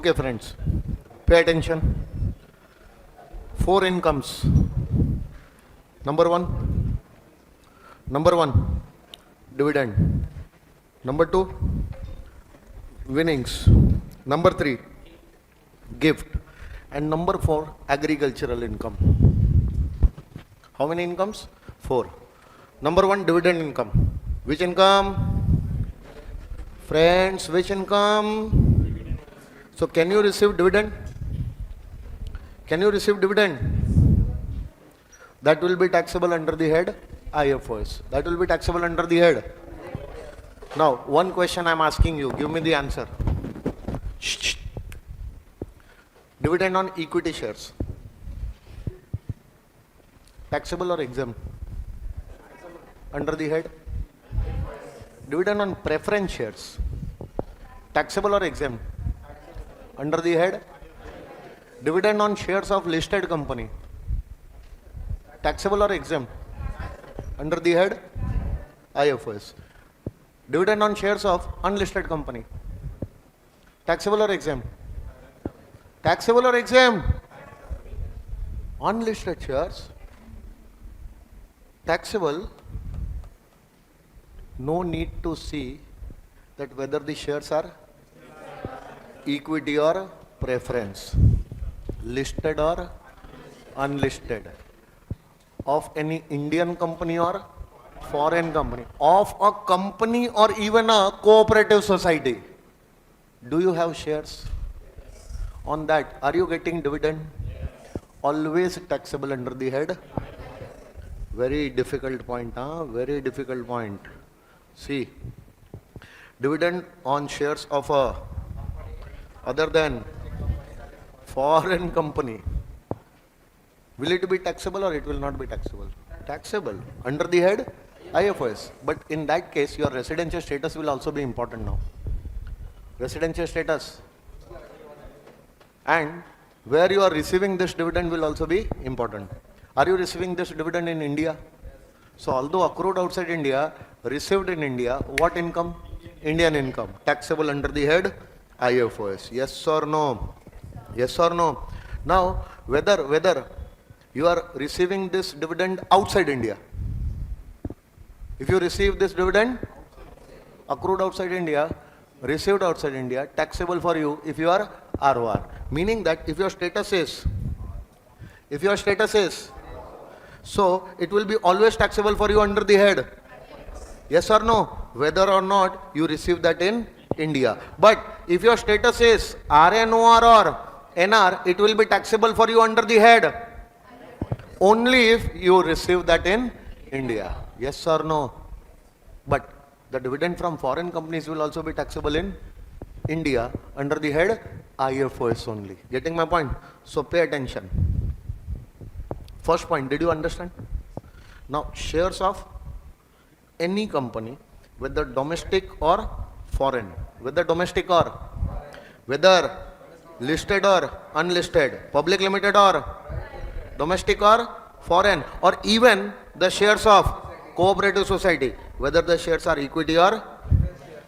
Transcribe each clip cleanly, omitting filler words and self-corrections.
Okay, friends, pay attention. 4 incomes. Number one, dividend. Number 2, winnings. Number 3, gift. And number 4, agricultural income. How many incomes? 4. Number 1, dividend income. Which income? Friends, which income? So can you receive dividend? Can you receive dividend? That will be taxable under the head IFOS. That will be taxable under the head. Now, one question I am asking you, give me the answer. Shh. Dividend on equity shares. Taxable or exempt? Under the head? Dividend on preference shares. Taxable or exempt? Under the head? Dividend on shares of listed company. Taxable or exempt? Under the head? IFOS. Dividend on shares of unlisted company. Taxable or exempt? Taxable or exempt? Unlisted shares. Taxable. No need to see that whether the shares are equity or preference, listed or unlisted, of any Indian company or foreign company, of a company or even a cooperative society. Do you have shares? On that, are you getting dividend? Always taxable under the head. Very difficult point, huh? Very difficult point. See, dividend on shares of a other than foreign company, will it be taxable or it will not be taxable? Taxable under the head IFOS. But in that case, your residential status will also be important now. Residential status and where you are receiving this dividend will also be important. Are you receiving this dividend in India? So although accrued outside India, received in India, what income? Indian income. Taxable under the head IFOS. Yes or no? Yes or no? Now, whether you are receiving this dividend outside India. If you receive this dividend, accrued outside India, received outside India, taxable for you if you are ROR. Meaning that if your status is, so it will be always taxable for you under the head. Yes or no? Whether or not you receive that in India. But if your status is RNOR or NR, it will be taxable for you under the head only if you receive that in India. Yes or no? But the dividend from foreign companies will also be taxable in India under the head IFOS only. Getting my point? So pay attention. First point, did you understand? Now, shares of any company, whether domestic or foreign, whether domestic or whether listed or unlisted, public limited or domestic or foreign, or even the shares of cooperative society, whether the shares are equity or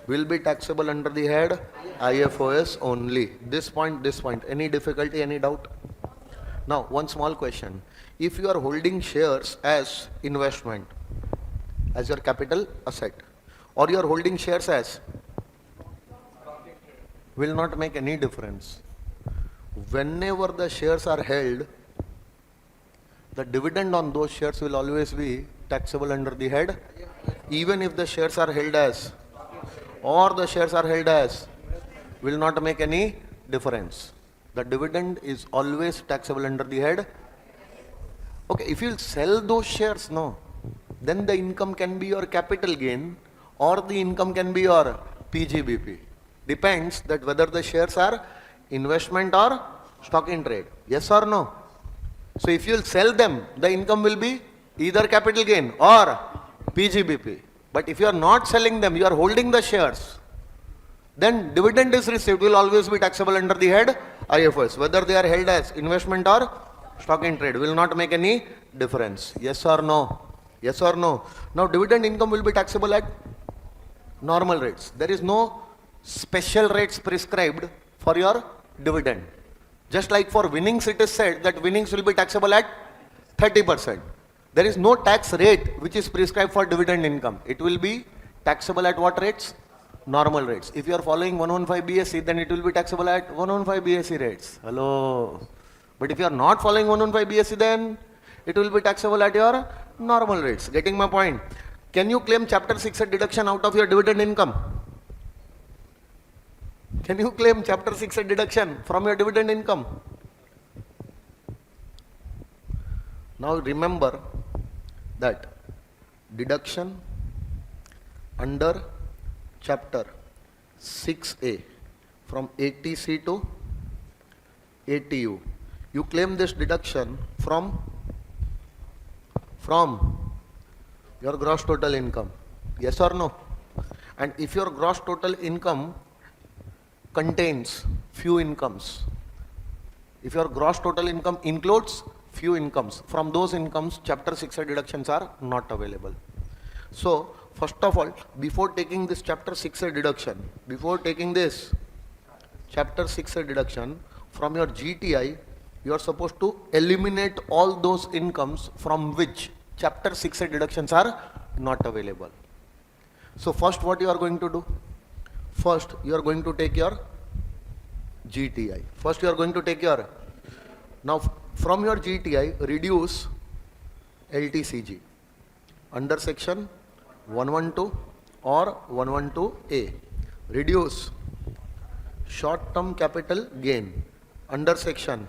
will be taxable under the head IFOS only. This point, any difficulty, any doubt? Now, one small question. If you are holding shares as investment, as your capital asset, or you are holding shares as, will not make any difference. Whenever the shares are held, the dividend on those shares will always be taxable under the head, even if the shares are held as, or the shares are held as, will not make any difference. The dividend is always taxable under the head. Okay, if you sell those shares, no, then the income can be your capital gain or the income can be your PGBP. Depends that whether the shares are investment or stock in trade. Yes or no? So if you sell them, the income will be either capital gain or PGBP. But if you are not selling them, you are holding the shares, then dividend is received will always be taxable under the head IFOS. Whether they are held as investment or stock in trade will not make any difference. Yes or no? Yes or no? Now dividend income will be taxable at normal rates. There is no special rates prescribed for your dividend. Just like for winnings, it is said that winnings will be taxable at 30%. There is no tax rate which is prescribed for dividend income. It will be taxable at what rates? Normal rates. If you are following 115 BSE, then it will be taxable at 115 BSE rates. Hello. But if you are not following 115 BSE, then it will be taxable at your normal rates. Getting my point? Can you claim chapter 6 deduction out of your dividend income? Can you claim chapter 6 deduction from your dividend income? Now remember that deduction under chapter 6A from ATC to ATU. You claim this deduction from your gross total income. Yes or no? And if your gross total income contains few incomes, if your gross total income includes few incomes, from those incomes chapter 6 deductions are not available. So first of all, before taking this chapter 6 deduction, from your GTI, you are supposed to eliminate all those incomes from which chapter 6 deductions are not available. So first what you are going to do? First you are going to take your GTI. Now from your GTI, reduce LTCG under section 112 or 112A. Reduce short-term capital gain under section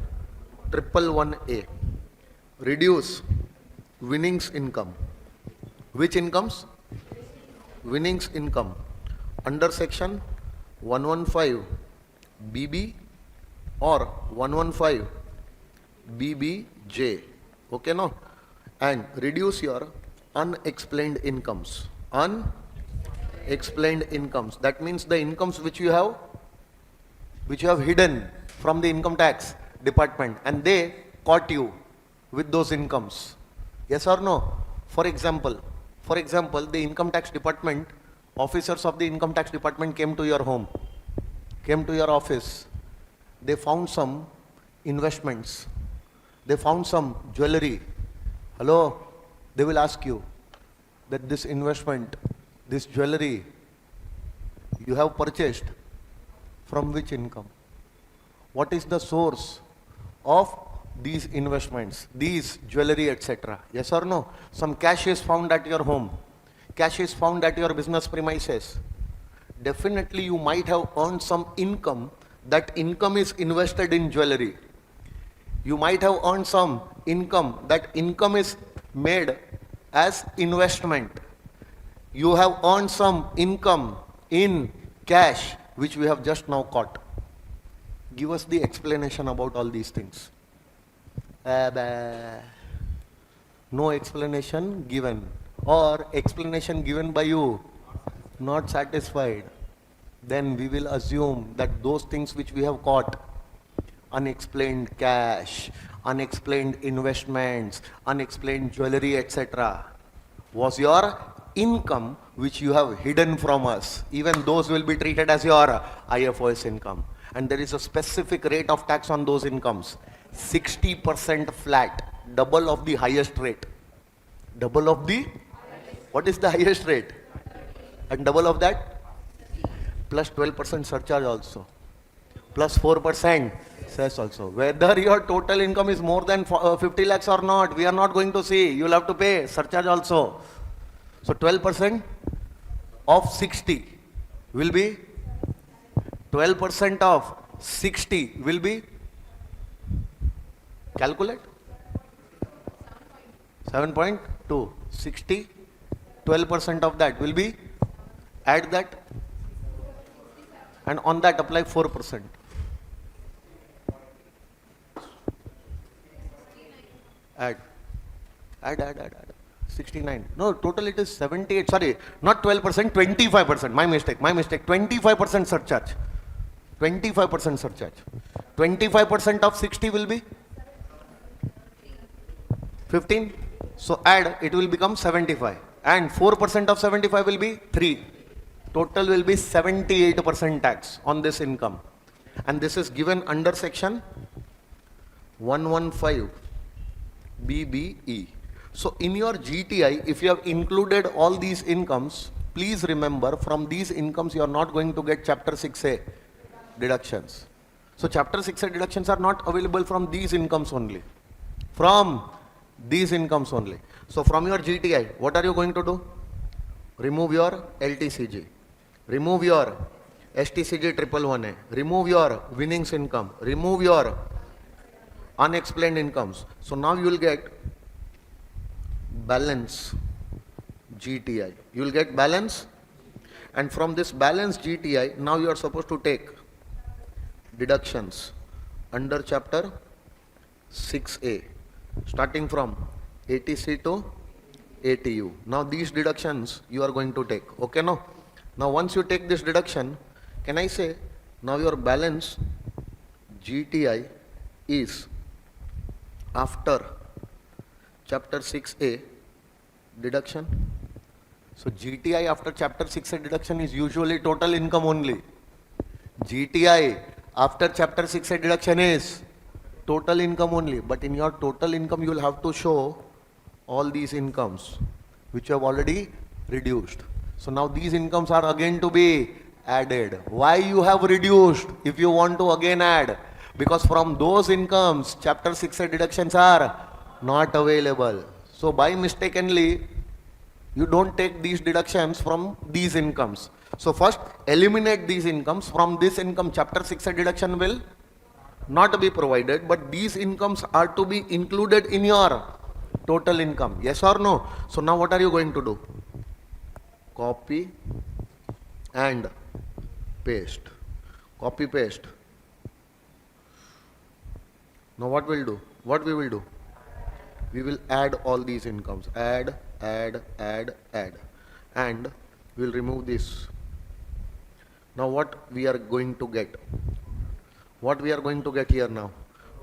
111A. Reduce winnings income. Which incomes? Winnings income under section 115 BB or 115 BBJ. Okay, no? And reduce your unexplained incomes. Unexplained incomes. That means the incomes which you have hidden from the income tax department and they caught you with those incomes. Yes or no? For example, the income tax department, officers of the income tax department came to your home, came to your office. They found some investments. They found some jewelry. Hello? They will ask you that this investment, this jewelry, you have purchased from which income? What is the source of these investments, these jewelry, etc.? Yes or no? Some cash is found at your home. Cash is found at your business premises. Definitely you might have earned some income. That income is invested in jewelry. You might have earned some income. That income is made as investment. You have earned some income in cash, which we have just now caught. Give us the explanation about all these things. No explanation given, or explanation given by you not satisfied. Then we will assume that those things which we have caught, unexplained cash, unexplained investments, unexplained jewelry, etc., was your income which you have hidden from us. Even those will be treated as your IFOS income. And there is a specific rate of tax on those incomes. 60% flat, double of the highest rate. Double of the, what is the highest rate? And double of that? Plus 12% surcharge also. Plus 4% cess also. Whether your total income is more than 50 lakhs or not, we are not going to see. You will have to pay surcharge also. So 12% of 60 will be 12% of 60 will be, calculate, 7.2. 60, 12% of that will be, add that, and on that apply 4%. Add. 69. No, total it is 78. Sorry, not 12%, 25%. My mistake. 25% surcharge. 25% surcharge. 25% of 60 will be 15. So add, it will become 75. And 4% of 75 will be 3. Total will be 78% tax on this income. and this is given under section 115 BBE. So in your GTI, if you have included all these incomes, please remember from these incomes you are not going to get chapter 6A deductions. So chapter 6A deductions are not available from these incomes only. From these incomes only. So from your GTI, what are you going to do? Remove your LTCG. Remove your STCG 111A. Remove your winnings income. Remove your unexplained incomes. So now you will get balance GTI. You will get balance, and from this balance GTI, now you are supposed to take deductions under chapter 6A, starting from ATC to ATU. Now these deductions you are going to take. Okay, no? Now once you take this deduction, can I say now your balance GTI is after chapter 6A deduction? So GTI after chapter 6A deduction is usually total income only. GTI after chapter 6A deduction is total income only. But in your total income you will have to show all these incomes which you have already reduced. So now these incomes are again to be added. Why you have reduced if you want to again add? Because from those incomes chapter 6A deductions are not available. So by mistakenly you don't take these deductions from these incomes. So first eliminate these incomes. From this income chapter 6A deduction will not be provided, but these incomes are to be included in your total income. Yes or no? So now what are you going to do? Copy and paste. Copy paste. Now what we'll do? What we will do? We will add all these incomes. Add, and we'll remove this. Now what we are going to get? What we are going to get here now?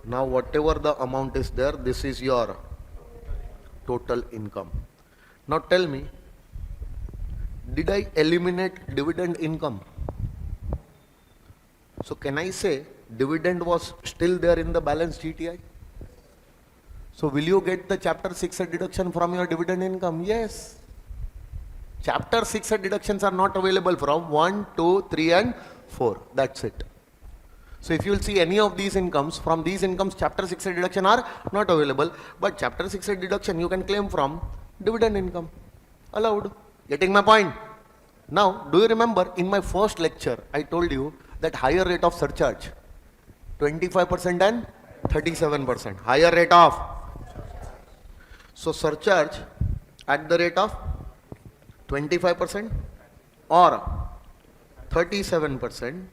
Now whatever the amount is there, this is your total income. Now tell me, did I eliminate dividend income? So can I say dividend was still there in the balance GTI? So will you get the chapter 6A deduction from your dividend income? Yes. Chapter 6A deductions are not available from 1, 2, 3 and 4. That's it. So if you will see any of these incomes, from these incomes chapter 6A deduction are not available, but chapter 6A deduction you can claim from dividend income. Allowed. Getting my point? Now, do you remember in my first lecture I told you that higher rate of surcharge 25% and 37%. Higher rate of. So surcharge at the rate of 25% or 37%.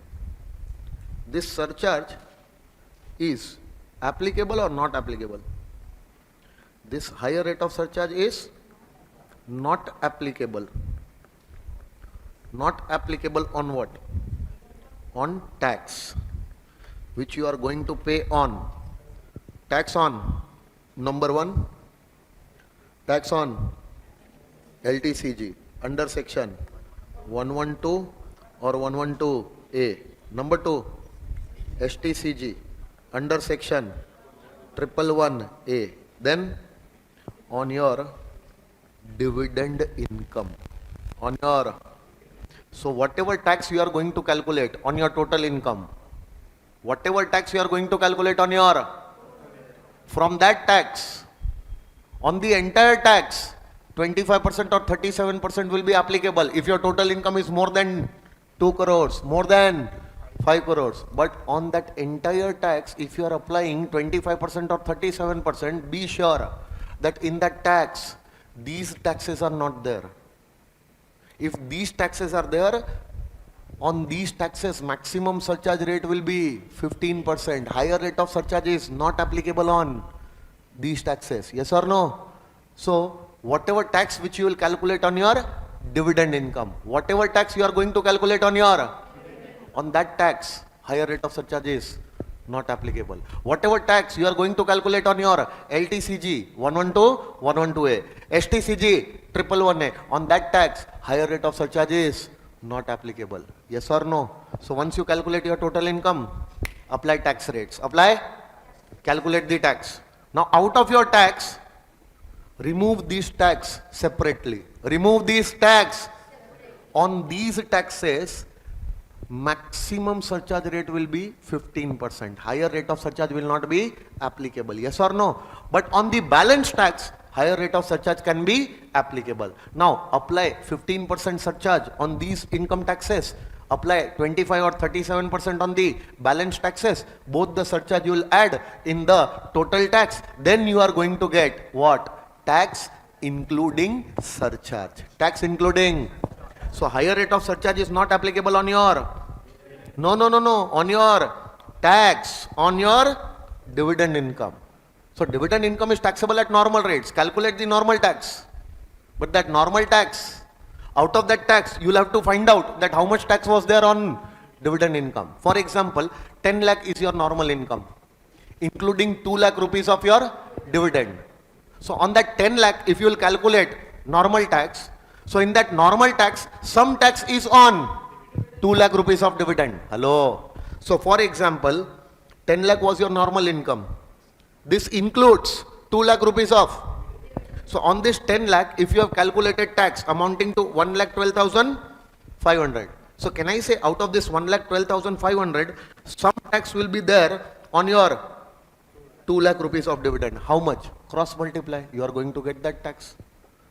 This surcharge is applicable or not applicable? This higher rate of surcharge is not applicable. Not applicable on what? On tax, which you are going to pay on. Tax on number 1, tax on LTCG under section 112 or 112A. Number 2, STCG under section 111A. Then on your dividend income. On your, so whatever tax you are going to calculate on your total income, whatever tax you are going to calculate on your, from that tax, on the entire tax, 25% or 37% will be applicable if your total income is more than 2 crores, more than 5 crores. But on that entire tax, if you are applying 25% or 37%, be sure that in that tax, these taxes are not there. If these taxes are there, on these taxes, maximum surcharge rate will be 15%. Higher rate of surcharge is not applicable on these taxes. Yes or no? So, whatever tax which you will calculate on your dividend income, whatever tax you are going to calculate on your, on that tax, higher rate of surcharge is not applicable. Whatever tax you are going to calculate on your LTCG 112, 112A, STCG 111A, on that tax, higher rate of surcharge is Not applicable. Yes or no? So once you calculate your total income, apply tax rates. Apply, calculate the tax. Now out of your tax, remove these tax separately. Remove these tax. On these taxes, maximum surcharge rate will be 15%. Higher rate of surcharge will not be applicable. Yes or no? But on the balance tax, higher rate of surcharge can be applicable. Now apply 15% surcharge on these income taxes. Apply 25 or 37% on the balance taxes. Both the surcharge you will add in the total tax. Then you are going to get what? Tax including surcharge. Tax including. So higher rate of surcharge is not applicable on your, no, on your tax, on your dividend income. So dividend income is taxable at normal rates. Calculate the normal tax. But that normal tax, out of that tax, you'll have to find out that how much tax was there on dividend income. For example, 10 lakh is your normal income, including 2 lakh rupees of your dividend. So on that 10 lakh, if you will calculate normal tax, so in that normal tax, some tax is on 2 lakh rupees of dividend. Hello. So for example, 10 lakh was your normal income. This includes 2 lakh rupees of. So on this 10 lakh, if you have calculated tax amounting to 1,12,500. So can I say out of this 1,12,500, some tax will be there on your 2 lakh rupees of dividend. How much? Cross multiply. You are going to get that tax.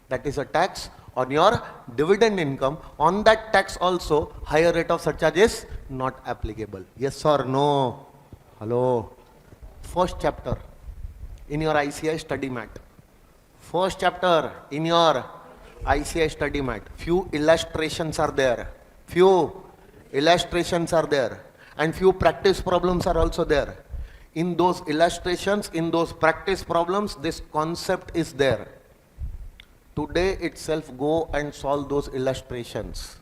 That is a tax on your dividend income. On that tax also, higher rate of surcharge is not applicable. Yes or no? Hello. First chapter in your ICI study mat. First chapter in your ICI study mat. Few illustrations are there. Few illustrations are there. And few practice problems are also there. In those illustrations, in those practice problems, this concept is there. Today itself go and solve those illustrations.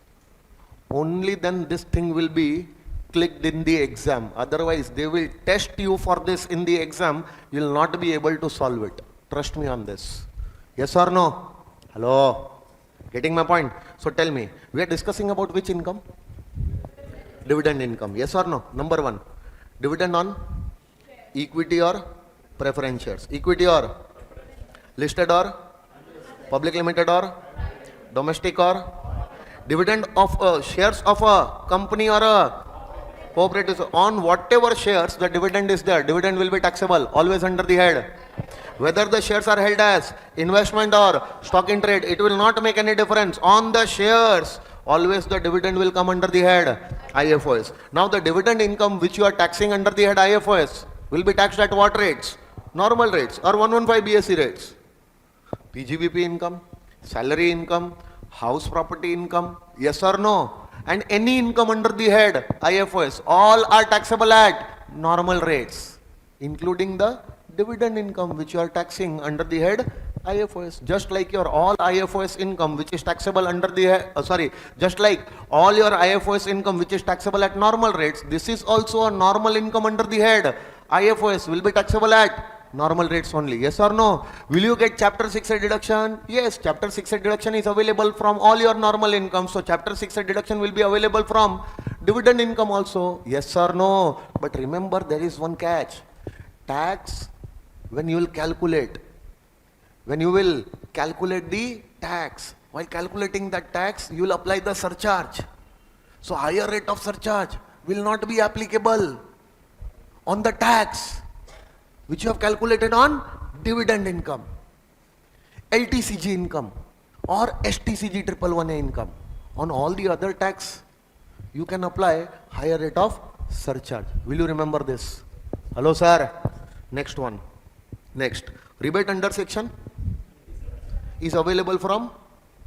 Only then this thing will be clicked in the exam. Otherwise, they will test you for this in the exam. You will not be able to solve it. Trust me on this. Yes or no? Hello? Getting my point? So tell me, we are discussing about which income? Dividend income. Yes or no? Number one. Dividend on equity or preference shares? Equity or listed or public limited or domestic or dividend of shares of a company or a cooperative. On whatever shares the dividend is there, dividend will be taxable always under the head. Whether the shares are held as investment or stock in trade, it will not make any difference. On the shares, always the dividend will come under the head IFOS. Now the dividend income which you are taxing under the head IFOS will be taxed at what rates? Normal rates or 115 BSE rates. PGBP income, salary income, house property income, yes or no? And any income under the head IFOS, all are taxable at normal rates, including the dividend income which you are taxing under the head IFOS. Just like your all IFOS income which is taxable under the head, just like all your IFOS income which is taxable at normal rates, this is also a normal income under the head IFOS will be taxable at normal rates only. Yes or no? Will you get chapter 6 deduction? Yes, chapter 6 deduction is available from all your normal income. So chapter 6 deduction will be available from dividend income also. Yes or no? But remember, there is one catch. Tax, when you will calculate the tax, while calculating that tax, you will apply the surcharge. So higher rate of surcharge will not be applicable on the tax which you have calculated on dividend income, LTCG income or STCG 111A income. On all the other tax, you can apply higher rate of surcharge. Will you remember this? Hello sir. Next one. Next. Rebate under section is available from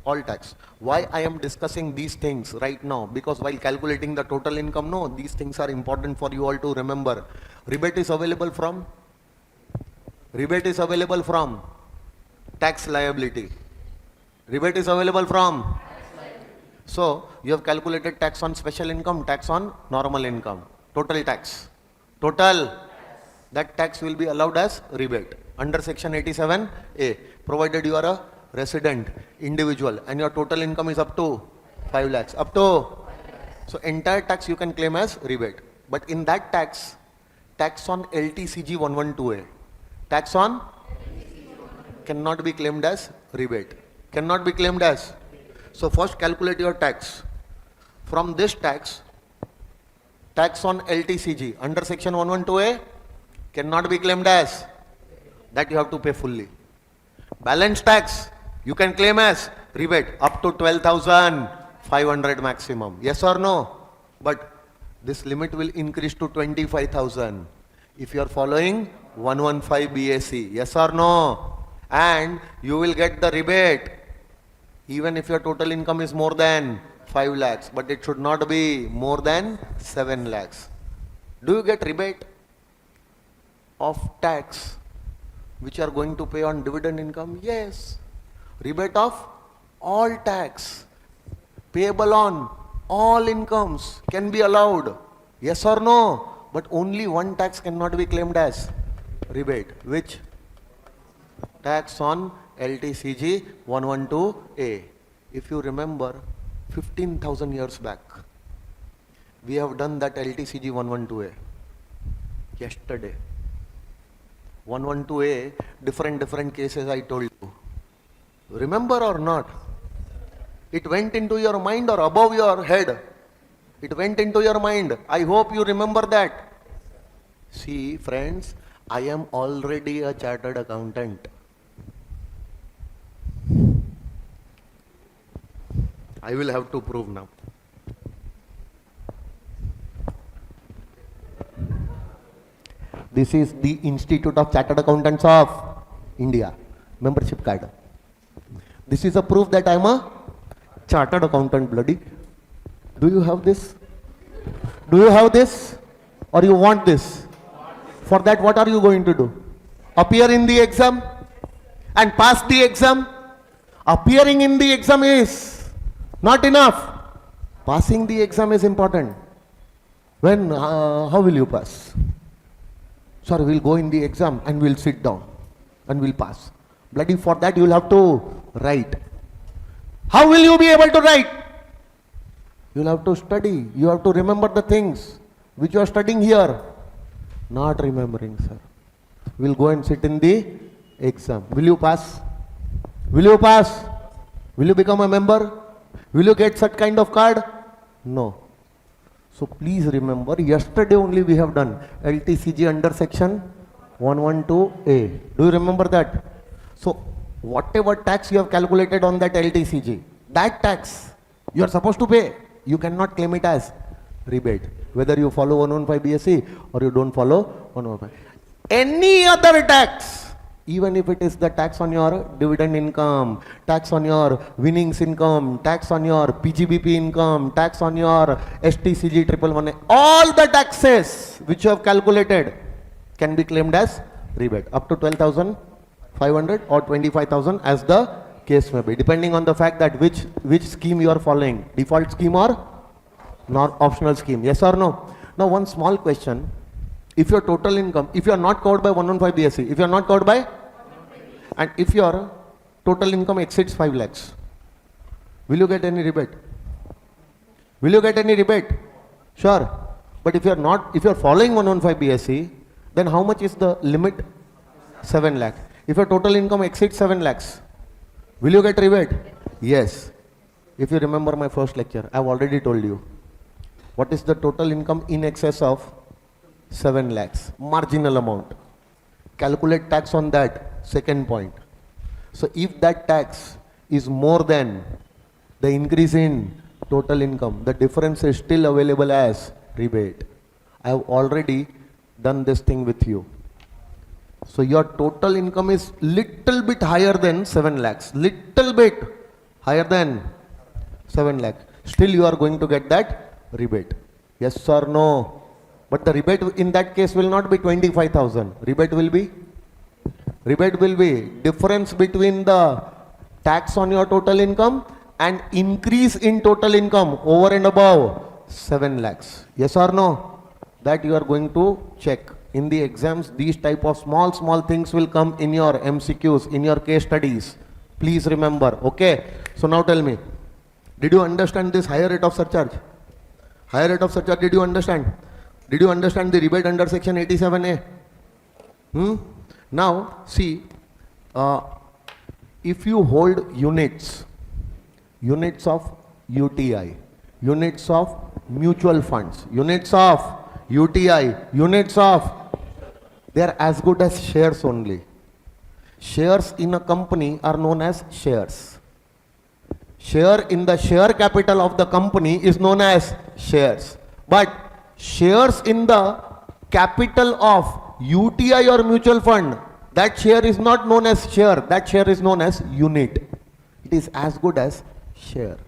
all tax. Why I am discussing these things right now? Because while calculating the total income, no, these things are important for you all to remember. Rebate is available from tax liability. Rebate is available from. So you have calculated tax on special income, tax on normal income, total tax. Total, that tax will be allowed as rebate under section 87A, provided you are a resident individual and your total income is up to 5 lakhs. Up to. So entire tax you can claim as rebate. But in that tax on LTCG 112A, tax on cannot be claimed as rebate. Cannot be claimed as. So first calculate your tax. From this tax on LTCG under section 112A cannot be claimed as. That you have to pay fully. Balance tax you can claim as rebate up to 12,500 maximum. Yes or no? But this limit will increase to 25,000 if you are following 115 BAC. Yes or no? And you will get the rebate even if your total income is more than 5 lakhs, but it should not be more than 7 lakhs. Do you get rebate of tax which you are going to pay on dividend income? Yes. Rebate of all tax payable on all incomes can be allowed. Yes or no? But only one tax cannot be claimed as rebate. Which? Tax on LTCG 112A. If you remember, 15,000 years back, we have done that LTCG 112A. Yesterday. 112A, different cases I told you. Remember or not? It went into your mind or above your head? It went into your mind. I hope you remember that. See, friends, I am already a chartered accountant. I will have to prove now. This is the Institute of Chartered Accountants of India. Membership card. This is a proof that I am a chartered accountant, bloody. Do you have this? Do you have this? Or you want this? For that, what are you going to do? Appear in the exam and pass the exam? Appearing in the exam is not enough. Passing the exam is important. When, how will you pass? Sir, we'll go in the exam and we'll sit down and we'll pass. Bloody, for that you will have to write. How will you be able to write? You will have to study. You have to remember the things which you are studying here. Not remembering, sir. We'll go and sit in the exam. Will you pass? Will you pass? Will you become a member? Will you get such kind of card? No. So please remember, yesterday only we have done LTCG under section 112A. Do you remember that? So whatever tax you have calculated on that LTCG, that tax you are supposed to pay. You cannot claim it as rebate, whether you follow 115 BSc or you don't follow 115. Any other tax, even if it is the tax on your dividend income, tax on your winnings income, tax on your PGBP income, tax on your STCG 111, all the taxes which you have calculated can be claimed as rebate up to 12,500 or 25,000 as the case may be, depending on the fact that which scheme you are following, default scheme or not optional scheme. Yes or no? Now one small question. If your total income, if you are not covered by 115 BSc, if you are not covered by, and if your total income exceeds 5 lakhs, will you get any rebate? Will you get any rebate? Sure. But if you are not, if you are following 115 BSc, then how much is the limit? 7 lakh. If your total income exceeds 7 lakhs, will you get rebate? Yes. If you remember my first lecture, I have already told you. What is the total income in excess of 7 lakhs? Marginal amount. Calculate tax on that. Second point. So if that tax is more than the increase in total income, the difference is still available as rebate. I have already done this thing with you. So your total income is little bit higher than 7 lakhs. Little bit higher than 7 lakhs. Still you are going to get that rebate. Yes or no? But the rebate in that case will not be 25,000. Rebate will be difference between the tax on your total income and increase in total income over and above 7 lakhs. Yes or no? That you are going to check. In the exams, these type of small things will come in your MCQs, in your case studies. Please remember. Okay. So now tell me, Did you understand this higher rate of surcharge? Higher rate of surcharge, did you understand? Did you understand the rebate under section 87A? Now, see, if you hold units of UTI, units of mutual funds, units of UTI, units of, they are as good as shares only. Shares in a company are known as shares. Share in the share capital of the company is known as shares. But shares in the capital of UTI or mutual fund, that share is not known as share, that share is known as unit. It is as good as share.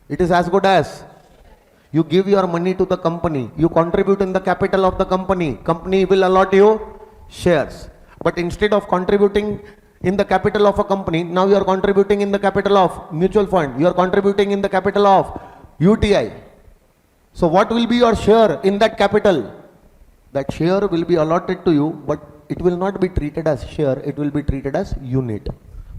It is as good as, you give your money to the company, you contribute in the capital of the company, company will allot you shares. But instead of contributing in the capital of a company, now you are contributing in the capital of mutual fund, you are contributing in the capital of UTI. So what will be your share in that capital? That share will be allotted to you, but it will not be treated as share, it will be treated as unit.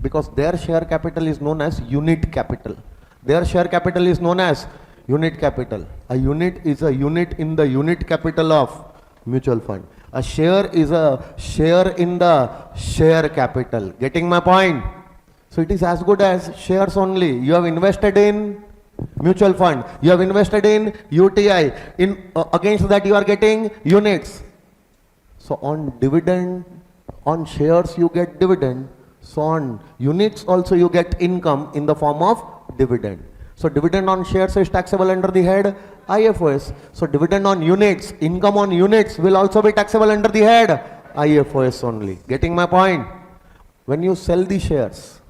Because their share capital is known as unit capital. Their share capital is known as unit capital. A unit is a unit in the unit capital of mutual fund. A share is a share in the share capital. Getting my point? So it is as good as shares only. You have invested in mutual fund, you have invested in UTI, in against that you are getting units. So on dividend, on shares you get dividend, so on units also you get income in the form of dividend. So dividend on shares is taxable under the head IFOS. So dividend on units, income on units will also be taxable under the head IFOS only. Getting my point? When you sell the shares,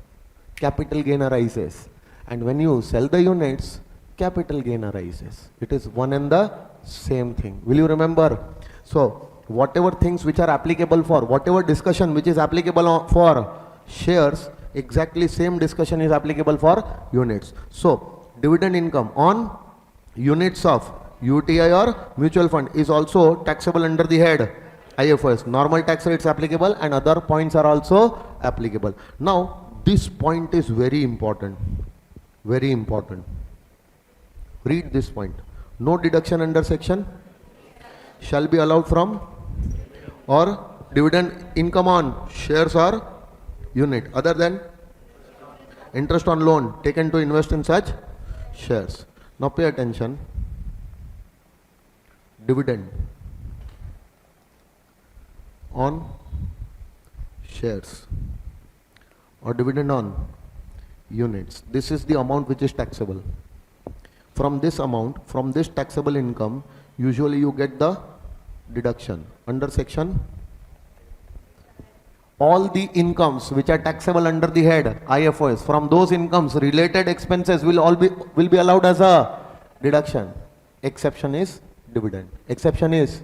capital gain arises. And when you sell the units, capital gain arises. It is one and the same thing. Will you remember? So whatever things which are applicable for, whatever discussion which is applicable for shares, exactly same discussion is applicable for units. So dividend income on units of UTI or mutual fund is also taxable under the head IFOS. Normal tax rates applicable and other points are also applicable. Now this point is very important. Very important. Read this point. No deduction under section shall be allowed from or dividend income on shares or unit other than interest on loan taken to invest in such shares. Now pay attention. Dividend on shares or dividend on units. This is the amount which is taxable. From this amount, from this taxable income, usually you get the deduction under section. All the incomes which are taxable under the head IFOS, from those incomes related expenses will be allowed as a deduction. Exception is dividend. Exception is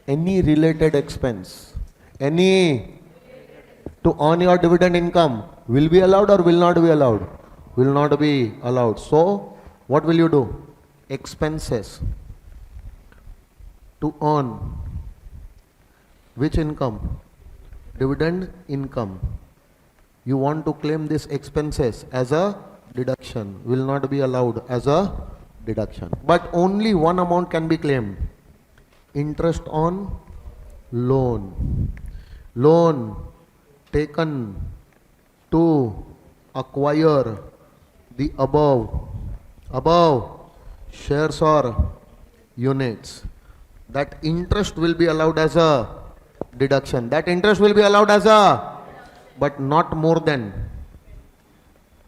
any related expense, any to earn your dividend income will be allowed or will not be allowed? Will not be allowed. So what will you do? Expenses to earn which income? Dividend income. You want to claim this expenses as a deduction, will not be allowed as a deduction. But only one amount can be claimed. Interest on loan. Loan taken to acquire the above shares or units. That interest will be allowed as a deduction. That interest will be allowed as a, but not more than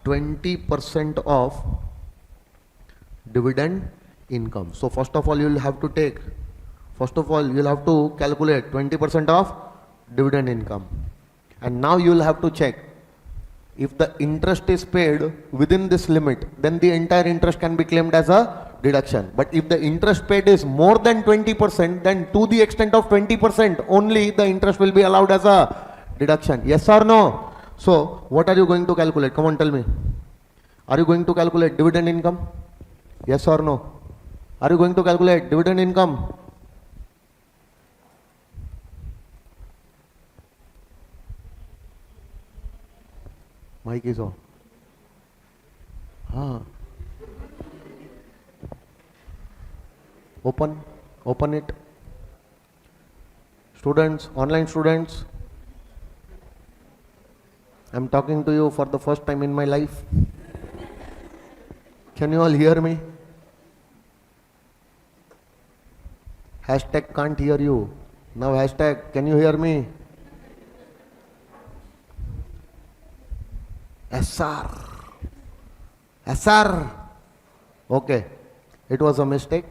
20% of dividend income. So first of all you will have to take, first of all you will have to calculate 20% of dividend income. And now you will have to check if the interest is paid within this limit, then the entire interest can be claimed as a deduction. But if the interest paid is more than 20%, then to the extent of 20% only the interest will be allowed as a deduction. Yes or no? So what are you going to calculate? Come on, tell me. Are you going to calculate dividend income? Yes or no? Are you going to calculate dividend income? Mic is on. Open it. Students, online students, I'm talking to you for the first time in my life. Can you all hear me? Hashtag can't hear you. Now hashtag, can you hear me? SR. SR. Okay. It was a mistake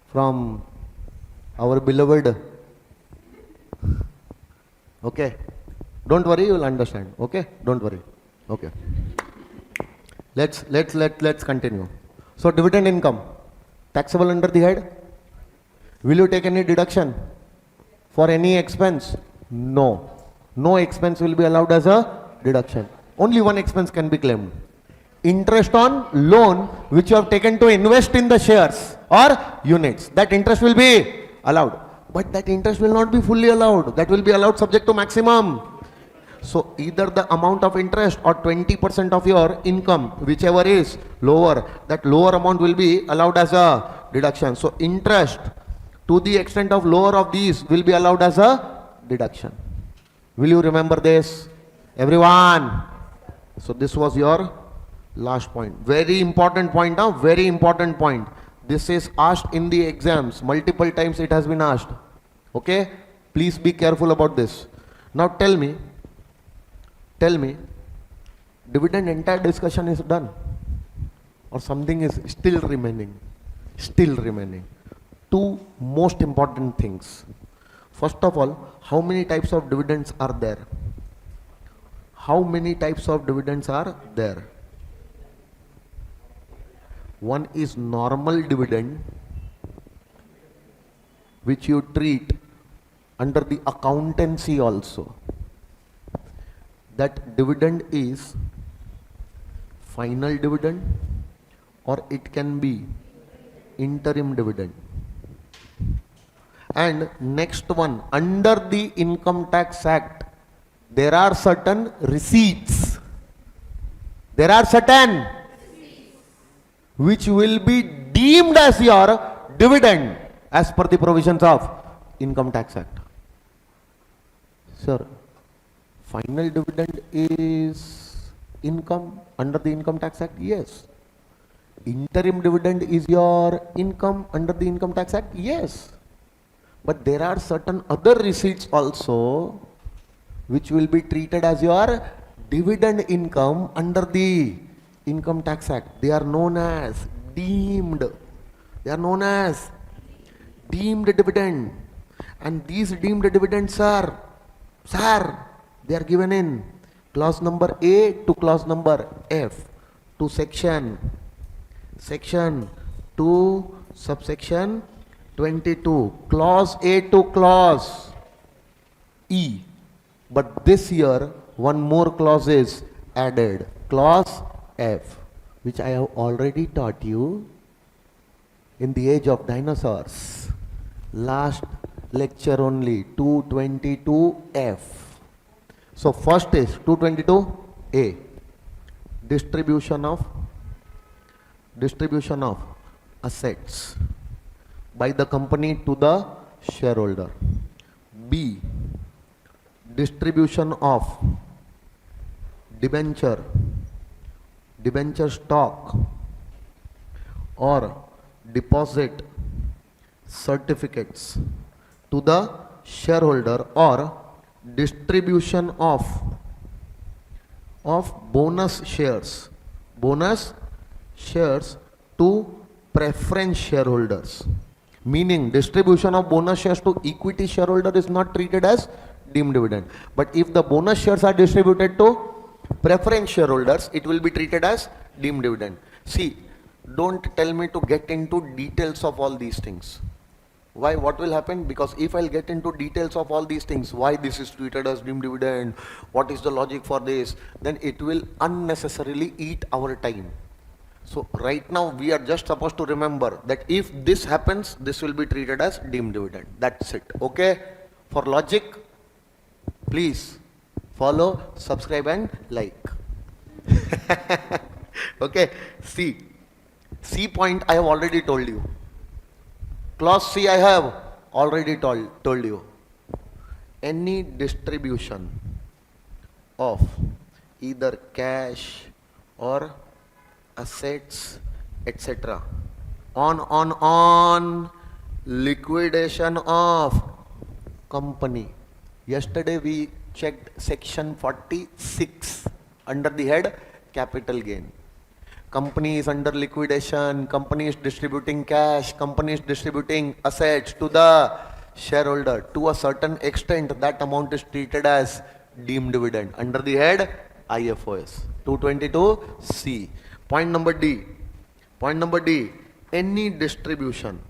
from our beloved. Okay. Don't worry, you will understand. Okay? Don't worry. Okay. Let's continue. So dividend income, taxable under the head. Will you take any deduction for any expense? No. No expense will be allowed as a deduction. Only one expense can be claimed. Interest on loan which you have taken to invest in the shares or units. That interest will be allowed. But that interest will not be fully allowed. That will be allowed subject to maximum. So either the amount of interest or 20% of your income, whichever is lower, that lower amount will be allowed as a deduction. So interest to the extent of lower of these will be allowed as a deduction. Will you remember this? Everyone. So this was your last point. Very important point now. Very important point. This is asked in the exams. Multiple times it has been asked. Okay? Please be careful about this. Now tell me, dividend entire discussion is done or something is still remaining? Still remaining. Two most important things. First of all, how many types of dividends are there? How many types of dividends are there? One is normal dividend, which you treat under the accountancy also. That dividend is final dividend or it can be interim dividend. And next one, under the Income Tax Act, there are certain receipts. There are certain which will be deemed as your dividend as per the provisions of Income Tax Act. Sir, final dividend is income under the Income Tax Act? Yes. Interim dividend is your income under the Income Tax Act? Yes. But there are certain other receipts also which will be treated as your dividend income under the Income Tax Act. They are known as deemed. They are known as deemed dividend. And these deemed dividends are, sir, they are given in clause number A to clause number F to section 2 subsection 22, clause A to clause E. But this year one more clause is added, clause F, which I have already taught you in the age of dinosaurs. Last lecture only, 222F. So first is 222A, distribution of assets by the company to the shareholder. B, distribution of debenture stock or deposit certificates to the shareholder, or distribution of bonus shares to preference shareholders. Meaning distribution of bonus shares to equity shareholder is not treated as deemed dividend. But if the bonus shares are distributed to preference shareholders, it will be treated as deemed dividend. See, don't tell me to get into details of all these things. Why? What will happen? Because if I'll get into details of all these things, why this is treated as deemed dividend, what is the logic for this, then it will unnecessarily eat our time. So right now we are just supposed to remember that if this happens, this will be treated as deemed dividend. That's it. Okay? For logic, please follow, subscribe and like. Okay? C point I have already told you. Clause C I have already told you. Any distribution of either cash or assets, etc. on liquidation of company. Yesterday we checked section 46 under the head capital gain. Company is under liquidation, company is distributing cash, company is distributing assets to the shareholder. To a certain extent, that amount is treated as deemed dividend under the head IFOS 222C. Point number D. Any distribution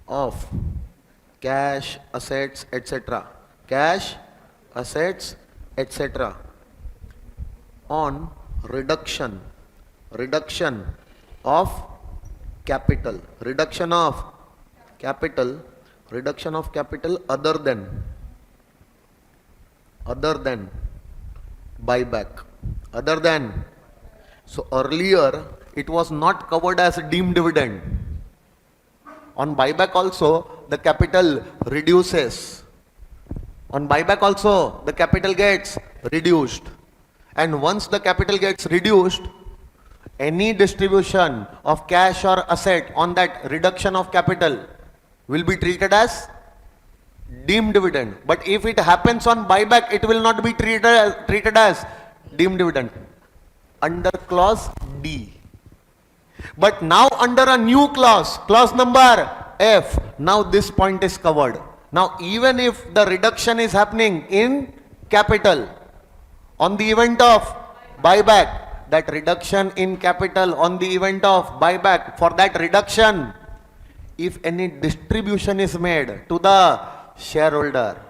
of cash, assets, etc. Cash, assets, etc. on reduction of capital other than buyback. So earlier it was not covered as deemed dividend. On buyback also the capital reduces. On buyback also the capital gets reduced. And once the capital gets reduced, any distribution of cash or asset on that reduction of capital will be treated as deemed dividend. But if it happens on buyback, it will not be treated as deemed dividend under clause D. But now under a new clause number F, now this point is covered. Now even if the reduction is happening in capital on the event of buyback, that reduction in capital on the event of buyback, for that reduction, if any distribution is made to the shareholder,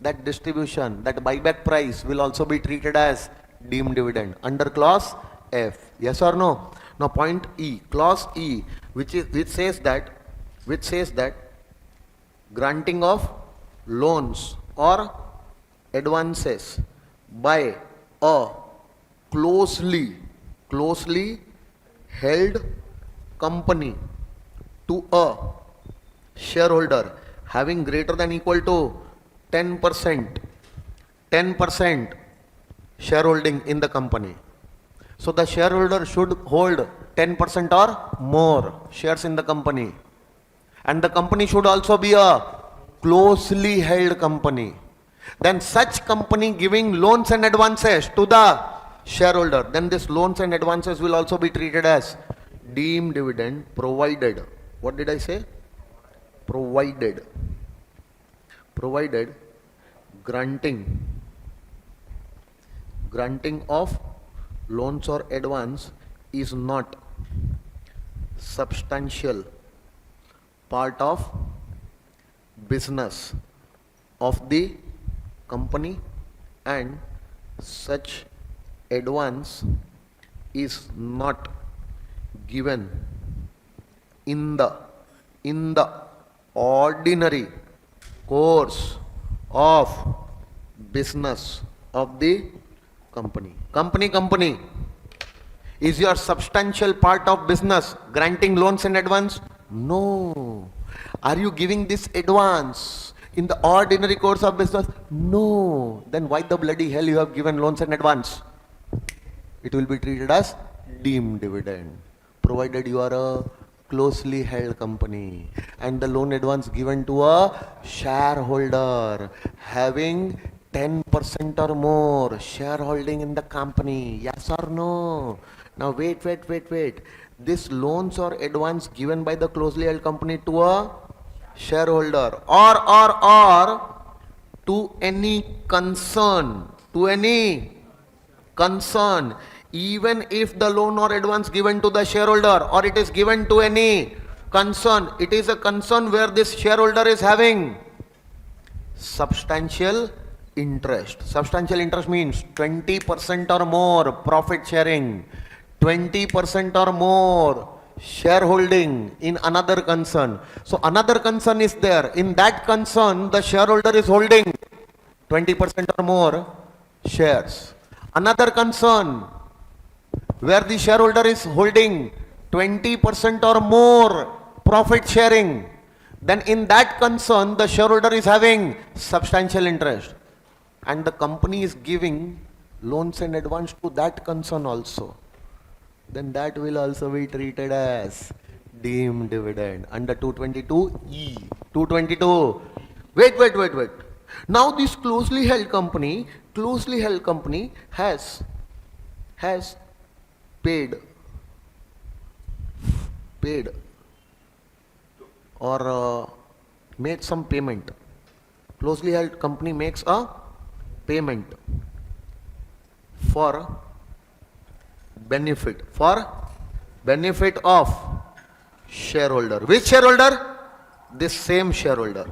that distribution, that buyback price will also be treated as deemed dividend under clause F. Yes or no? Now point E, clause E, which says that granting of loans or advances by a closely held company to a shareholder having greater than equal to 10% shareholding in the company. So the shareholder should hold 10% or more shares in the company, and the company should also be a closely held company. Then such company giving loans and advances to the shareholder, then this loans and advances will also be treated as deemed dividend, provided, what did I say? Provided granting of loans or advance is not substantial part of business of the company, and such advance is not given in the ordinary course of business of the company. Company is your substantial part of business granting loans and advance? No. Are you giving this advance in the ordinary course of business? No. Then why the bloody hell you have given loans and advance? It will be treated as deemed dividend, provided you are a closely held company and the loan advance given to a shareholder having 10% or more shareholding in the company. Yes or no? Now wait. This loans or advance given by the closely held company to a shareholder or to any concern, even if the loan or advance given to the shareholder or it is given to any concern, it is a concern where this shareholder is having substantial interest. Substantial interest means 20% or more profit sharing, 20% or more shareholding in another concern. So another concern is there. In that concern, the shareholder is holding 20% or more shares. Another concern where the shareholder is holding 20% or more profit sharing, then in that concern, the shareholder is having substantial interest. And the company is giving loans and advance to that concern also. Then that will also be treated as deemed dividend under 222E. 222. Wait. Now this closely held company has paid or made some payment. Closely held company makes a payment for benefit of shareholder. Which shareholder? This same shareholder.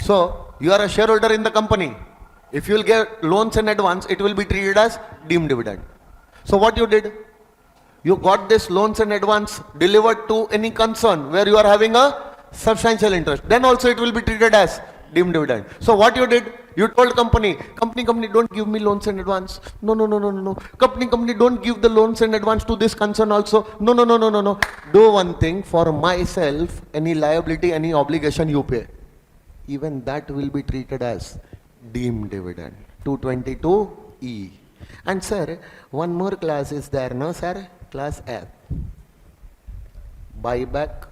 So you are a shareholder in the company. If you will get loans in advance, it will be treated as deemed dividend. So what you did? You got this loans in advance delivered to any concern where you are having a substantial interest. Then also it will be treated as deemed dividend. So what you did? You told company, don't give me loans in advance. No. Company, don't give the loans in advance to this concern also. No. Do one thing for myself, any liability, any obligation you pay. Even that will be treated as deemed dividend. 222E. And sir, one more class is there, no sir? Class F. Buyback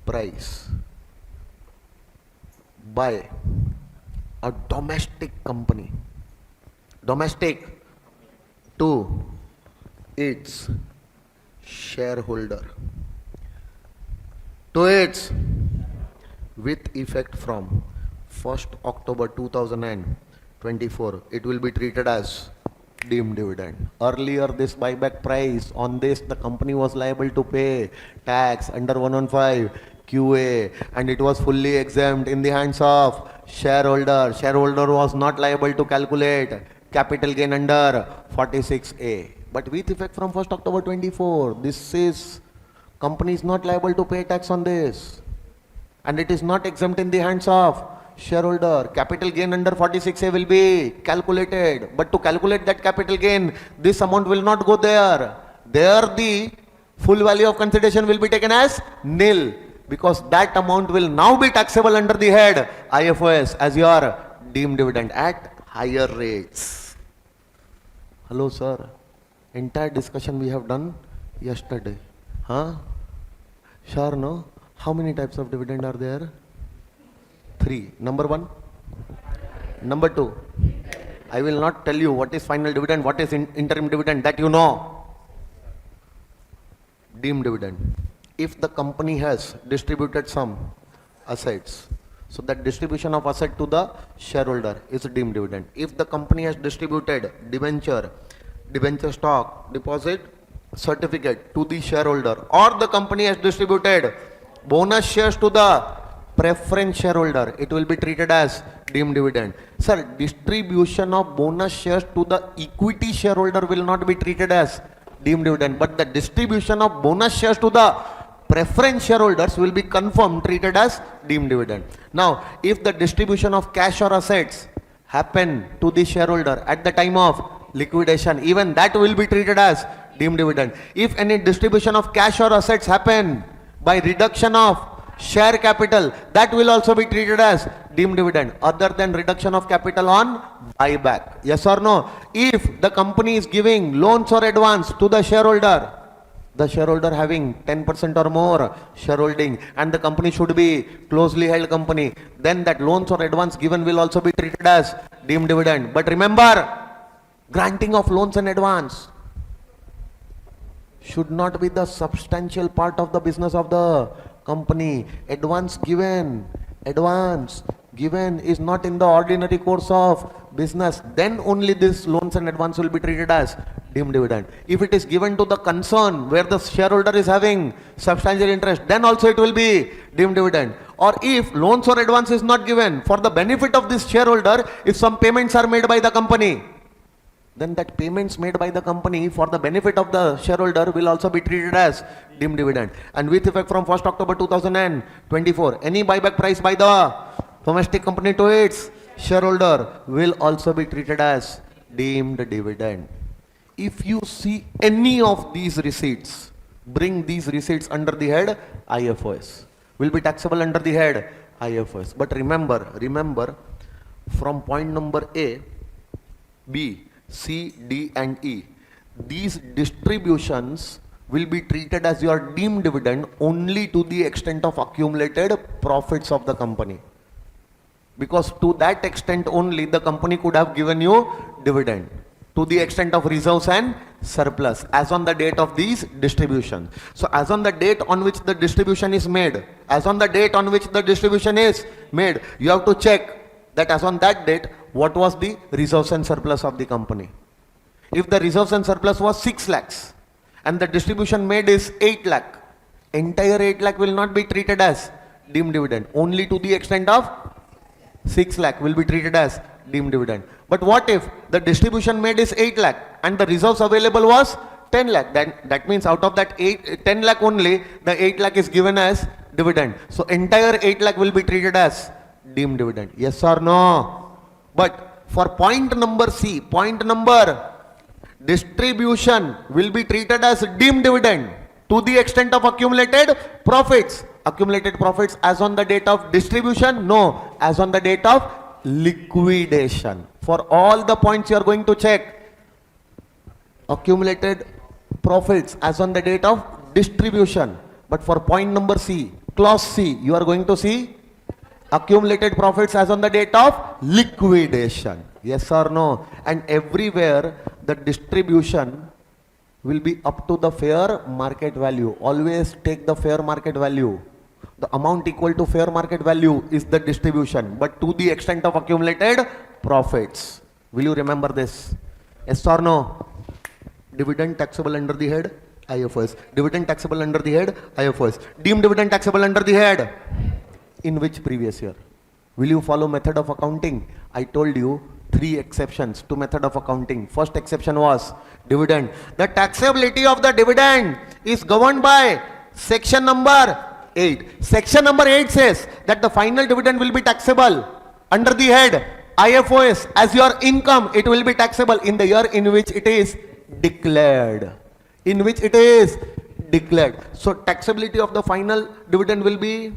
price by a domestic company. Domestic to its shareholder. To its with effect from 1st October 2024, it will be treated as deemed dividend. Earlier this buyback price, on this the company was liable to pay tax under 115 QA and it was fully exempt in the hands of shareholder. Shareholder was not liable to calculate capital gain under 46A. But with effect from 1st October 24, this is company is not liable to pay tax on this. And it is not exempt in the hands of shareholder. Capital gain under 46A will be calculated. But to calculate that capital gain, this amount will not go there. There the full value of consideration will be taken as nil. Because that amount will now be taxable under the head IFOS as your deemed dividend at higher rates. Hello sir. Entire discussion we have done yesterday. Huh? Sure, no? How many types of dividend are there? 3. Number 1. Number 2. I will not tell you what is final dividend, what is interim dividend, that you know. Deemed dividend. If the company has distributed some assets, so that distribution of asset to the shareholder is deemed dividend. If the company has distributed debenture stock, deposit certificate to the shareholder, or the company has distributed bonus shares to the preference shareholder, it will be treated as deemed dividend. Sir, distribution of bonus shares to the equity shareholder will not be treated as deemed dividend, but the distribution of bonus shares to the preference shareholders will be confirmed treated as deemed dividend. Now, if the distribution of cash or assets happen to the shareholder at the time of liquidation, even that will be treated as deemed dividend. If any distribution of cash or assets happen by reduction of share capital, that will also be treated as deemed dividend, other than reduction of capital on buyback. Yes or no? If the company is giving loans or advance to the shareholder having 10% or more shareholding, and the company should be closely held company, then that loans or advance given will also be treated as deemed dividend. But remember, granting of loans and advance should not be the substantial part of the business of the company. Advance given is not in the ordinary course of business. Then only this loans and advance will be treated as deemed dividend. If it is given to the concern where the shareholder is having substantial interest, then also it will be deemed dividend. Or if loans or advance is not given for the benefit of this shareholder, if some payments are made by the company, then that payments made by the company for the benefit of the shareholder will also be treated as deemed dividend. And with effect from 1st October 2024, any buyback price by the domestic company to its shareholder will also be treated as deemed dividend. If you see any of these receipts bring these receipts under the head IFOS. Will be taxable under the head IFOS. But remember, from point number A, B, C, D and E, these distributions will be treated as your deemed dividend only to the extent of accumulated profits of the company. Because to that extent only the company could have given you dividend, to the extent of reserves and surplus as on the date of these distributions. So as on the date on which the distribution is made, you have to check that as on that date what was the reserves and surplus of the company. If the reserves and surplus was 6 lakhs and the distribution made is 8 lakh, entire 8 lakh will not be treated as deemed dividend. Only to the extent of 6 lakh will be treated as deemed dividend. But what if the distribution made is 8 lakh and the reserves available was 10 lakh? Then that means out of that 10 lakh only, the 8 lakh is given as dividend. So entire 8 lakh will be treated as deemed dividend. Yes or no? But for point number C, distribution will be treated as deemed dividend to the extent of accumulated profits. Accumulated profits as on the date of distribution? No, as on the date of liquidation. For all the points you are going to check accumulated profits as on the date of distribution. But for point number C, clause C, you are going to see accumulated profits as on the date of liquidation. Yes or no? And everywhere the distribution will be up to the fair market value. Always take the fair market value. The amount equal to fair market value is the distribution, but to the extent of accumulated profits. Will you remember this? Yes or no? Dividend taxable under the head IFOS. Dividend taxable under the head IFOS. Deemed dividend taxable under the head. In which previous year? Will you follow method of accounting? I told you 3 exceptions to method of accounting. First exception was dividend. The taxability of the dividend is governed by section number 8. Section number 8 says that the final dividend will be taxable under the head IFOS as your income. It will be taxable in the year in which it is declared. So taxability of the final dividend will be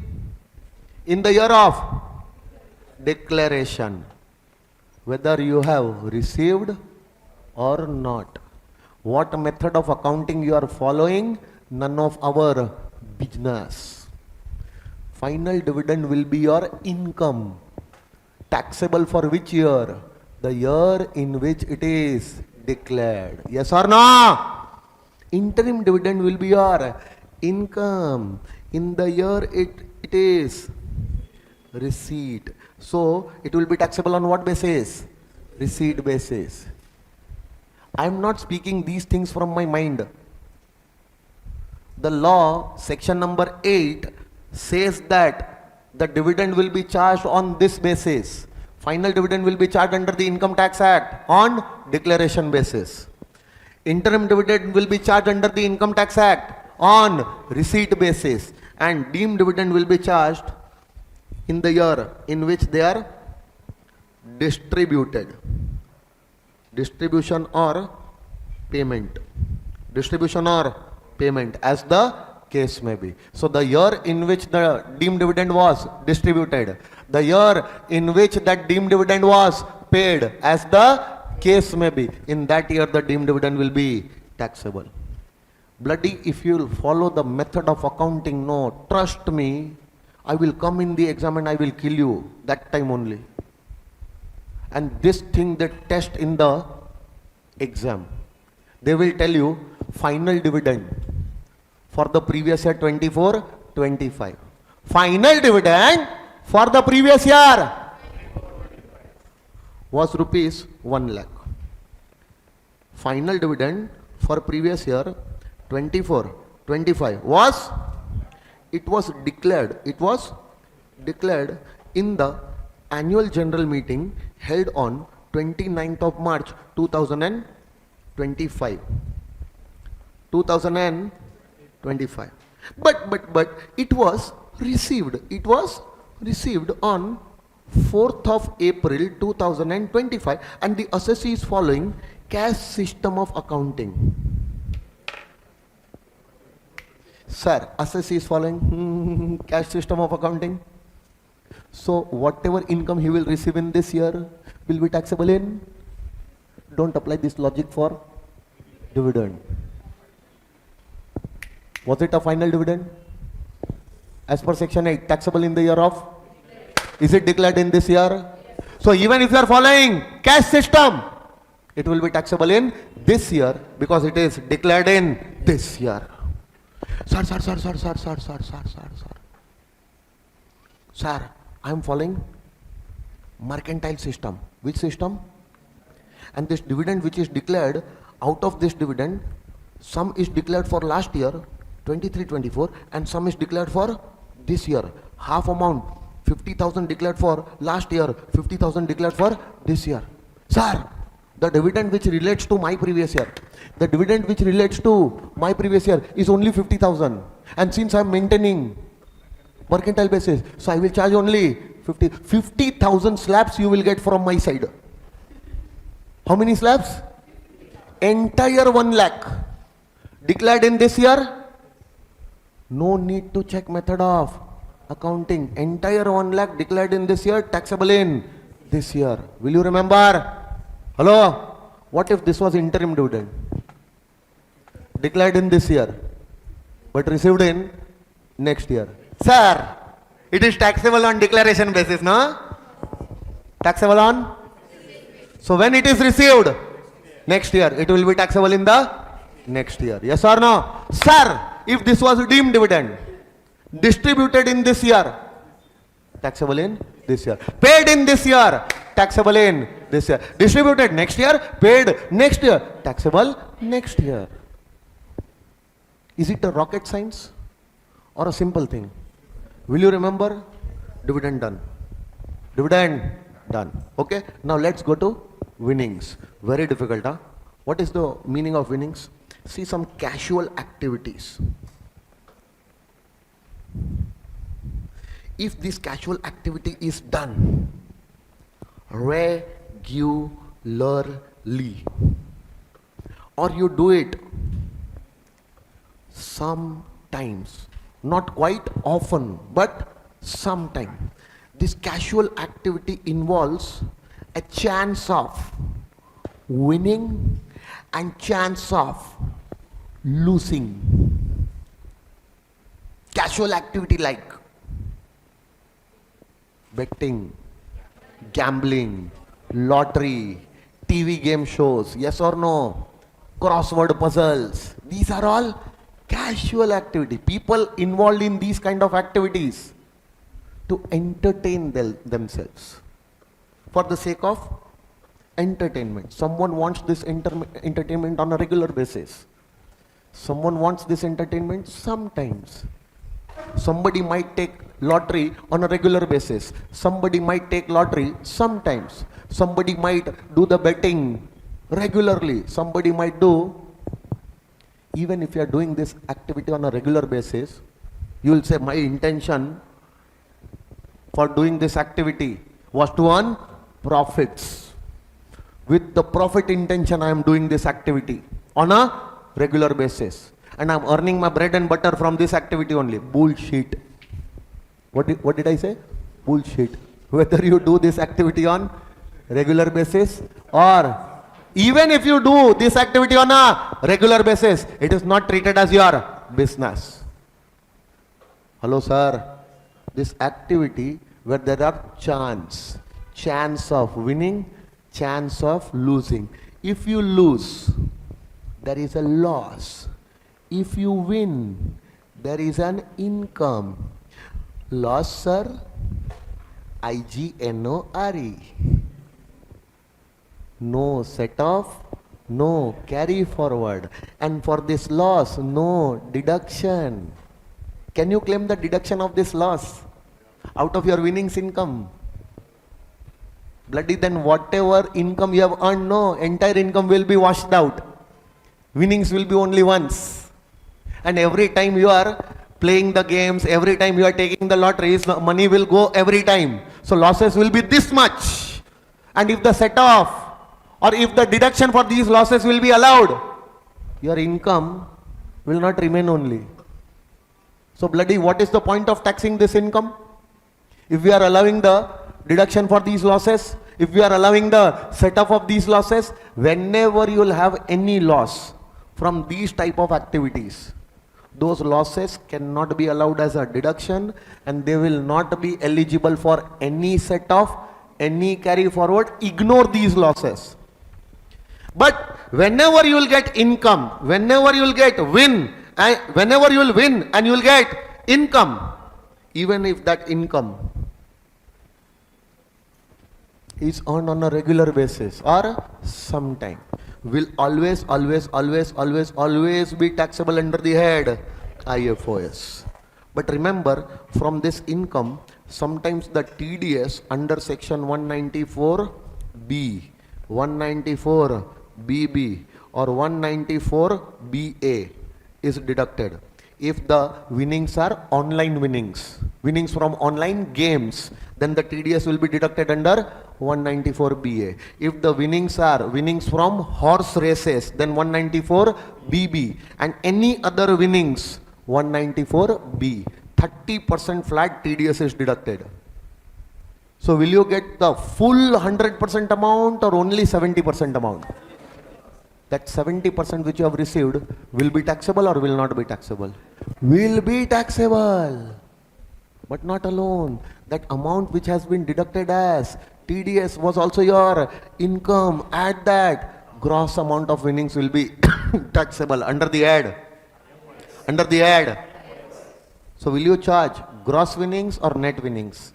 in the year of declaration, whether you have received or not. What method of accounting you are following, none of our business. Final dividend will be your income. Taxable for which year? The year in which it is declared. Yes or no? Interim dividend will be your income in the year it is receipt. So it will be taxable on what basis? Receipt basis. I am not speaking these things from my mind. The law, section number 8, says that the dividend will be charged on this basis. Final dividend will be charged under the Income Tax Act on declaration basis. Interim dividend will be charged under the Income Tax Act on receipt basis. And deemed dividend will be charged in the year in which they are distributed. Distribution or payment. Distribution or payment, as the case may be. So the year in which the deemed dividend was distributed, the year in which that deemed dividend was paid, as the case may be, in that year the deemed dividend will be taxable. Bloody, if you will follow the method of accounting, no, trust me, I will come in the exam and I will kill you that time only. And this thing they test in the exam. They will tell you final dividend for the previous year 24-25. Final dividend for the previous year was rupees 1 lakh. Final dividend for previous year 24-25 was, it was declared in the annual general meeting held on 29th of March 2025. But it was received on 4th of April 2025, and the assessee is following cash system of accounting. Sir, assess is following cash system of accounting. So whatever income he will receive in this year will be taxable in. Don't apply this logic for dividend. Was it a final dividend? As per section 8, taxable in the year of? Is it declared in this year? So even if you are following cash system, it will be taxable in this year because it is declared in this year. Sir. Sir, I am following mercantile system. Which system? And this dividend which is declared, out of this dividend, some is declared for last year, 23-24, and some is declared for this year. Half amount, 50,000 declared for last year, 50,000 declared for this year. Sir, the dividend which relates to my previous year, the dividend which relates to my previous year is only 50,000. And since I am maintaining mercantile basis, so I will charge only 50,000 slabs you will get from my side. How many slabs? Entire 1 lakh. Declared in this year? No need to check method of accounting. Entire 1 lakh declared in this year, taxable in this year. Will you remember? Hello? What if this was interim dividend? Declared in this year, but received in next year. Sir, it is taxable on declaration basis, no? Taxable on? So when it is received? Next year. It will be taxable in the next year. Yes or no? Sir, if this was deemed dividend, distributed in this year, taxable in this year. Paid in this year, taxable in this year. Distributed next year, paid next year, taxable next year. Is it a rocket science or a simple thing? Will you remember? Dividend done. Dividend done. Okay. Now let's go to winnings. Very difficult, huh? What is the meaning of winnings? See some casual activities. If this casual activity is done regularly, or you do it sometimes, not quite often, but sometime, this casual activity involves a chance of winning and chance of losing. Casual activity like betting, gambling, lottery, TV game shows, yes or no, crossword puzzles. These are all casual activity. People involved in these kind of activities to entertain themselves for the sake of entertainment. Someone wants this entertainment on a regular basis. Someone wants this entertainment sometimes. Somebody might take lottery on a regular basis. Somebody might take lottery sometimes. Somebody might do the betting regularly. Somebody might do, even if you are doing this activity on a regular basis, you will say, my intention for doing this activity was to earn profits. With the profit intention, I am doing this activity on a regular basis. And I am earning my bread and butter from this activity only. Bullshit. What did I say? Bullshit. Whether you do this activity on regular basis or even if you do this activity on a regular basis, it is not treated as your business. Hello, sir. This activity where there are chance of winning, chance of losing. If you lose, there is a loss. If you win, there is an income. Loss, sir? IGNORE. No set off, no carry forward. And for this loss, no deduction. Can you claim the deduction of this loss out of your winnings income? Bloody, then whatever income you have earned, no, entire income will be washed out. Winnings will be only once. And every time you are playing the games, every time you are taking the lotteries, money will go every time. So losses will be this much. And if the set off or if the deduction for these losses will be allowed, your income will not remain only. So bloody, what is the point of taxing this income? If we are allowing the deduction for these losses, if we are allowing the setup of these losses, whenever you will have any loss from these type of activities, those losses cannot be allowed as a deduction and they will not be eligible for any set off, any carry forward. Ignore these losses. But whenever you will get income, whenever you will get win, and whenever you will win and you will get income, even if that income is earned on a regular basis or sometime, will always be taxable under the head IFOS. But remember, from this income, sometimes the TDS under section 194B, 194BB or 194BA is deducted. If the winnings are online winnings from online games, then the TDS will be deducted under 194BA. If the winnings are winnings from horse races, then 194BB, and any other winnings 194B. 30% flat TDS is deducted. So will you get the full 100% amount or only 70% amount? That 70% which you have received will be taxable or will not be taxable? Will be taxable. But not alone. That amount which has been deducted as TDS was also your income. Add that, gross amount of winnings will be taxable under the head. Under the head. So will you charge gross winnings or net winnings?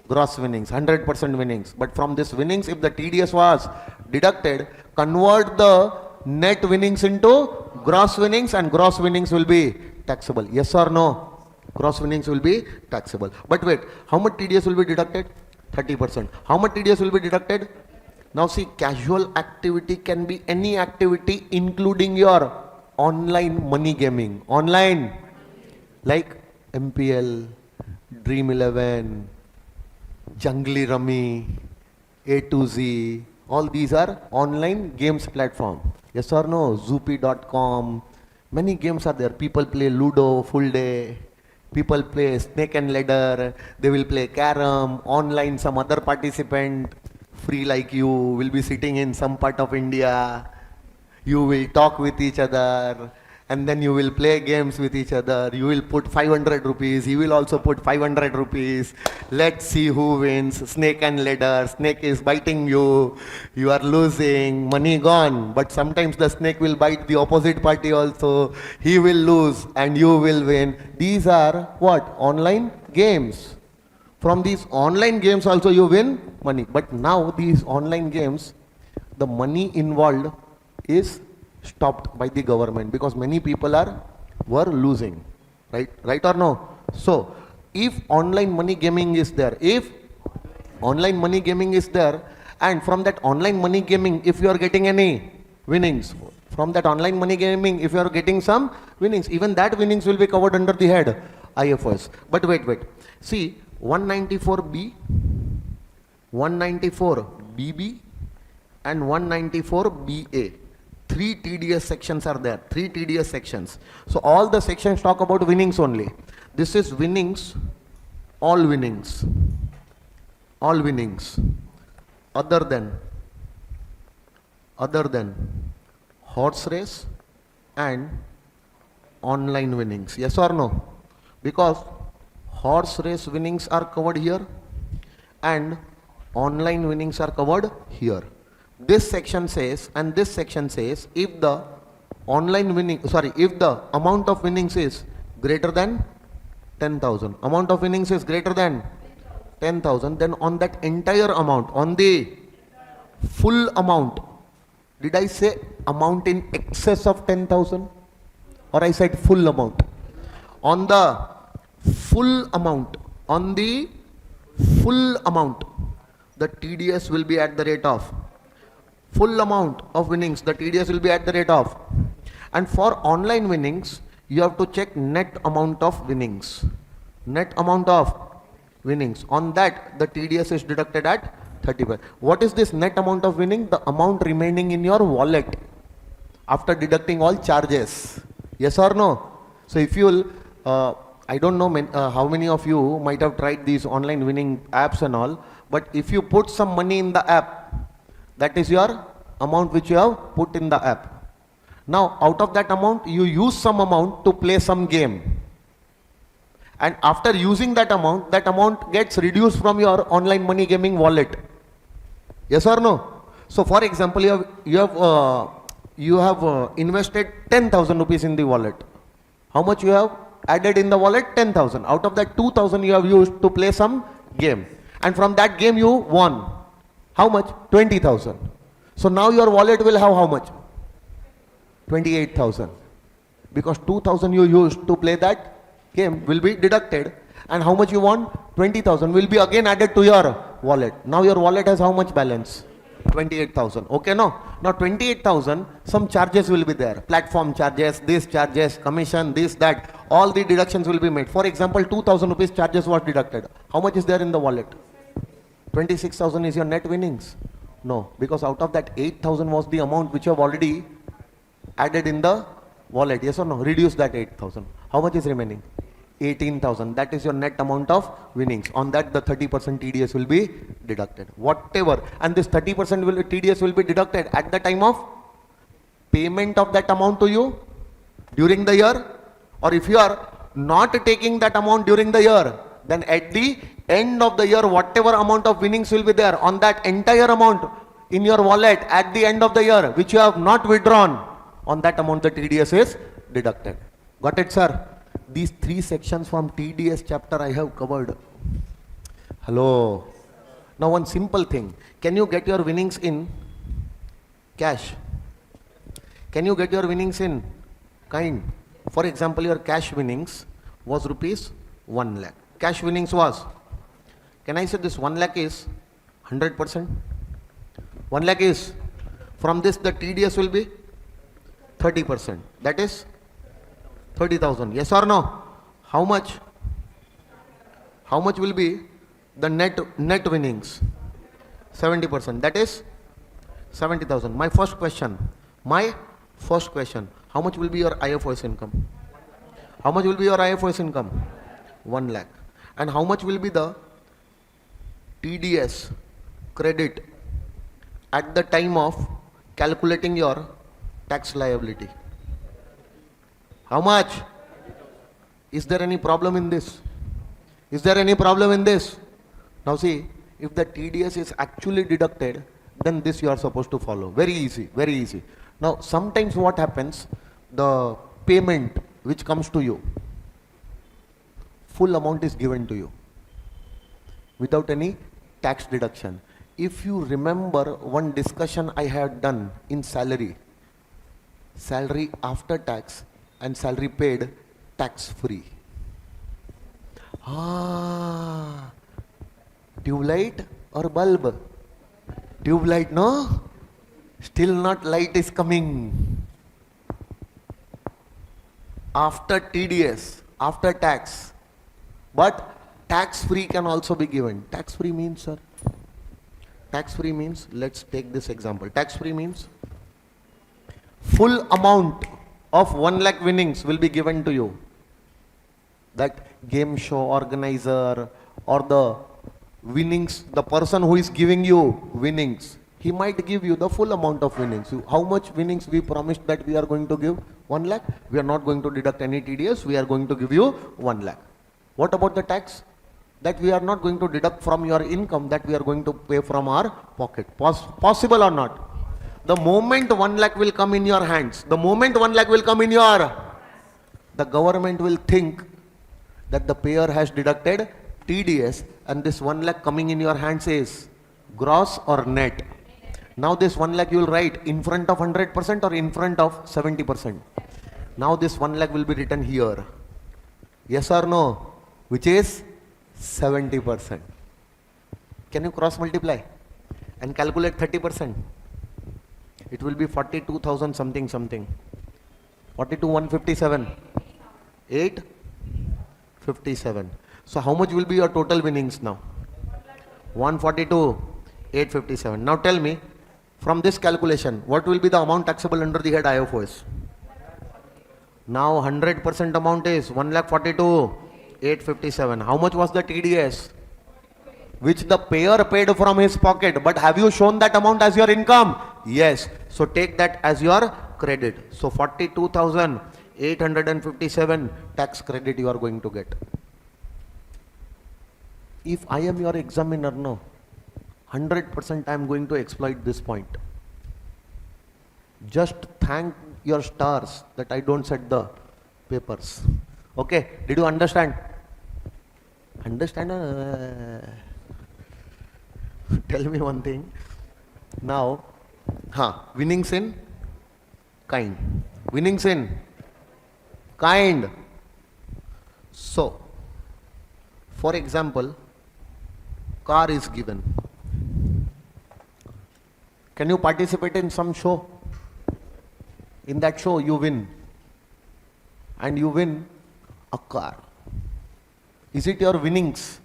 Gross winnings, 100% winnings. But from this winnings, if the TDS was deducted, convert the net winnings into gross winnings and gross winnings will be taxable. Yes or no? Gross winnings will be taxable. But wait, how much TDS will be deducted? 30%. How much TDS will be deducted? Now see, casual activity can be any activity including your online money gaming. Online, like MPL, Dream 11, Jungly Rummy, A to Z, all these are online games platform. Yes or no? Zoopy.com, many games are there. People play Ludo full day, people play Snake and Ladder, they will play Carom, online some other participant, free like you, will be sitting in some part of India, you will talk with each other, and then you will play games with each other. You will put 500 rupees, he will also put 500 rupees. Let's see who wins. Snake and ladder, snake is biting you, you are losing, money gone. But sometimes the snake will bite the opposite party also, he will lose and you will win. These are what? Online games. From these online games also you win money. But now these online games, the money involved is stopped by the government because many people were losing, right or no? So if online money gaming is there, and from that online money gaming, if you are getting any winnings, from that online money gaming, if you are getting some winnings, even that winnings will be covered under the head IFOS. But wait, see, 194B, 194BB and 194BA. 3 TDS sections are there, 3 TDS sections. So all the sections talk about winnings only. This is winnings, all winnings, other than horse race and online winnings. Yes or no? Because horse race winnings are covered here and online winnings are covered here. This section says, and this section says, if the if the amount of winnings is greater than 10,000, amount of winnings is greater than 10,000, then on that entire amount, on the full amount, did I say amount in excess of 10,000 or I said full amount? On the full amount, the TDS will be at the rate of full amount of winnings, the TDS will be at the rate of. And for online winnings, you have to check net amount of winnings. Net amount of winnings. On that, the TDS is deducted at 35. What is this net amount of winning? The amount remaining in your wallet after deducting all charges. Yes or no? So if you will I don't know how many of you might have tried these online winning apps and all, but if you put some money in the app, that is your amount which you have put in the app. Now, out of that amount, you use some amount to play some game. And after using that amount gets reduced from your online money gaming wallet. Yes or no? So, for example, you have invested 10,000 rupees in the wallet. How much you have added in the wallet? 10,000. Out of that, 2,000 you have used to play some game. And from that game you won. How much? 20,000. So now your wallet will have how much? 28,000. Because 2,000 you used to play that game will be deducted. And how much you won? 20,000 will be again added to your wallet. Now your wallet has how much balance? 28,000. Okay, no? Now 28,000, some charges will be there. Platform charges, this charges, commission, this, that. All the deductions will be made. For example, 2,000 rupees charges was deducted. How much is there in the wallet? 26,000 is your net winnings. No, because out of that 8,000 was the amount which you have already added in the wallet. Yes or no? Reduce that 8,000. How much is remaining? 18,000. That is your net amount of winnings. On that, the 30% TDS will be deducted. Whatever. And this 30% TDS will be deducted at the time of payment of that amount to you during the year. Or if you are not taking that amount during the year, then at the end of the year, whatever amount of winnings will be there on that entire amount in your wallet at the end of the year, which you have not withdrawn, on that amount the TDS is deducted. Got it, sir? These three sections from TDS chapter I have covered. Hello. Now one simple thing. Can you get your winnings in cash? Can you get your winnings in kind? For example, your cash winnings was rupees 1 lakh. Cash winnings was, can I say this 1 lakh is 100%? 1 lakh is, from this the TDS will be 30%. That is 30,000. Yes or no? How much? How much will be the net winnings? 70%. That is 70,000. My first question. How much will be your IFOS income? How much will be your IFOS income? 1 lakh. And how much will be the TDS credit at the time of calculating your tax liability? How much? Is there any problem in this? Is there any problem in this? Now see, if the TDS is actually deducted, then this you are supposed to follow. Very easy, very easy. Now sometimes what happens, the payment which comes to you, full amount is given to you without any tax deduction. If you remember one discussion I had done in salary after tax and salary paid tax free. Tube light or bulb? Tube light, no? Still not light is coming. After TDS, after tax. But tax free can also be given. Tax free means, sir? Tax free means, let's take this example. Tax free means full amount of 1 lakh winnings will be given to you. That game show organizer or the winnings, the person who is giving you winnings, he might give you the full amount of winnings. How much winnings we promised that we are going to give? 1 lakh. We are not going to deduct any TDS. We are going to give you 1 lakh. What about the tax? That we are not going to deduct from your income, that we are going to pay from our pocket. Possible or not? The moment 1 lakh will come in your hands, the government will think that the payer has deducted TDS and this 1 lakh coming in your hands is gross or net. Now this 1 lakh you will write in front of 100% or in front of 70%. Now this 1 lakh will be written here. Yes or no? Which is 70%. Can you cross multiply and calculate 30%? It will be 42,000 something. 42,157. 857. So how much will be your total winnings now? 142,857. Now tell me, from this calculation, what will be the amount taxable under the head IFOS? Now 100% amount is 1,42,857. 857. How much was the TDS? Which the payer paid from his pocket. But have you shown that amount as your income? Yes. So take that as your credit. So 42,857 tax credit you are going to get. If I am your examiner, no, 100% I am going to exploit this point. Just thank your stars that I don't set the papers. Okay, did you understand? Understand? Tell me one thing. Now, winnings in kind. Winnings in kind. So, for example, car is given. Can you participate in some show? In that show you win. And you win a car. Is it your winnings?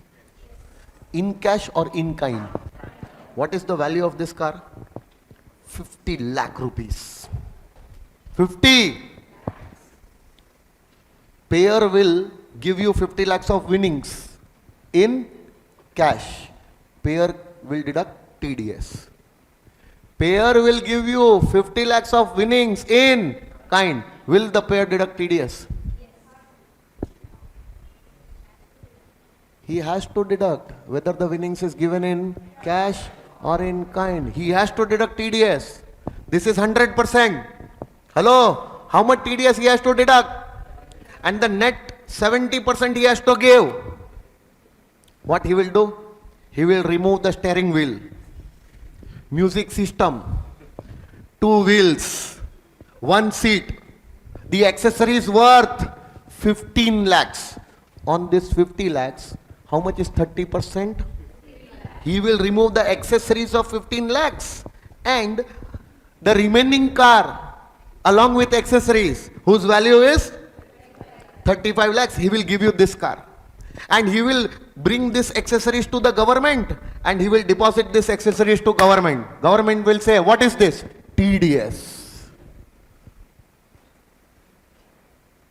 In cash or in kind? What is the value of this car? 50 lakh rupees. 50. Payer will give you 50 lakhs of winnings in cash. Payer will deduct TDS. Payer will give you 50 lakhs of winnings in kind. Will the payer deduct TDS? He has to deduct whether the winnings is given in cash or in kind. He has to deduct TDS. This is 100%. Hello? How much TDS he has to deduct? And the net 70% he has to give. What he will do? He will remove the steering wheel, music system, 2 wheels, 1 seat. The accessory is worth 15 lakhs. On this 50 lakhs, how much is 30%? He will remove the accessories of 15 lakhs and the remaining car along with accessories whose value is 35 lakhs. He will give you this car and he will bring this accessories to the government and he will deposit this accessories to government. Government will say, what is this? TDS.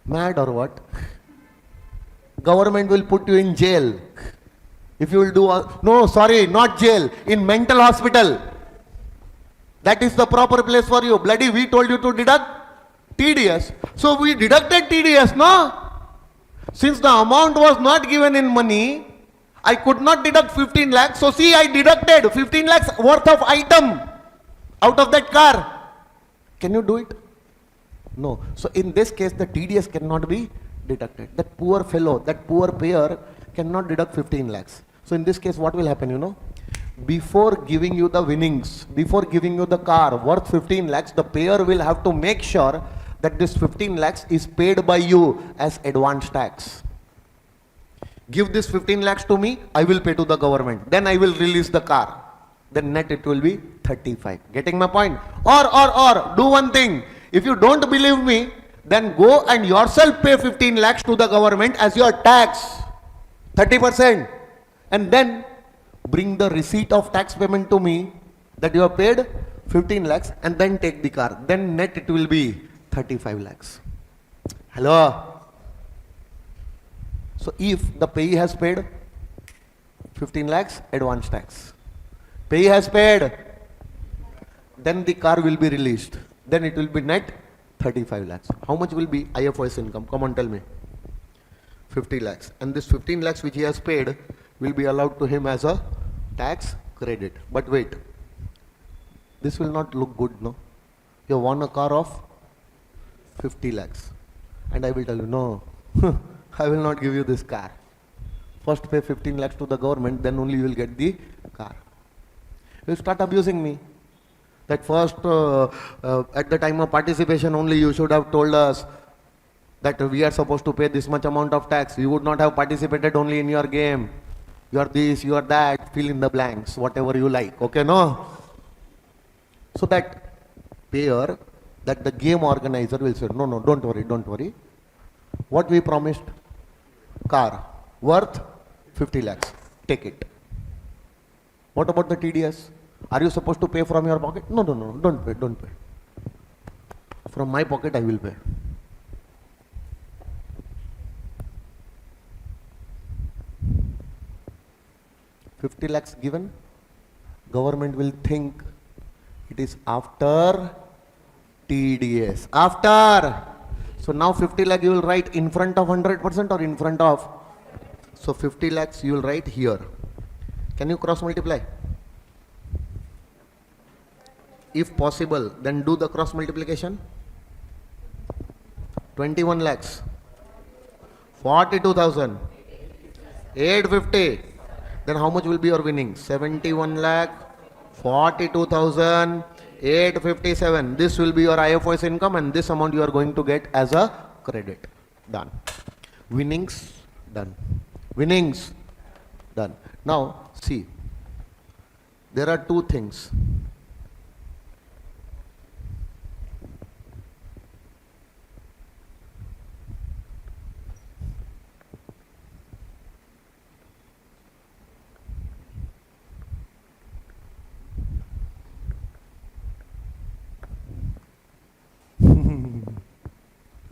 Mad or what? Government will put you in jail. If you will do, no, sorry, not jail, in mental hospital. That is the proper place for you. Bloody, we told you to deduct TDS. So we deducted TDS, no? Since the amount was not given in money, I could not deduct 15 lakhs. So see, I deducted 15 lakhs worth of item out of that car. Can you do it? No. So in this case, the TDS cannot be deducted. That poor fellow, that poor payer cannot deduct 15 lakhs. So in this case, what will happen, you know? Before giving you the winnings, before giving you the car worth 15 lakhs, the payer will have to make sure that this 15 lakhs is paid by you as advance tax. Give this 15 lakhs to me, I will pay to the government. Then I will release the car. Then net it will be 35. Getting my point? Or, do one thing. If you don't believe me, then go and yourself pay 15 lakhs to the government as your tax. 30%. And then bring the receipt of tax payment to me that you have paid 15 lakhs and then take the car. Then net it will be 35 lakhs. Hello? So if the payee has paid 15 lakhs, advance tax. Payee has paid, then the car will be released. Then it will be net 35 lakhs. How much will be IFOS income? Come on, tell me. 50 lakhs. And this 15 lakhs which he has paid will be allowed to him as a tax credit. But wait, this will not look good, no? You won a car of 50 lakhs. And I will tell you, no, I will not give you this car. First pay 15 lakhs to the government, then only you will get the car. You start abusing me. That first, at the time of participation only you should have told us that we are supposed to pay this much amount of tax. You would not have participated only in your game. You are this, you are that, fill in the blanks, whatever you like. Okay, no? So that payer, that the game organizer will say, no, don't worry, don't worry. What we promised? Car worth 50 lakhs. Take it. What about the TDS? Are you supposed to pay from your pocket? No, don't pay, don't pay. From my pocket I will pay. 50 lakhs given, government will think it is after TDS. After. So now 50 lakh you will write in front of 100% or in front of. So 50 lakhs you will write here. Can you cross multiply? If possible, then do the cross multiplication. 21 lakhs. 42,000. 850. Then how much will be your winning? 71 lakh, 42,000, 857. This will be your IFOS income, and this amount you are going to get as a credit. Done. Winnings, done. Winnings, done. Now, see, there are two things.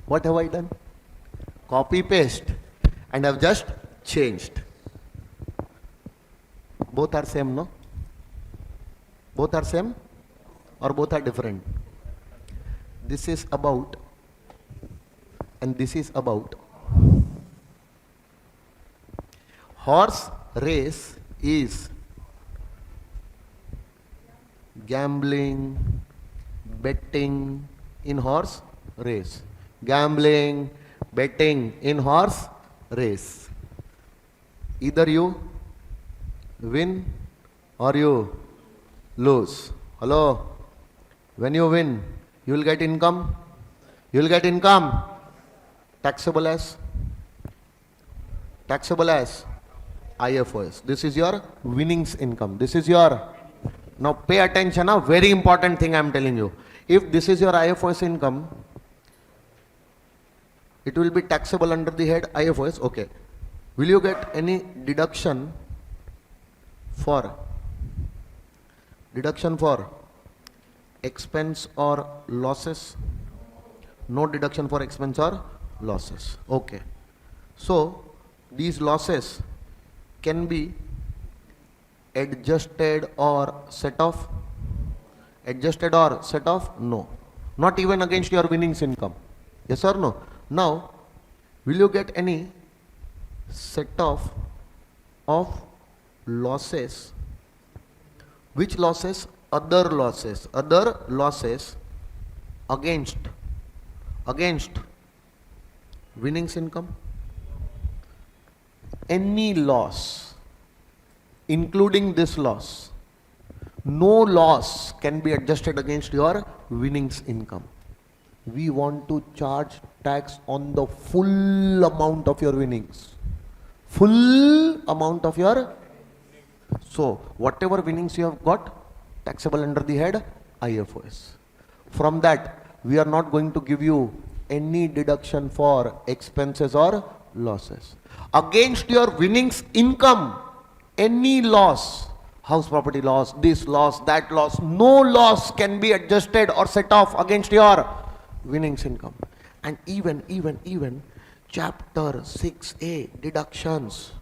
What have I done? Copy paste, and I've just changed. Both are same, no? Both are same or both are different? This is about and this is about. Horse race is gambling, betting in horse race. Gambling, betting in horse race. Either you win or you lose. Hello? When you win, you will get income. You will get income. Taxable as IFOS. This is your winnings income. This is your. Now pay attention, a very important thing I am telling you. If this is your IFOS income, it will be taxable under the head IFOS. Okay. Will you get any deduction for expense or losses? No deduction for expense or losses. Okay. So these losses can be adjusted or set off. Adjusted or set off? No. Not even against your winnings income. Yes or no? Now, will you get any set off of losses? Which losses? Other losses. Other losses against winnings income. Any loss, including this loss. No loss can be adjusted against your winnings income. We want to charge tax on the full amount of your winnings. Full amount of your. So, whatever winnings you have got, taxable under the head IFOS. From that, we are not going to give you any deduction for expenses or losses. Against your winnings income, any loss, house property loss, this loss, that loss, no loss can be adjusted or set off against your winnings income. And even chapter 6a deductions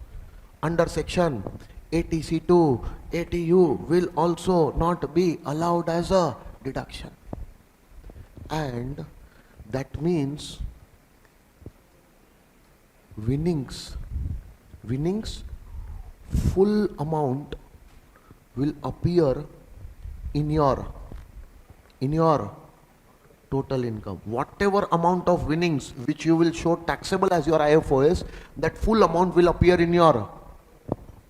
under section ATC2, ATU will also not be allowed as a deduction. And that means winnings full amount will appear in your total income. Whatever amount of winnings which you will show taxable as your IFOS, that full amount will appear in your.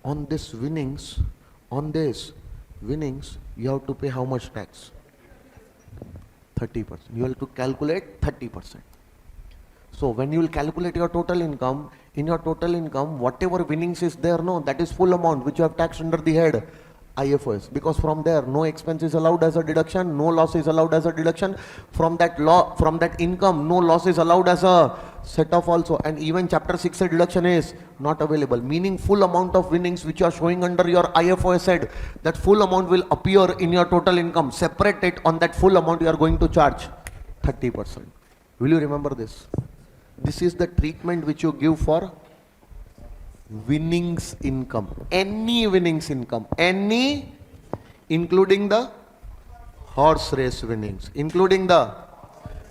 On this winnings, you have to pay how much tax? 30%. You have to calculate 30%. So when you will calculate your total income, in your total income, whatever winnings is there, no, that is full amount which you have taxed under the head IFOS, because from there no expense is allowed as a deduction, no loss is allowed as a deduction. From that income, no loss is allowed as a set off also, and even chapter 6 deduction is not available, meaning full amount of winnings which you are showing under your IFOS head, that full amount will appear in your total income. Separate it, on that full amount you are going to charge 30%. Will you remember this? This is the treatment which you give for winnings income. Any winnings income. Any, including the horse race winnings. Including the,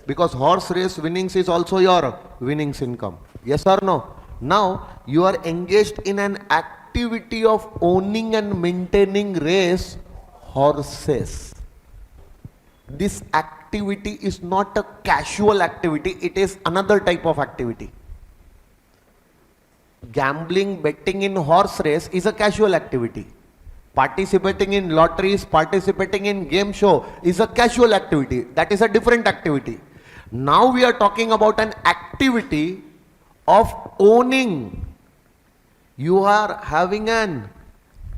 because horse race winnings is also your winnings income. Yes or no? Now, you are engaged in an activity of owning and maintaining race horses. This activity is not a casual activity, it is another type of activity. Gambling, betting in horse race is a casual activity. Participating in lotteries, participating in game show is a casual activity. That is a different activity. Now we are talking about an activity of owning. You are having an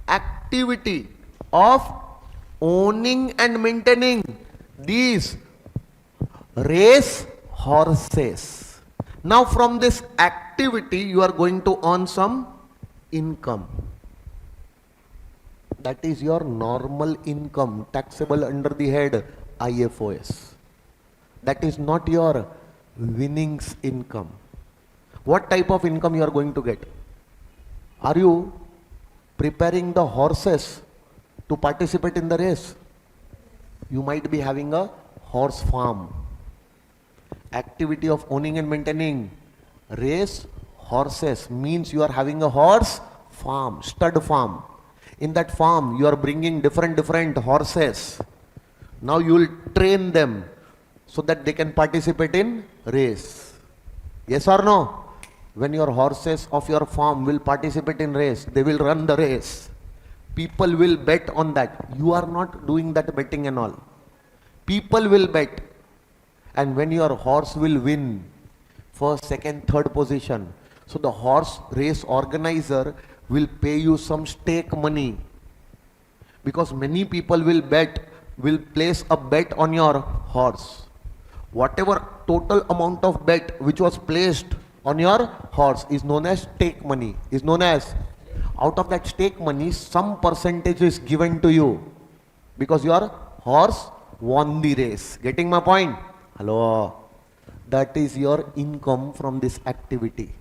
activity of owning and maintaining these race horses. Now from this activity you are going to earn some income. That is your normal income, taxable under the head IFOS. That is not your winnings income. What type of income you are going to get? Are you preparing the horses to participate in the race? You might be having a horse farm. Activity of owning and maintaining race horses means you are having a horse farm, stud farm. In that farm you are bringing different horses. Now you will train them so that they can participate in race. Yes or no? When your horses of your farm will participate in race, they will run the race. People will bet on that. You are not doing that betting and all. People will bet. And when your horse will win first, second, third position, so the horse race organizer will pay you some stake money. Because many people will place a bet on your horse. Whatever total amount of bet which was placed on your horse is known as stake money. Is known as, out of that stake money, some percentage is given to you because your horse won the race. Getting my point? Hello. That is your income from this activity.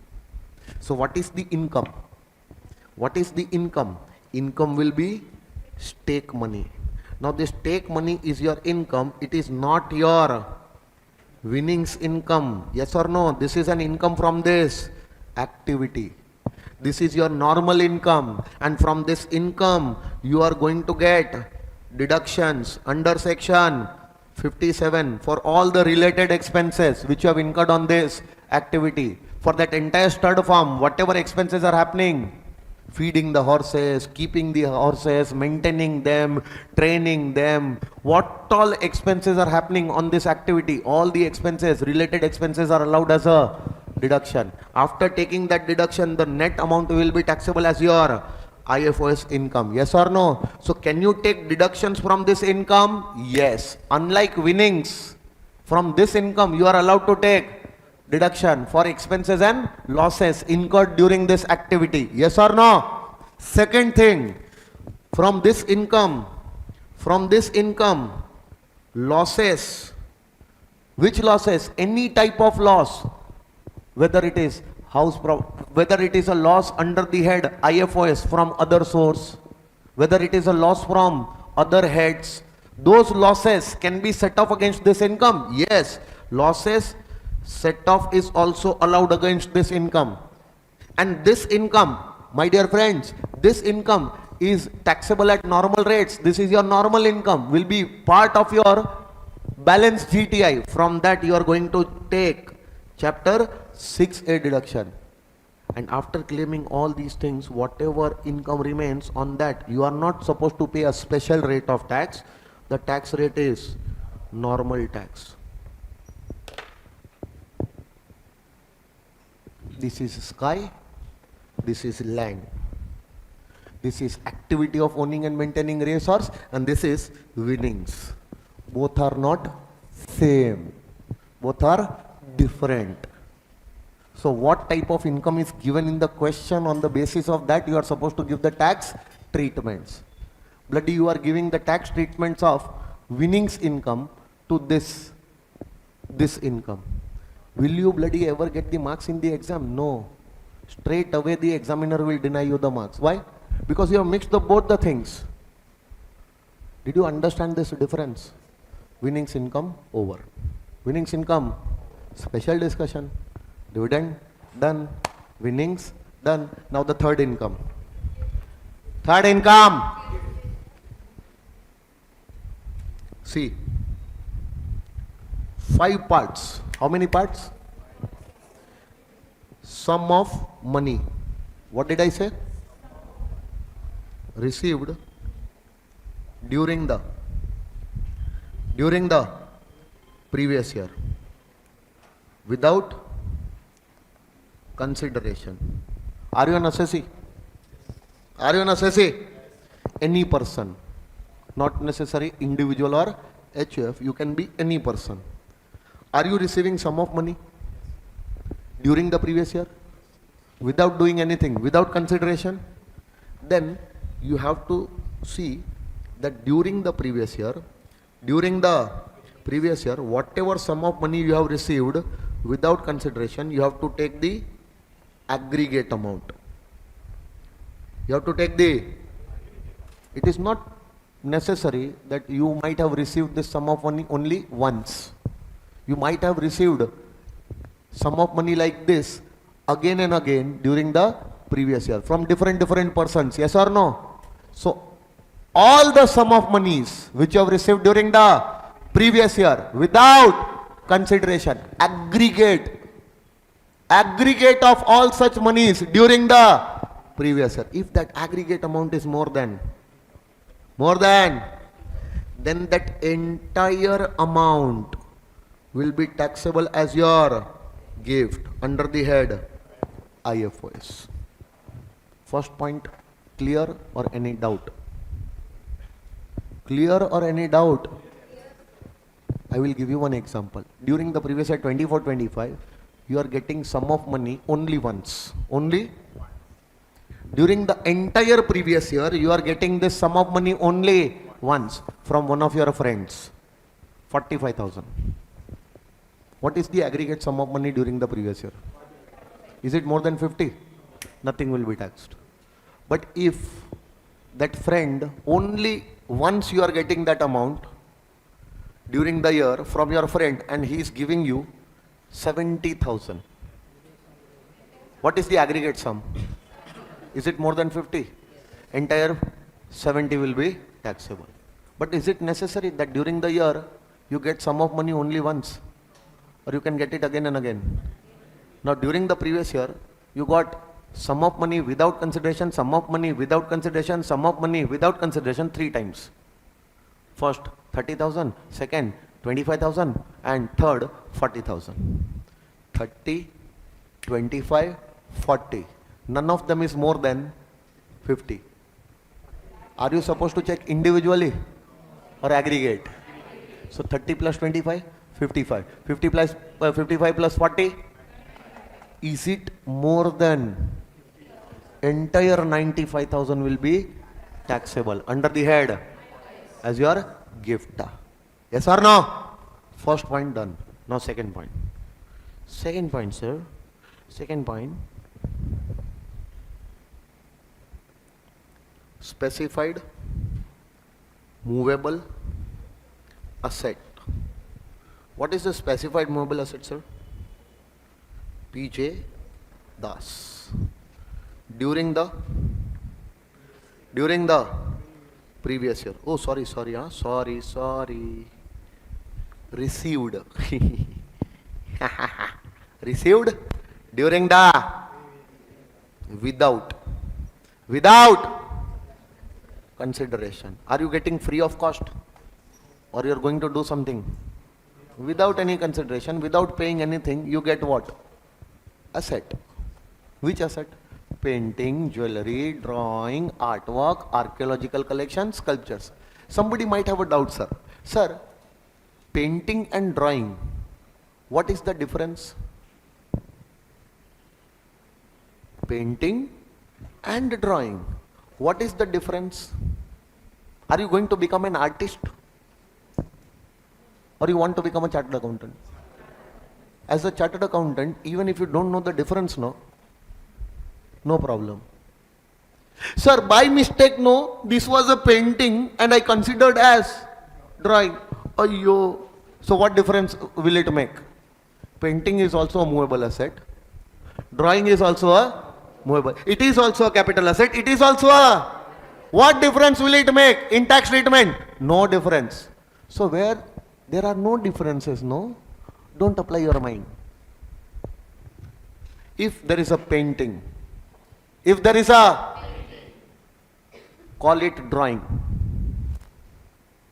So what is the income? What is the income? Income will be stake money. Now this stake money is your income. It is not your winnings income. Yes or no? This is an income from this activity. This is your normal income, and from this income you are going to get deductions under section 57 for all the related expenses which you have incurred on this activity. For that entire stud farm, whatever expenses are happening, feeding the horses, keeping the horses, maintaining them, training them, what all expenses are happening on this activity, all the expenses, related expenses are allowed as a deduction. After taking that deduction, the net amount will be taxable as your IFOS income. Yes or no? So can you take deductions from this income? Yes. Unlike winnings, from this income you are allowed to take deduction for expenses and losses incurred during this activity. Yes or no? Second thing, from this income, losses. Which losses? Any type of loss, whether it is whether it is a loss under the head IFOS from other source, whether it is a loss from other heads, those losses can be set off against this income. Yes, losses set off is also allowed against this income. And this income, my dear friends, this income is taxable at normal rates. This is your normal income, will be part of your balance GTI. From that you are going to take chapter 6A deduction. And after claiming all these things, whatever income remains on that, you are not supposed to pay a special rate of tax. The tax rate is normal tax. This is sky, this is land. This is activity of owning and maintaining racehorse, and this is winnings. Both are not same. Both are different. So what type of income is given in the question? On the basis of that you are supposed to give the tax treatments. Bloody, you are giving the tax treatments of winnings income to this income. Will you bloody ever get the marks in the exam? No. straight away the examiner will deny you the marks. Why? Because you have mixed both the things. Did you understand this difference? Winnings income over. Winnings income, special discussion. Dividend, done. Winnings, done. Now the third income. Third income. See, 5 parts. How many parts? Sum of money. What did I say? Received during the previous year without consideration. Are you an assessee? Are you an assessee? Any person, not necessary individual or HUF, you can be any person. Are you receiving sum of money during the previous year without doing anything, without consideration? Then you have to see that during the previous year, whatever sum of money you have received without consideration, you have to take the aggregate amount. You have to take it is not necessary that you might have received this sum of money only once. You might have received sum of money like this again and again during the previous year from different persons. Yes or no? So all the sum of monies which you have received during the previous year without consideration, aggregate of all such monies during the previous year, if that aggregate amount is more than, then that entire amount will be taxable as your gift under the head IFOS. First point clear or any doubt? Clear or any doubt? I will give you one example. During the previous year 24-25, you are getting sum of money only once. Only? During the entire previous year, you are getting this sum of money only once from one of your friends. 45,000. What is the aggregate sum of money during the previous year? Is it more than 50? Nothing will be taxed. But if that friend, only once you are getting that amount during the year from your friend and he is giving you 70,000. What is the aggregate sum? Is it more than 50? Entire 70 will be taxable. But is it necessary that during the year you get sum of money only once? Or you can get it again and again? Now during the previous year, you got sum of money without consideration, sum of money without consideration, sum of money without consideration 3 times. First 30,000, second 25,000 and third 40,000. 30, 25, 40. None of them is more than 50. Are you supposed to check individually or aggregate? So 30 plus 25, 55. 55 plus 40. Is it more than? Entire 95,000 will be taxable under the head as your gift. Yes or no? First point done. Now second point. Second point, sir. Second point. Specified movable asset. What is the specified movable asset, sir? PJ Das. During the previous year. Oh, sorry. Received. Received during the without consideration. Are you getting free of cost? Or you are going to do something? Without any consideration, without paying anything, you get what? Asset. Which asset? Painting, jewelry, drawing, artwork, archaeological collections, sculptures. Somebody might have a doubt, sir. Sir, painting and drawing, what is the difference? Painting and drawing, what is the difference? Are you going to become an artist? Or you want to become a chartered accountant? As a chartered accountant, even if you don't know the difference, no, No problem. Sir, by mistake, no, this was a painting and I considered as drawing. Ayyo. So what difference will it make? Painting is also a movable asset. Drawing is also a movable. It is also a capital asset. It is also a... What difference will it make in tax treatment? No difference. So where there are no differences, no, don't apply your mind. If there is a painting, if there is a... Call it drawing.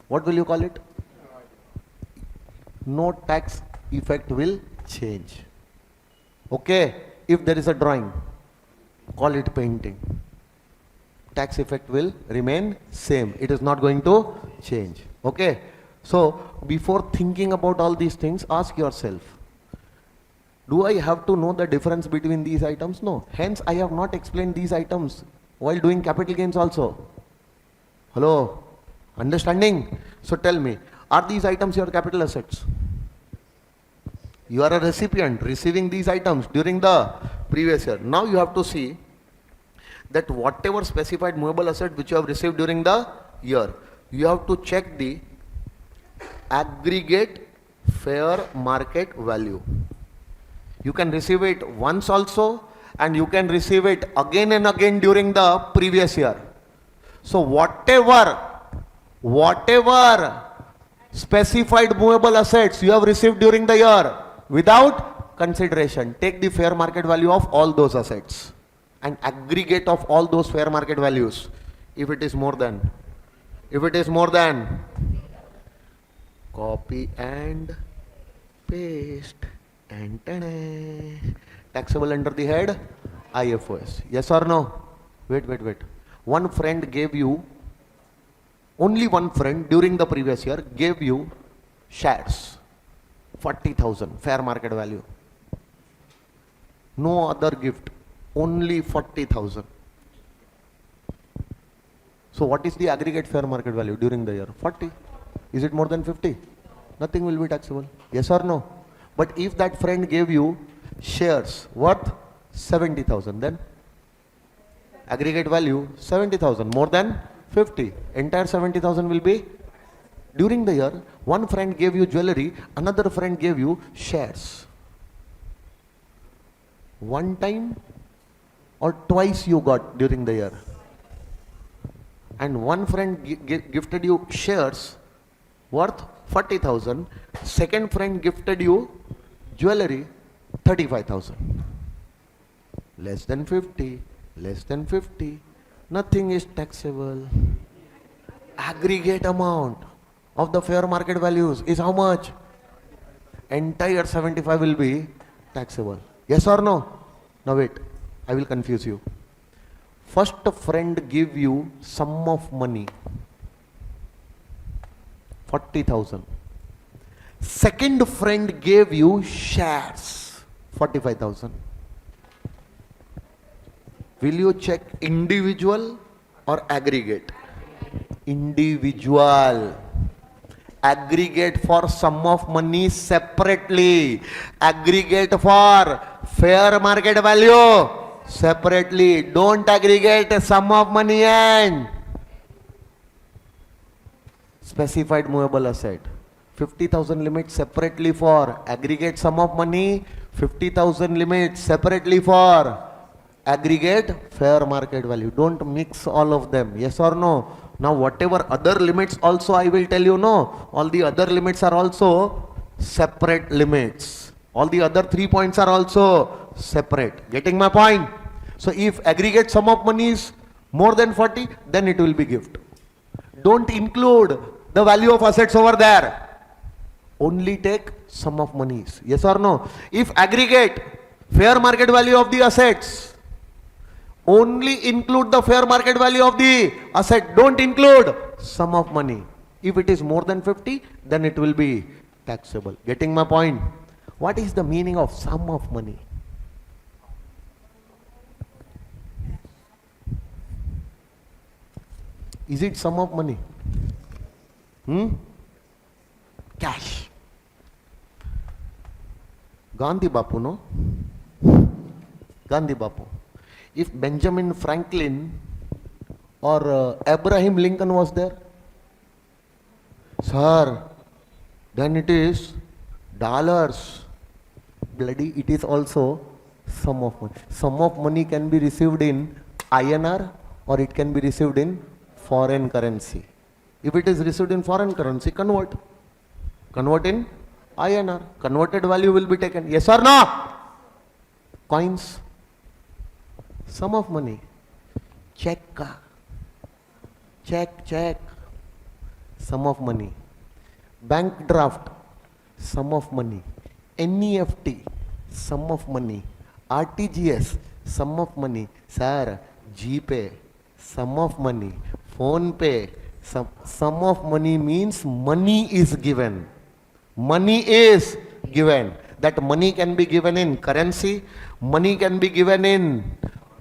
What will you call it? No tax effect will change. Okay? If there is a drawing, call it painting. Tax effect will remain same. It is not going to change. Okay? So, before thinking about all these things, ask yourself, do I have to know the difference between these items? No. Hence, I have not explained these items while doing capital gains also. Hello? Understanding? So tell me, are these items your capital assets? You are a recipient receiving these items during the previous year. Now you have to see that whatever specified movable asset which you have received during the year, you have to check the aggregate fair market value. You can receive it once also and you can receive it again and again during the previous year. So whatever specified movable assets you have received during the year, without consideration, take the fair market value of all those assets and aggregate of all those fair market values. If it is more than, copy and paste and taxable under the head IFOS. Yes or no? Wait. One friend gave you, only one friend during the previous year gave you shares, 40,000 fair market value. No other gift, only 40,000. So what is the aggregate fair market value during the year? 40. Is it more than 50? Nothing will be taxable. Yes or no? But if that friend gave you shares worth 70,000, then aggregate value 70,000, more than 50. Entire 70,000 will be during the year. One friend gave you jewelry, another friend gave you shares. One time or twice you got during the year. And one friend gifted you shares worth 40,000. Second friend gifted you jewelry 35,000. Less than 50. Less than 50. Nothing is taxable. Aggregate amount of the fair market values is how much? Entire 75 will be taxable. Yes or no? Now wait, I will confuse you. First friend give you sum of money, 40,000. Second friend gave you shares, 45,000. Will you check individual or aggregate? Individual. Aggregate for sum of money separately. Aggregate for fair market value separately. Don't aggregate sum of money and specified movable asset. 50,000 limit separately for aggregate sum of money. 50,000 limit separately for aggregate fair market value. Don't mix all of them. Yes or no? Now whatever other limits also I will tell you, no. All the other limits are also separate limits. All the other 3 points are also separate. Getting my point? So if aggregate sum of money is more than 40, then it will be gift. Don't include the value of assets over there. Only take sum of monies. Yes or no? If aggregate fair market value of the assets, only include the fair market value of the asset. Don't include sum of money. If it is more than 50, then it will be taxable. Getting my point? What is the meaning of sum of money? Is it sum of money? Cash. Gandhi Bapu, no? Gandhi Bapu. If Benjamin Franklin or Abraham Lincoln was there, sir, then it is dollars. Bloody, it is also sum of money. Sum of money can be received in INR or it can be received in foreign currency. If it is received in foreign currency, convert. Convert in INR. Converted value will be taken. Yes or no? Coins. Sum of money. Check. Check. Sum of money. Bank draft. Sum of money. NEFT. Sum of money. RTGS. Sum of money. Sir, GPay. Sum of money. Phone pay. Sum of money means money is given. Money is given. That money can be given in currency. Money can be given in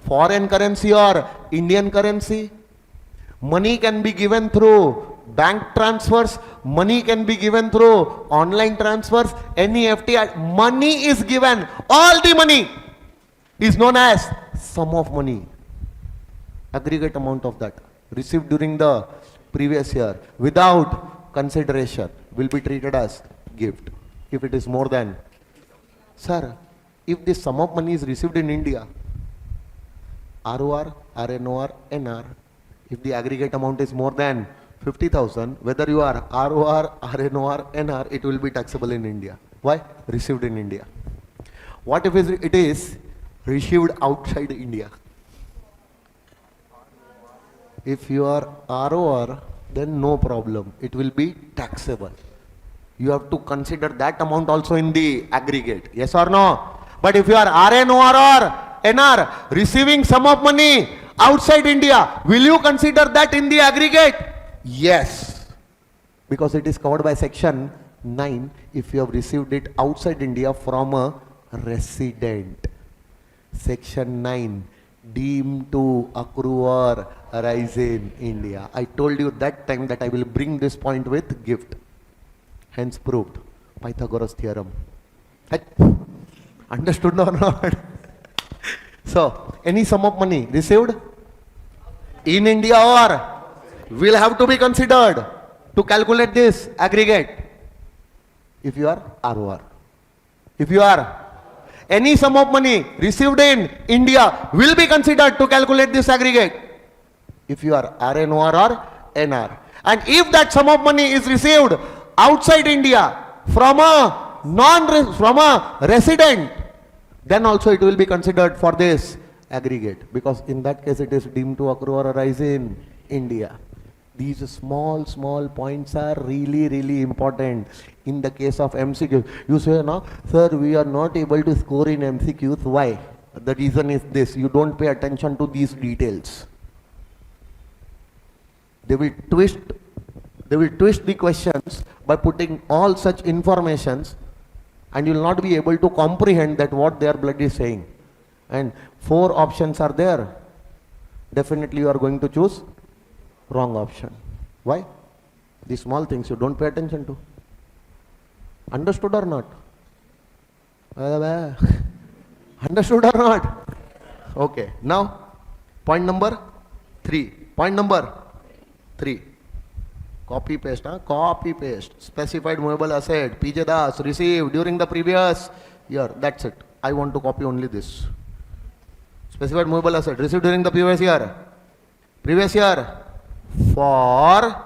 foreign currency or Indian currency. Money can be given through bank transfers. Money can be given through online transfers. NEFT. Money is given. All the money is known as sum of money. Aggregate amount of that received during the previous year without consideration will be treated as gift. If it is more than, sir, if this sum of money is received in India, ROR, RNOR, NR, if the aggregate amount is more than 50,000, whether you are ROR, RNOR, NR, it will be taxable in India. Why? Received in India. What if it is received outside India? If you are ROR, then no problem. It will be taxable. You have to consider that amount also in the aggregate. Yes or no? But if you are RNOR or NR, receiving sum of money outside India, will you consider that in the aggregate? Yes. Because it is covered by section 9 if you have received it outside India from a resident. Section 9, deemed to accrue or arise in India. I told you that time that I will bring this point with gift. Hence proved. Pythagoras theorem. Understood or not? So, any sum of money received in India or will have to be considered to calculate this aggregate if you are ROR. If you are any sum of money received in India will be considered to calculate this aggregate if you are RNOR or NR. And if that sum of money is received outside India from a resident, then also it will be considered for this aggregate, because in that case it is deemed to accrue or arise in India. These small points are really important in the case of MCQs. You say, no, sir, we are not able to score in MCQs. Why? The reason is this: you don't pay attention to these details. They will twist the questions by putting all such informations, and you will not be able to comprehend that what they are bloody saying. And 4 options are there. Definitely you are going to choose wrong option. Why? These small things you don't pay attention to. Understood or not? Understood or not? Okay. Now, point number 3. Point number 3. Copy paste. Copy paste. Specified movable asset. PJ Das received during the previous year. That's it. I want to copy only this. Specified movable asset received during the previous year. Previous year. For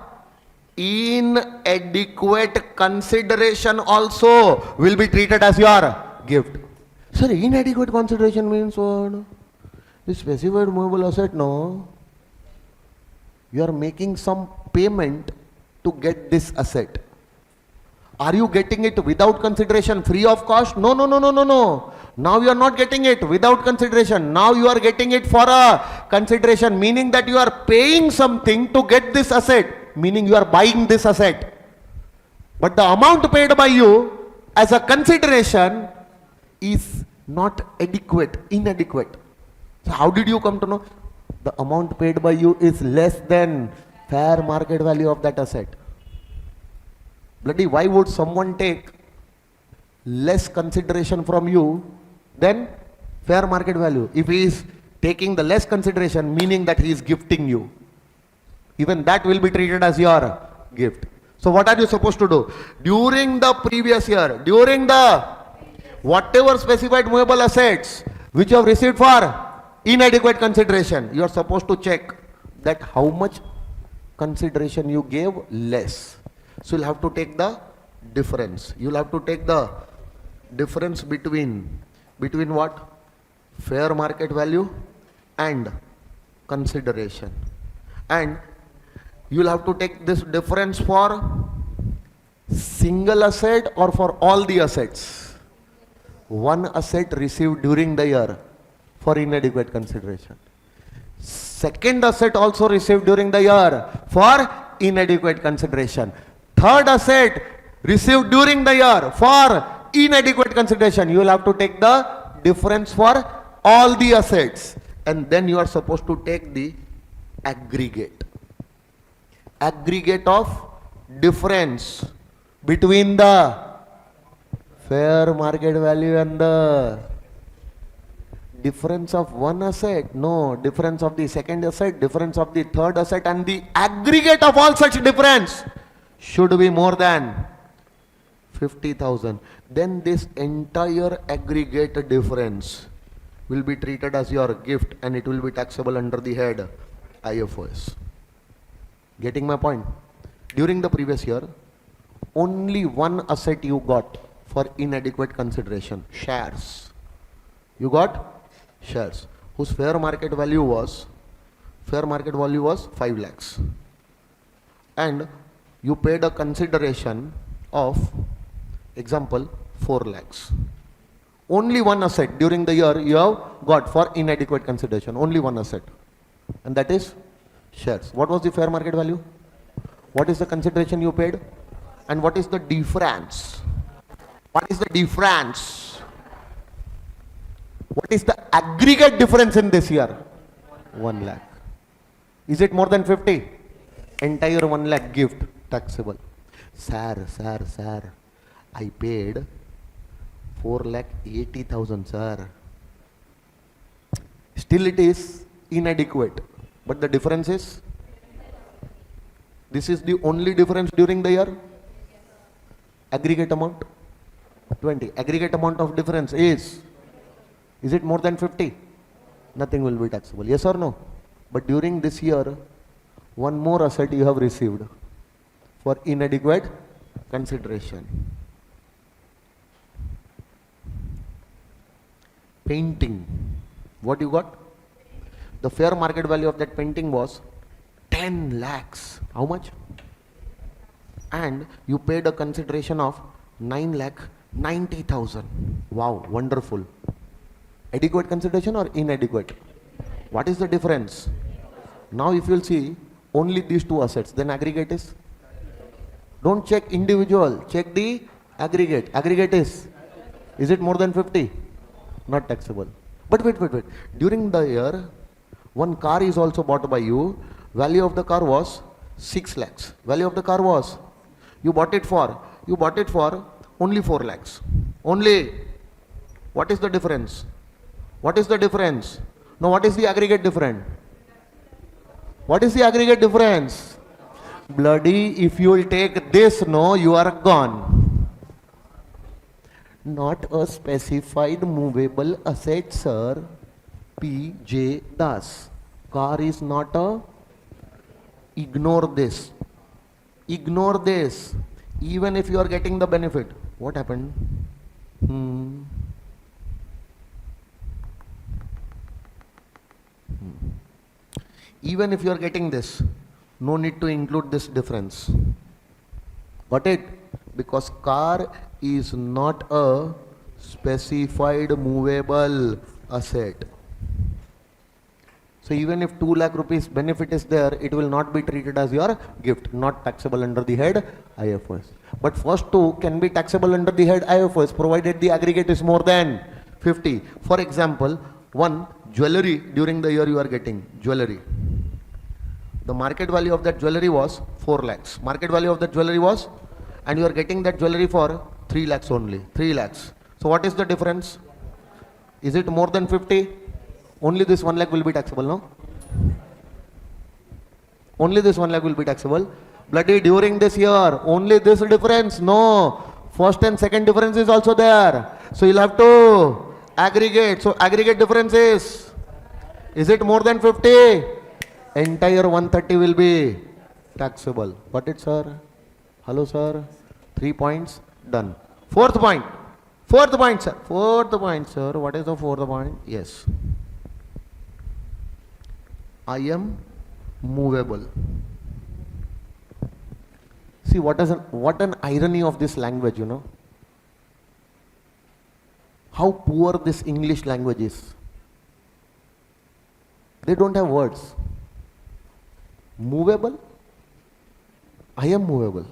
inadequate consideration also will be treated as your gift. Sir, inadequate consideration means what? This specified movable asset, no? You are making some payment to get this asset. Are you getting it without consideration, free of cost? No. Now you are not getting it without consideration. Now you are getting it for a consideration, meaning that you are paying something to get this asset, meaning you are buying this asset. But the amount paid by you as a consideration is not adequate, inadequate. So how did you come to know? The amount paid by you is less than fair market value of that asset. Bloody, why would someone take less consideration from you than fair market value? If he is taking the less consideration, meaning that he is gifting you. Even that will be treated as your gift. So what are you supposed to do? During the previous year, during the whatever specified movable assets which you have received for inadequate consideration, you are supposed to check that how much consideration you gave less. So you'll have to take the difference. You'll have to take the difference between what? Fair market value and consideration. And you'll have to take this difference for single asset or for all the assets. One asset received during the year for inadequate consideration. Second asset also received during the year for inadequate consideration. Third asset received during the year for inadequate consideration. You will have to take the difference for all the assets, and then you are supposed to take the aggregate of difference between the fair market value and the difference of one asset, no, difference of the second asset, difference of the third asset, and the aggregate of all such difference should be more than 50,000. Then this entire aggregate difference will be treated as your gift, and it will be taxable under the head IFOS. Getting my point? During the previous year, only one asset you got for inadequate consideration, shares. You got shares whose fair market value was 5 lakhs, and you paid a consideration of, example, 4 lakhs. Only one asset during the year you have got for inadequate consideration, only one asset, and that is shares. What was the fair market value? What is the consideration you paid? And what is the difference? What is the difference? What is the aggregate difference in this year? 1 lakh. Is it more than 50? Entire 1 lakh gift taxable. Sir, I paid 4,80,000, sir. Still it is inadequate, but the difference is, this is the only difference during the year. Aggregate amount 20. Aggregate amount of difference is it more than 50? Nothing will be taxable. Yes or no? But during this year, one more asset you have received for inadequate consideration. Painting. What you got? The fair market value of that painting was 10 lakhs. How much? And you paid a consideration of 9,90,000. Wow, wonderful. Adequate consideration or inadequate? What is the difference? Now if you'll see only these two assets, then aggregate is? Don't check individual, check the aggregate. Aggregate is it more than 50? Not taxable. But wait. During the year, one car is also bought by you. Value of the car was 6 lakhs. Value of the car was, you bought it for only 4 lakhs. Only. What is the difference? What is the difference? No, what is the aggregate difference? What is the aggregate difference? Bloody, if you will take this, no, you are gone. Not a specified movable asset, sir. P.J. Das. Car is not a... Ignore this. Ignore this. Even if you are getting the benefit. What happened? Even if you are getting this, no need to include this difference. Got it? Because car is not a specified movable asset. So even if 2 lakh rupees benefit is there, it will not be treated as your gift, not taxable under the head IFOS. But first two can be taxable under the head IFOS provided the aggregate is more than 50. For example, one jewelry during the year you are getting jewelry. The market value of that jewelry was 4 lakhs. Market value of that jewelry was, and you are getting that jewelry for 3 lakhs only. 3 lakhs. So what is the difference? Is it more than 50? Only this 1 lakh will be taxable, no? Only this 1 lakh will be taxable. Bloody during this year, only this difference, no. First and second difference is also there. So you'll have to aggregate. So aggregate difference is it more than 50? Entire 130 will be taxable. Got it, sir? Hello, sir? 3 points, done. Fourth point, sir. Fourth point, sir. What is the fourth point? Yes. I am movable. See, what an irony of this language, you know. How poor this English language is. They don't have words. Movable? I am movable.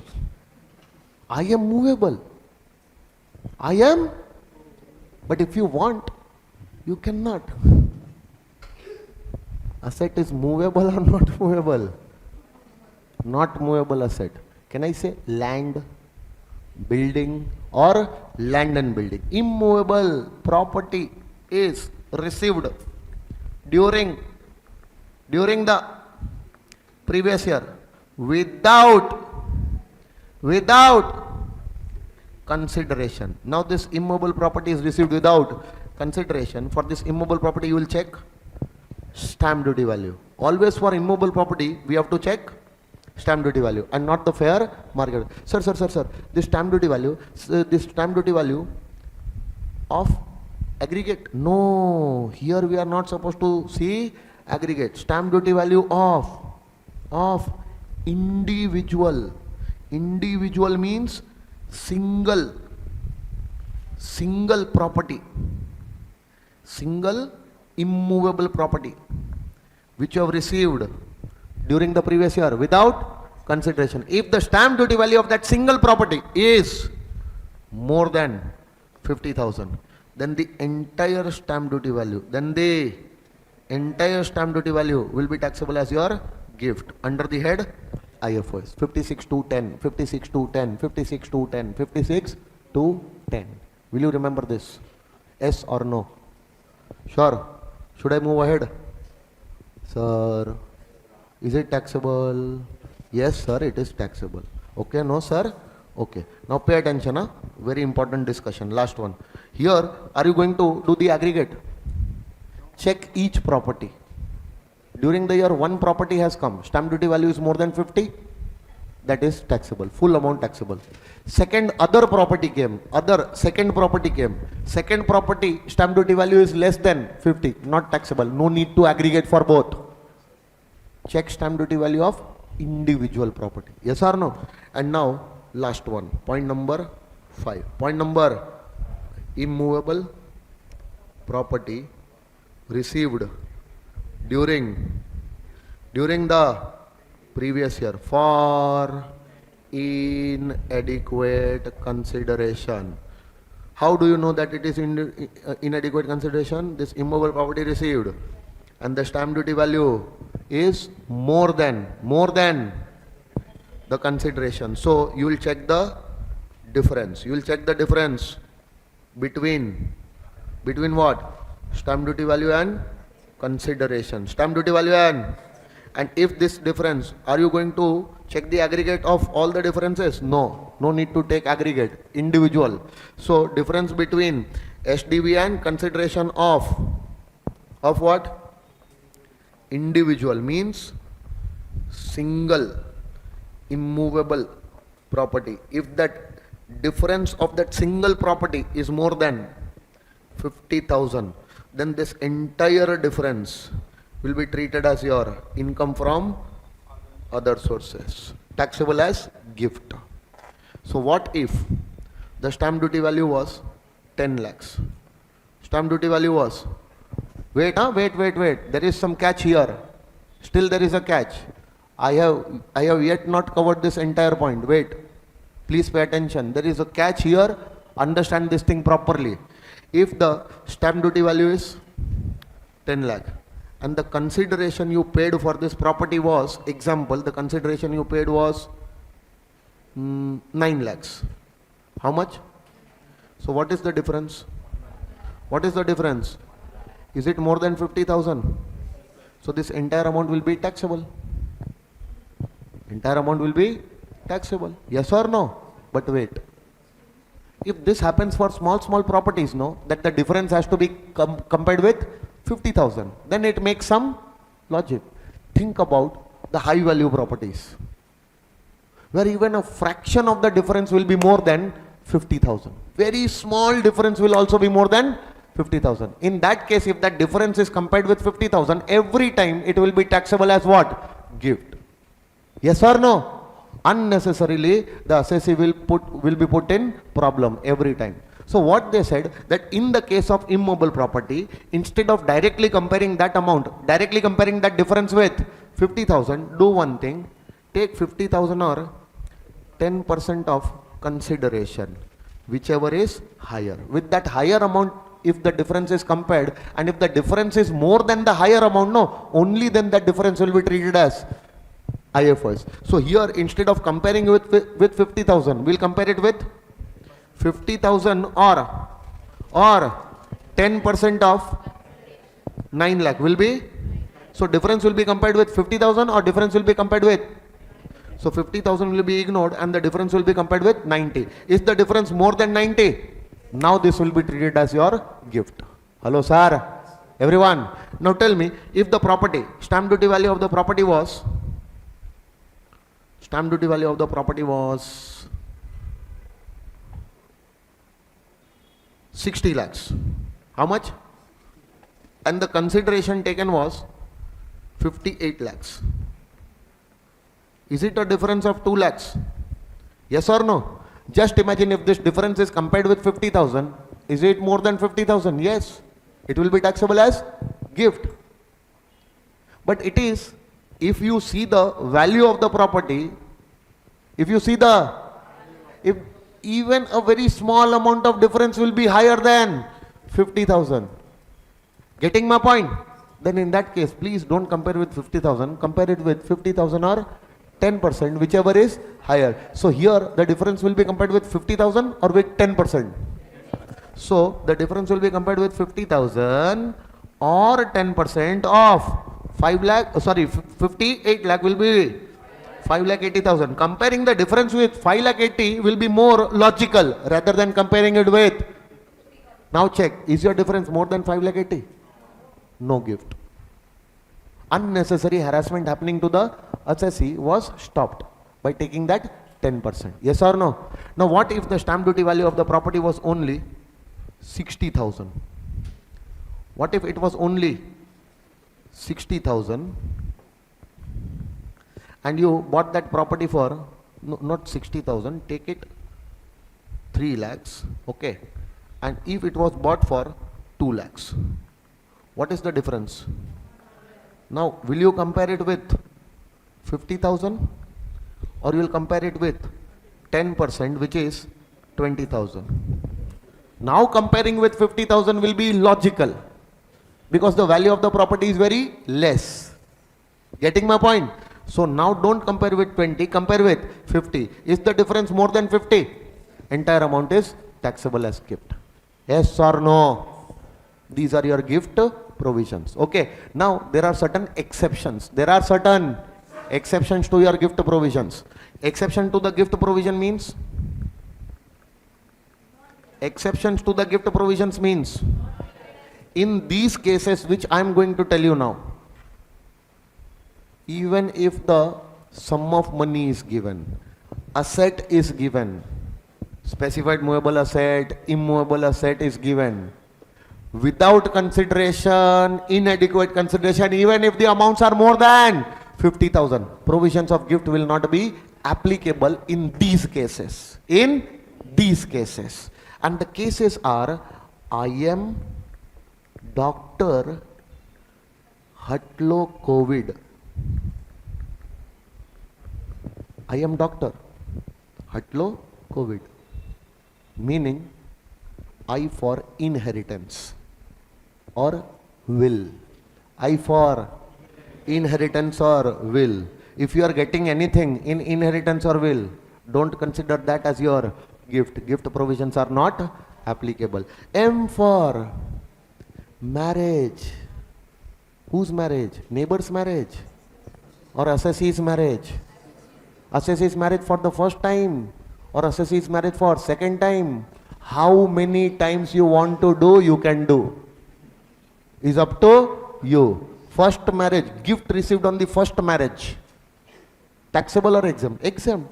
I am movable. I am, but if you want, you cannot. Asset is movable or not movable? Not movable asset. Can I say land, building, or land and building? Immovable property is received during the previous year without consideration. Now this immobile property is received without consideration. For this immobile property you will check stamp duty value. Always for immobile property we have to check stamp duty value and not the fair market. Sir, this stamp duty value of aggregate. No, here we are not supposed to see aggregate. Stamp duty value of individual. Individual means single property, single immovable property which you have received during the previous year without consideration. If the stamp duty value of that single property is more than 50,000, then the entire stamp duty value, will be taxable as your gift under the head IFOS. 56 to 10, 56 to 10, 56 to 10, 56 to 10. Will you remember this? Yes or no? Sure. Should I move ahead? Sir, is it taxable? Yes, sir, it is taxable. Okay, no, sir? Okay. Now pay attention, huh? Very important discussion. Last one. Here, are you going to do the aggregate? Check each property. During the year, one property has come. Stamp duty value is more than 50. That is taxable. Full amount taxable. Second property came. Second property, stamp duty value is less than 50. Not taxable. No need to aggregate for both. Check stamp duty value of individual property. Yes or no? And now, last one. Point number 5. Point number immovable property received during the previous year for inadequate consideration. How do you know that it is inadequate consideration? This immovable property received and the stamp duty value is more than the consideration. So you will check the difference. You will check the difference between what? Stamp duty value and consideration. Stamp duty value and if this difference, are you going to check the aggregate of all the differences? No need to take aggregate, individual. So difference between SDV and consideration of what? Individual means single immovable property. If that difference of that single property is more than 50,000, then this entire difference will be treated as your income from other sources, taxable as gift. So what if the stamp duty value was 10 lakhs? Stamp duty value was, wait, there is some catch here. Still there is a catch. I have yet not covered this entire point. Wait, please pay attention. There is a catch here. Understand this thing properly. If the stamp duty value is 10 lakh and the consideration you paid for this property was, example, the consideration you paid was 9 lakhs. How much? So what is the difference? What is the difference? Is it more than 50,000? So this entire amount will be taxable. Entire amount will be taxable. Yes or no? But wait. If this happens for small properties, no, that the difference has to be compared with 50,000, then it makes some logic. Think about the high value properties, where even a fraction of the difference will be more than 50,000. Very small difference will also be more than 50,000. In that case, if that difference is compared with 50,000, every time it will be taxable as what? Gift. Yes or no? Unnecessarily, the assessee will be put in problem every time. So what they said, that in the case of immobile property, instead of directly comparing that amount, directly comparing that difference with 50,000, do one thing, take 50,000 or 10% of consideration, whichever is higher. With that higher amount, if the difference is compared, and if the difference is more than the higher amount, no, only then that difference will be treated as IFOS. So here, instead of comparing with 50,000, we'll compare it with 50,000 or 10% of 9 lakh will be. So difference will be compared with 50,000 or difference will be compared with. So 50,000 will be ignored and the difference will be compared with 90. Is the difference more than 90? Now this will be treated as your gift. Hello sir, everyone. Now tell me, if the property, stamp duty value of the property was 60 lakhs. How much? And the consideration taken was 58 lakhs. Is it a difference of 2 lakhs? Yes or no? Just imagine if this difference is compared with 50,000. Is it more than 50,000? Yes. It will be taxable as gift. But it is, if you see the value of the property, if even a very small amount of difference will be higher than 50,000. Getting my point? Then in that case, please don't compare with 50,000, compare it with 50,000 or 10%, whichever is higher. So here the difference will be compared with 50,000 or with 10%. So the difference will be compared with 50,000 or 10% of 58 lakh will be 5,80,000. Comparing the difference with 5,80,000 will be more logical rather than comparing it with. Now check, is your difference more than 5,80,000? No gift. Unnecessary harassment happening to the assessee was stopped by taking that 10%. Yes or no? Now what if the stamp duty value of the property was only 60,000? What if it was only 60,000 and you bought that property for, no, not 60,000, take it 3 lakhs, okay, and if it was bought for 2 lakhs, what is the difference? Now will you compare it with 50,000 or you will compare it with 10%, which is 20,000? Now comparing with 50,000 will be logical because the value of the property is very less. Getting my point? So now don't compare with 20, compare with 50. Is the difference more than 50? Entire amount is taxable as gift. Yes or no? These are your gift provisions. Okay. Now there are certain exceptions. There are certain exceptions to your gift provisions. Exception to the gift provision means? Exceptions to the gift provisions means, in these cases which I am going to tell you now, even if the sum of money is given, asset is given, specified movable asset, immovable asset is given, without consideration, inadequate consideration, even if the amounts are more than 50,000, provisions of gift will not be applicable in these cases. In these cases. And the cases are, I am Dr. Hatlo COVID. I am Dr. Hatlo COVID. Meaning, I for inheritance or will. I for inheritance or will. If you are getting anything in inheritance or will, don't consider that as your gift. Gift provisions are not applicable. M for Marriage. Whose marriage? Neighbor's marriage? Or assessee marriage? Assessee marriage for the first time? Or assessee marriage for second time? How many times you want to do, you can do. Is up to you. First marriage, gift received on the first marriage. Taxable or exempt? Exempt.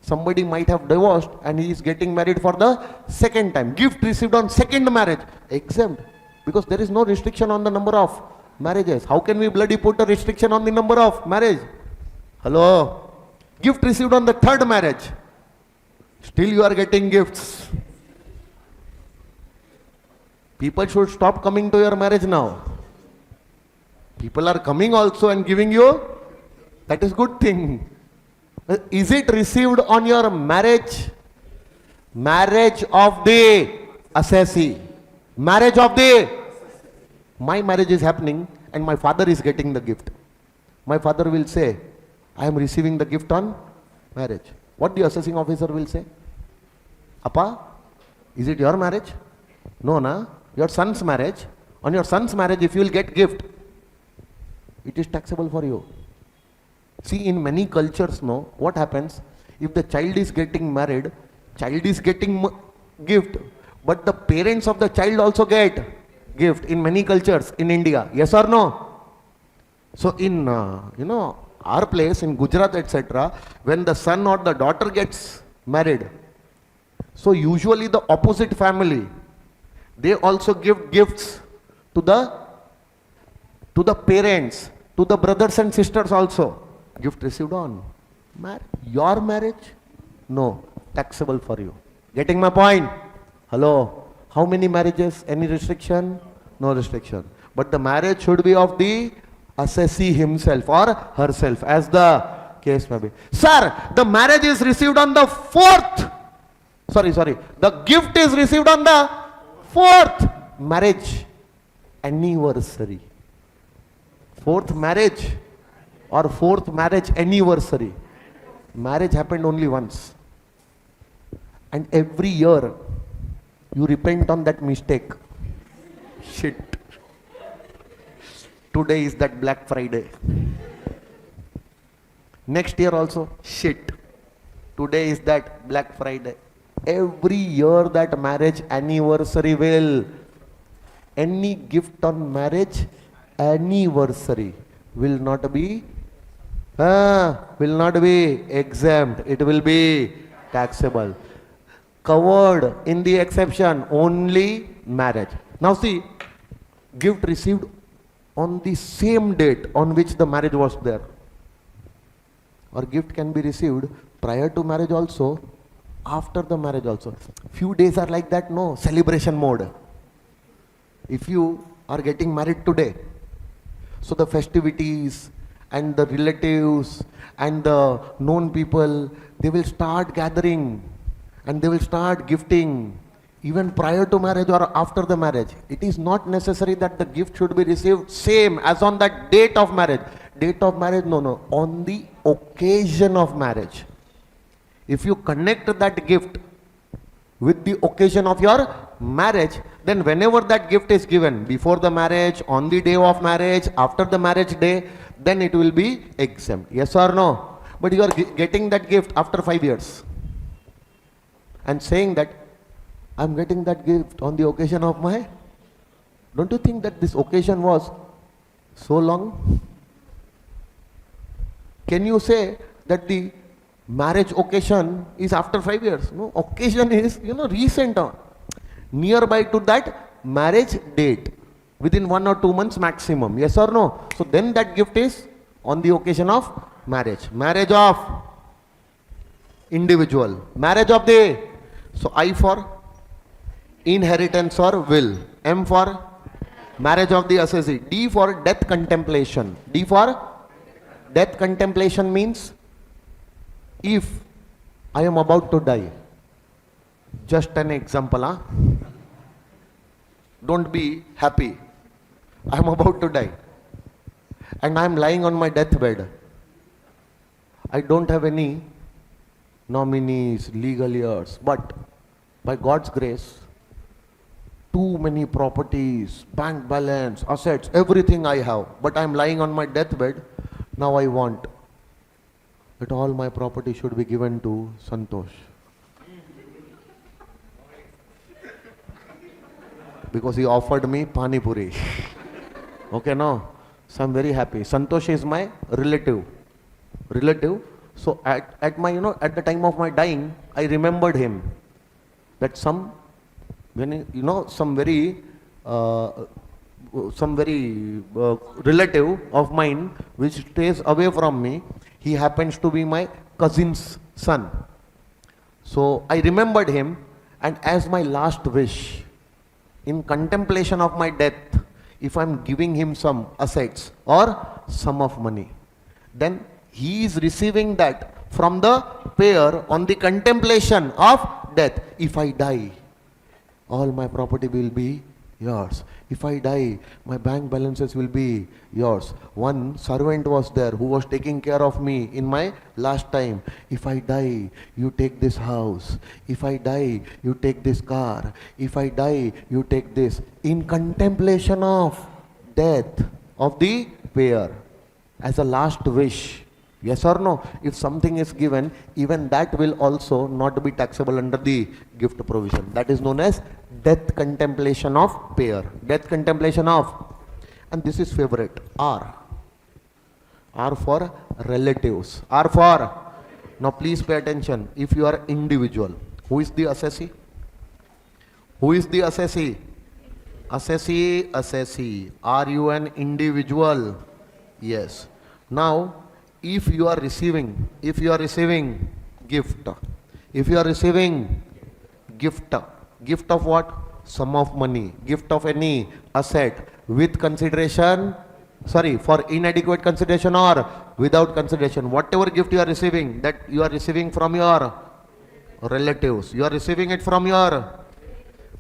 Somebody might have divorced and he is getting married for the second time. Gift received on second marriage. Exempt. Because there is no restriction on the number of marriages. How can we bloody put a restriction on the number of marriage? Hello? Gift received on the third marriage. Still you are getting gifts. People should stop coming to your marriage now. People are coming also and giving you. That is good thing. Is it received on your marriage? Marriage of the assessee. Marriage of the. My marriage is happening and my father is getting the gift. My father will say, I am receiving the gift on marriage. What the assessing officer will say? Appa, is it your marriage? No, na? Your son's marriage. On your son's marriage, if you will get gift, it is taxable for you. See, in many cultures, no, what happens? If the child is getting married, child is getting gift, but the parents of the child also get gift in many cultures in India. Yes or no? So in, our place in Gujarat, etc., when the son or the daughter gets married, so usually the opposite family, they also give gifts to the parents, to the brothers and sisters also. Gift received on your marriage? No, taxable for you. Getting my point? Hello? How many marriages? Any restriction? No restriction. But the marriage should be of the assessee himself or herself, as the case may be. Sir, the marriage is received on the fourth. Sorry. The gift is received on the fourth marriage anniversary. Fourth marriage or fourth marriage anniversary. Marriage happened only once. And every year you repent on that mistake. Shit. Today is that Black Friday. Next year also, shit. Today is that Black Friday. Every year that marriage anniversary will. Any gift on marriage anniversary will not be exempt. It will be taxable. Covered in the exception only marriage. Now see, gift received on the same date on which the marriage was there. Or gift can be received prior to marriage also, after the marriage also. Few days are like that, no, celebration mode. If you are getting married today, so the festivities and the relatives and the known people, they will start gathering and they will start gifting even prior to marriage or after the marriage. It is not necessary that the gift should be received same as on that date of marriage. Date of marriage, no, on the occasion of marriage. If you connect that gift with the occasion of your marriage, then whenever that gift is given, before the marriage, on the day of marriage, after the marriage day, then it will be exempt. Yes or no? But you are getting that gift after 5 years and saying that I am getting that gift on the occasion of my. Don't you think that this occasion was so long? Can you say that the marriage occasion is after 5 years? No, occasion is, recent, nearby to that marriage date, within 1 or 2 months maximum. Yes or no? So then that gift is on the occasion of marriage. Marriage of individual. Marriage of the. So I for inheritance or will. M for marriage of the assessee. D for death contemplation. D for death contemplation means if I am about to die. Just an example, Don't be happy. I am about to die. And I am lying on my deathbed. I don't have any nominees, legal heirs, but by God's grace, too many properties, bank balance, assets, everything I have. But I'm lying on my deathbed. Now I want that all my property should be given to Santosh. Because he offered me Pani Puri. Okay, no? So I'm very happy. Santosh is my relative. So at my, at the time of my dying, I remembered him. That some very relative of mine which stays away from me, he happens to be my cousin's son. So I remembered him, and as my last wish, in contemplation of my death, if I'm giving him some assets or sum of money, then he is receiving that from the payer on the contemplation of death. If I die, all my property will be yours. If I die, my bank balances will be yours. One servant was there who was taking care of me in my last time. If I die, you take this house. If I die, you take this car. If I die, you take this. In contemplation of death of the payer, as a last wish. Yes or no? If something is given, even that will also not be taxable under the gift provision. That is known as death contemplation of payer. Death contemplation of. And this is favorite. R. R for relatives. R for. Now please pay attention. If you are individual, who is the assessee? Who is the assessee? Assessee. Are you an individual? Yes. Now, if you are receiving gift, gift of what? Sum of money, gift of any asset with consideration, for inadequate consideration or without consideration, whatever gift you are receiving, that you are receiving from your relatives, you are receiving it from your,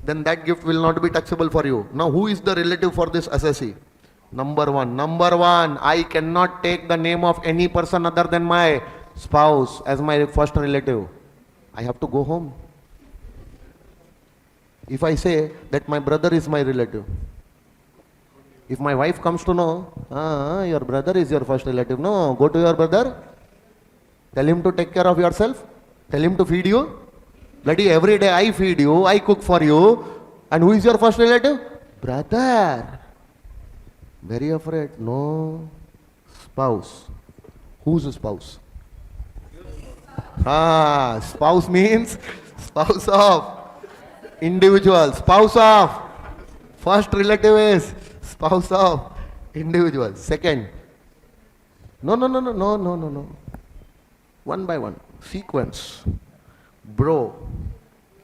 then that gift will not be taxable for you. Now who is the relative for this assessee? Number one, I cannot take the name of any person other than my spouse as my first relative. I have to go home. If I say that my brother is my relative, if my wife comes to know, your brother is your first relative, no, go to your brother, tell him to take care of yourself, tell him to feed you. Bloody every day I feed you, I cook for you, and who is your first relative? Brother. Very afraid. No. Spouse. Whose spouse? Spouse means spouse of individual. Spouse of. First relative is spouse of individual. Second. No. One by one. Sequence. Bro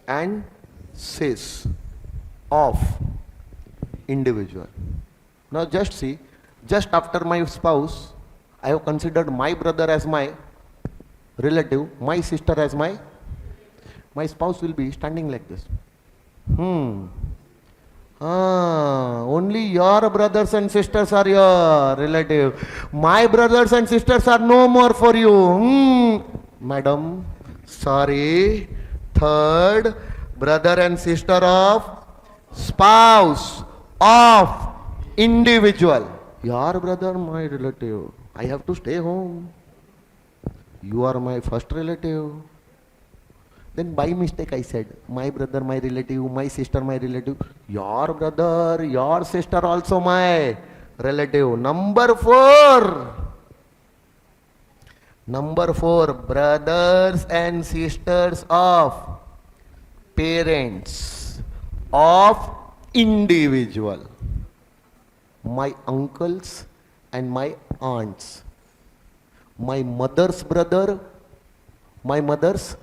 and sis of individual. Now just see, just after my spouse, I have considered my brother as my relative, my sister as my spouse will be standing like this. Only your brothers and sisters are your relative. My brothers and sisters are no more for you. Madam, sorry. Third, brother and sister of spouse of individual. Your brother, my relative. I have to stay home. You are my first relative. Then by mistake I said, my brother, my relative, my sister, my relative. Your brother, your sister also my relative. Number four, brothers and sisters of parents of individual. My uncles and my aunts. My mother's brother, my mother's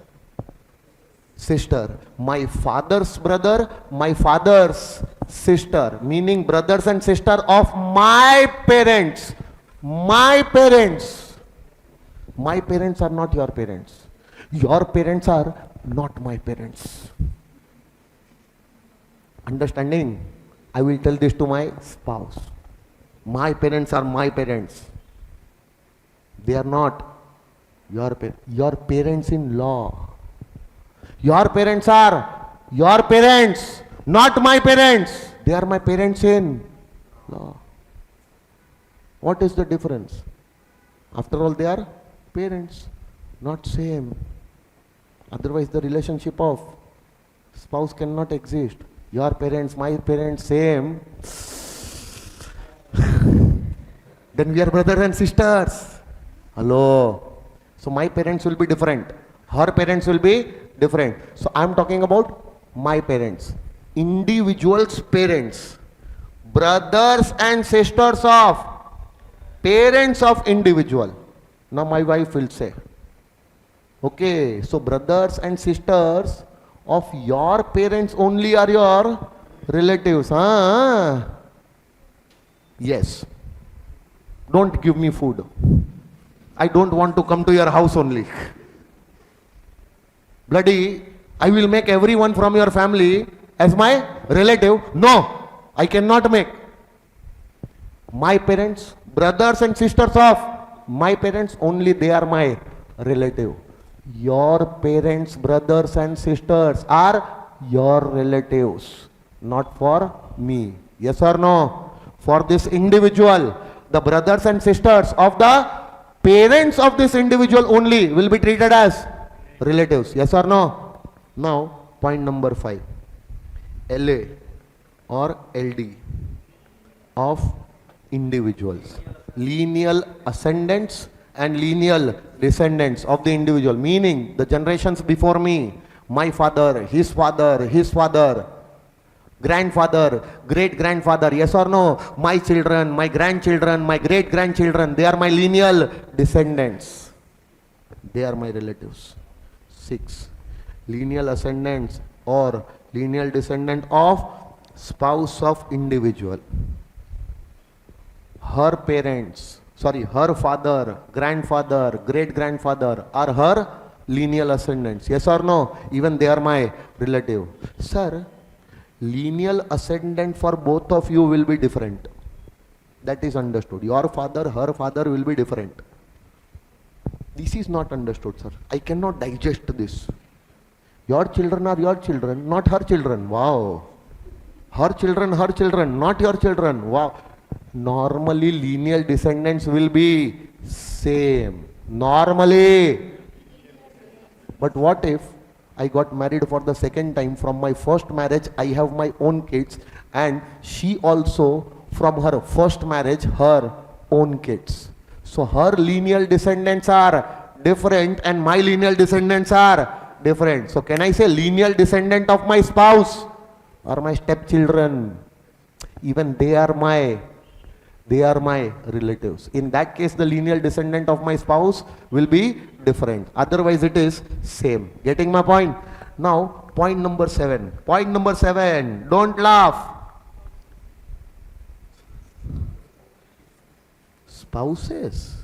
sister. My father's brother, my father's sister. Meaning brothers and sister of my parents. My parents. My parents are not your parents. Your parents are not my parents. Understanding? I will tell this to my spouse. My parents are my parents. They are not your parents in law. Your parents are your parents. Not my parents. They are my parents in law. What is the difference? After all, they are parents, not same. Otherwise, the relationship of spouse cannot exist. Your parents, my parents, same. Then we are brothers and sisters. Hello. So my parents will be different. Her parents will be different. So I am talking about my parents. Individuals' parents. Brothers and sisters of parents of individual. Now my wife will say, okay, so brothers and sisters of your parents only are your relatives. Huh? Yes. Don't give me food. I don't want to come to your house only. Bloody, I will make everyone from your family as my relative. No, I cannot make. My parents, brothers and sisters of my parents, only they are my relative. Your parents, brothers and sisters are your relatives, not for me. Yes or no? For this individual, the brothers and sisters of the parents of this individual only will be treated as relatives. Yes or no? Now, point number 5. LA or LD of individuals. Lineal ascendants and lineal descendants of the individual, meaning the generations before me, my father, his father, grandfather, great grandfather. Yes or no? My children, my grandchildren, my great grandchildren, they are my lineal descendants. They are my relatives. 6. Lineal ascendants or lineal descendant of spouse of individual. Her parents, her father, grandfather, great grandfather are her lineal ascendants. Yes or no? Even they are my relative. Sir, lineal ascendant for both of you will be different. That is understood. Your father, her father will be different. This is not understood, sir. I cannot digest this. Your children are your children, not her children. Wow. Her children, not your children. Wow. Normally, lineal descendants will be same. Normally. But what if I got married for the second time? From my first marriage, I have my own kids, and she also, from her first marriage, her own kids. So her lineal descendants are different and my lineal descendants are different. So can I say lineal descendant of my spouse or my stepchildren? Even they are my relatives. In that case, the lineal descendant of my spouse will be different. Otherwise, it is same. Getting my point? Now, point number 7. Point number 7. Don't laugh. Spouses.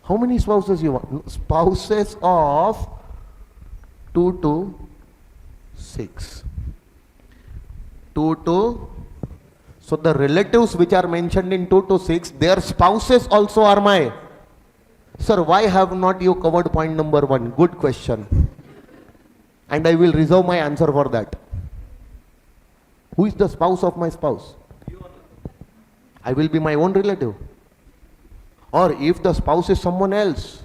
How many spouses you want? Spouses of 2 to 6. 2 to. So the relatives which are mentioned in 2 to 6, their spouses also are my. Sir, why have not you covered point number 1? Good question. And I will reserve my answer for that. Who is the spouse of my spouse? I will be my own relative. Or if the spouse is someone else.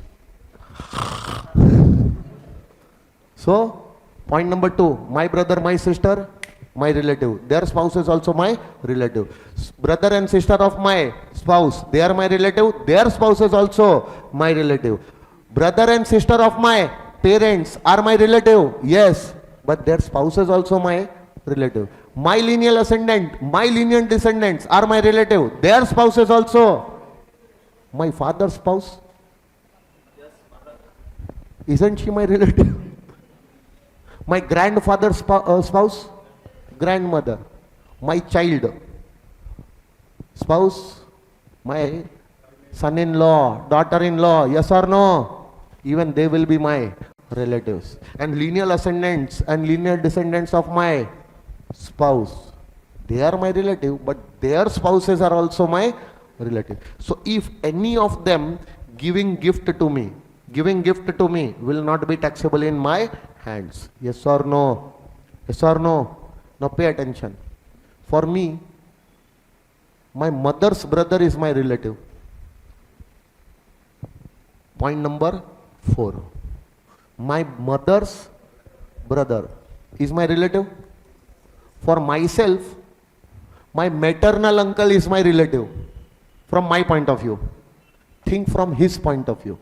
So, point number 2, my brother, my sister, my relative. Their spouse is also my relative. Brother and sister of my spouse, they are my relative. Their spouse is also my relative. Brother and sister of my parents are my relative. Yes, but their spouse is also my relative. My lineal ascendant, my lineal descendants are my relative. Their spouse is also my father's spouse. Isn't she my relative? My grandfather's spouse, grandmother, my child, spouse, my son-in-law, daughter-in-law, yes or no? Even they will be my relatives. And lineal ascendants and lineal descendants of my spouse, they are my relative, but their spouses are also my relative. So if any of them giving gift to me will not be taxable in my hands. Yes or no? Yes or no? Now pay attention. For me, my mother's brother is my relative. Point number 4. My mother's brother is my relative. For myself, my maternal uncle is my relative. From my point of view. Think from his point of view.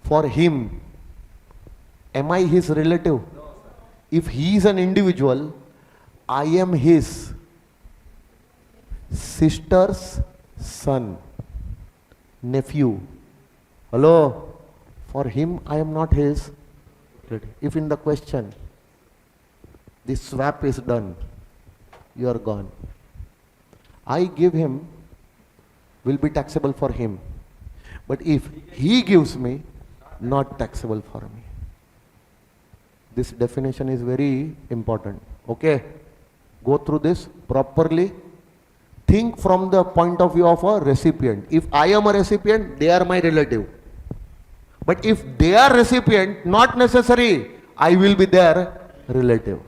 For him, am I his relative? If he is an individual, I am his sister's son, nephew. Hello? For him, I am not his relative. If in the question, the swap is done, you are gone. I give him, will be taxable for him. But if he gives me, not taxable for me. This definition is very important. Okay? Go through this properly. Think from the point of view of a recipient. If I am a recipient, they are my relative. But if they are recipient, not necessary, I will be their relative.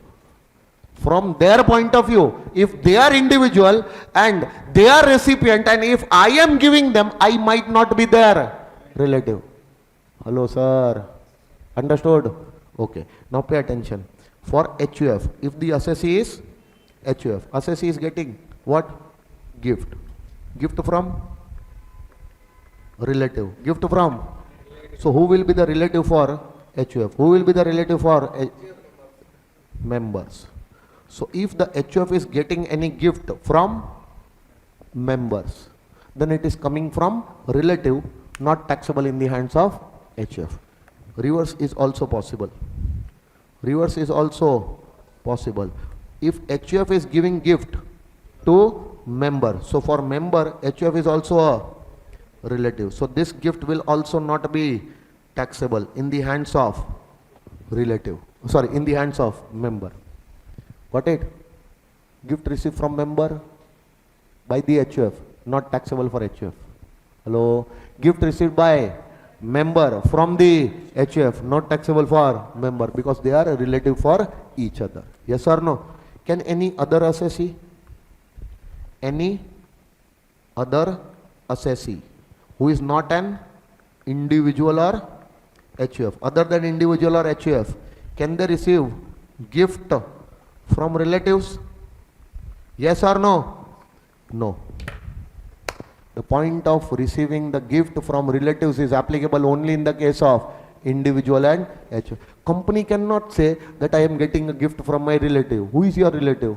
From their point of view, if they are individual and they are recipient, and if I am giving them, I might not be their relative. Hello, sir. Understood? Okay. Now pay attention. For HUF, if the assessee is HUF, assessee is getting what? Gift. Gift from relative. Gift from. So who will be the relative for HUF? Who will be the relative for members? So if the HUF is getting any gift from members, then it is coming from relative, not taxable in the hands of HUF. Reverse is also possible. Reverse is also possible. If HUF is giving gift to member, so for member, HUF is also a relative. So this gift will also not be taxable in the hands of relative. Sorry, in the hands of member. Got it? Gift received from member by the HUF, not taxable for HUF. Hello? Gift received by member from the HUF, not taxable for member, because they are a relative for each other. Yes or no? Can any other assessee? Any other assessee who is not an individual or HUF, other than individual or HUF, can they receive gift from relatives? Yes or no? No. The point of receiving the gift from relatives is applicable only in the case of individual and HUF. Company cannot say that I am getting a gift from my relative. Who is your relative?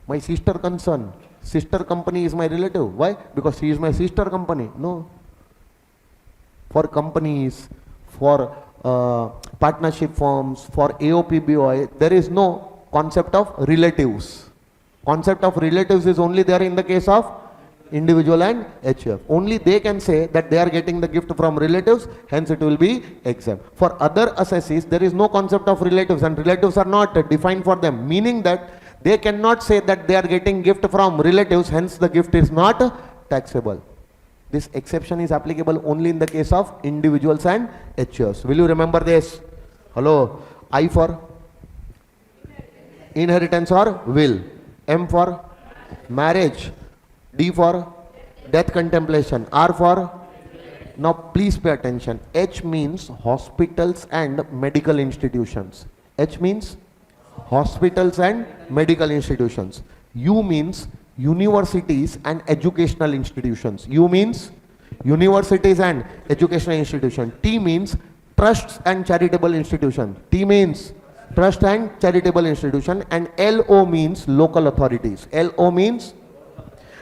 My sister concern. Sister company is my relative. Why? Because she is my sister company. No. For companies, for partnership firms, for AOPBOI, there is no concept of relatives. Concept of relatives is only there in the case of individual and HUF. Only they can say that they are getting the gift from relatives, hence it will be exempt. For other assessees, there is no concept of relatives, and relatives are not defined for them, meaning that they cannot say that they are getting gift from relatives, hence the gift is not taxable. This exception is applicable only in the case of individuals and HUFs. Will you remember this? Hello. I for inheritance or will. M for marriage. D for death contemplation. R for, now please pay attention. H means hospitals and medical institutions. H means hospitals and medical institutions. U means universities and educational institutions. U means universities and educational institutions. T means trusts and charitable institution. T means trust and charitable institution. And LO means local authorities. LO means,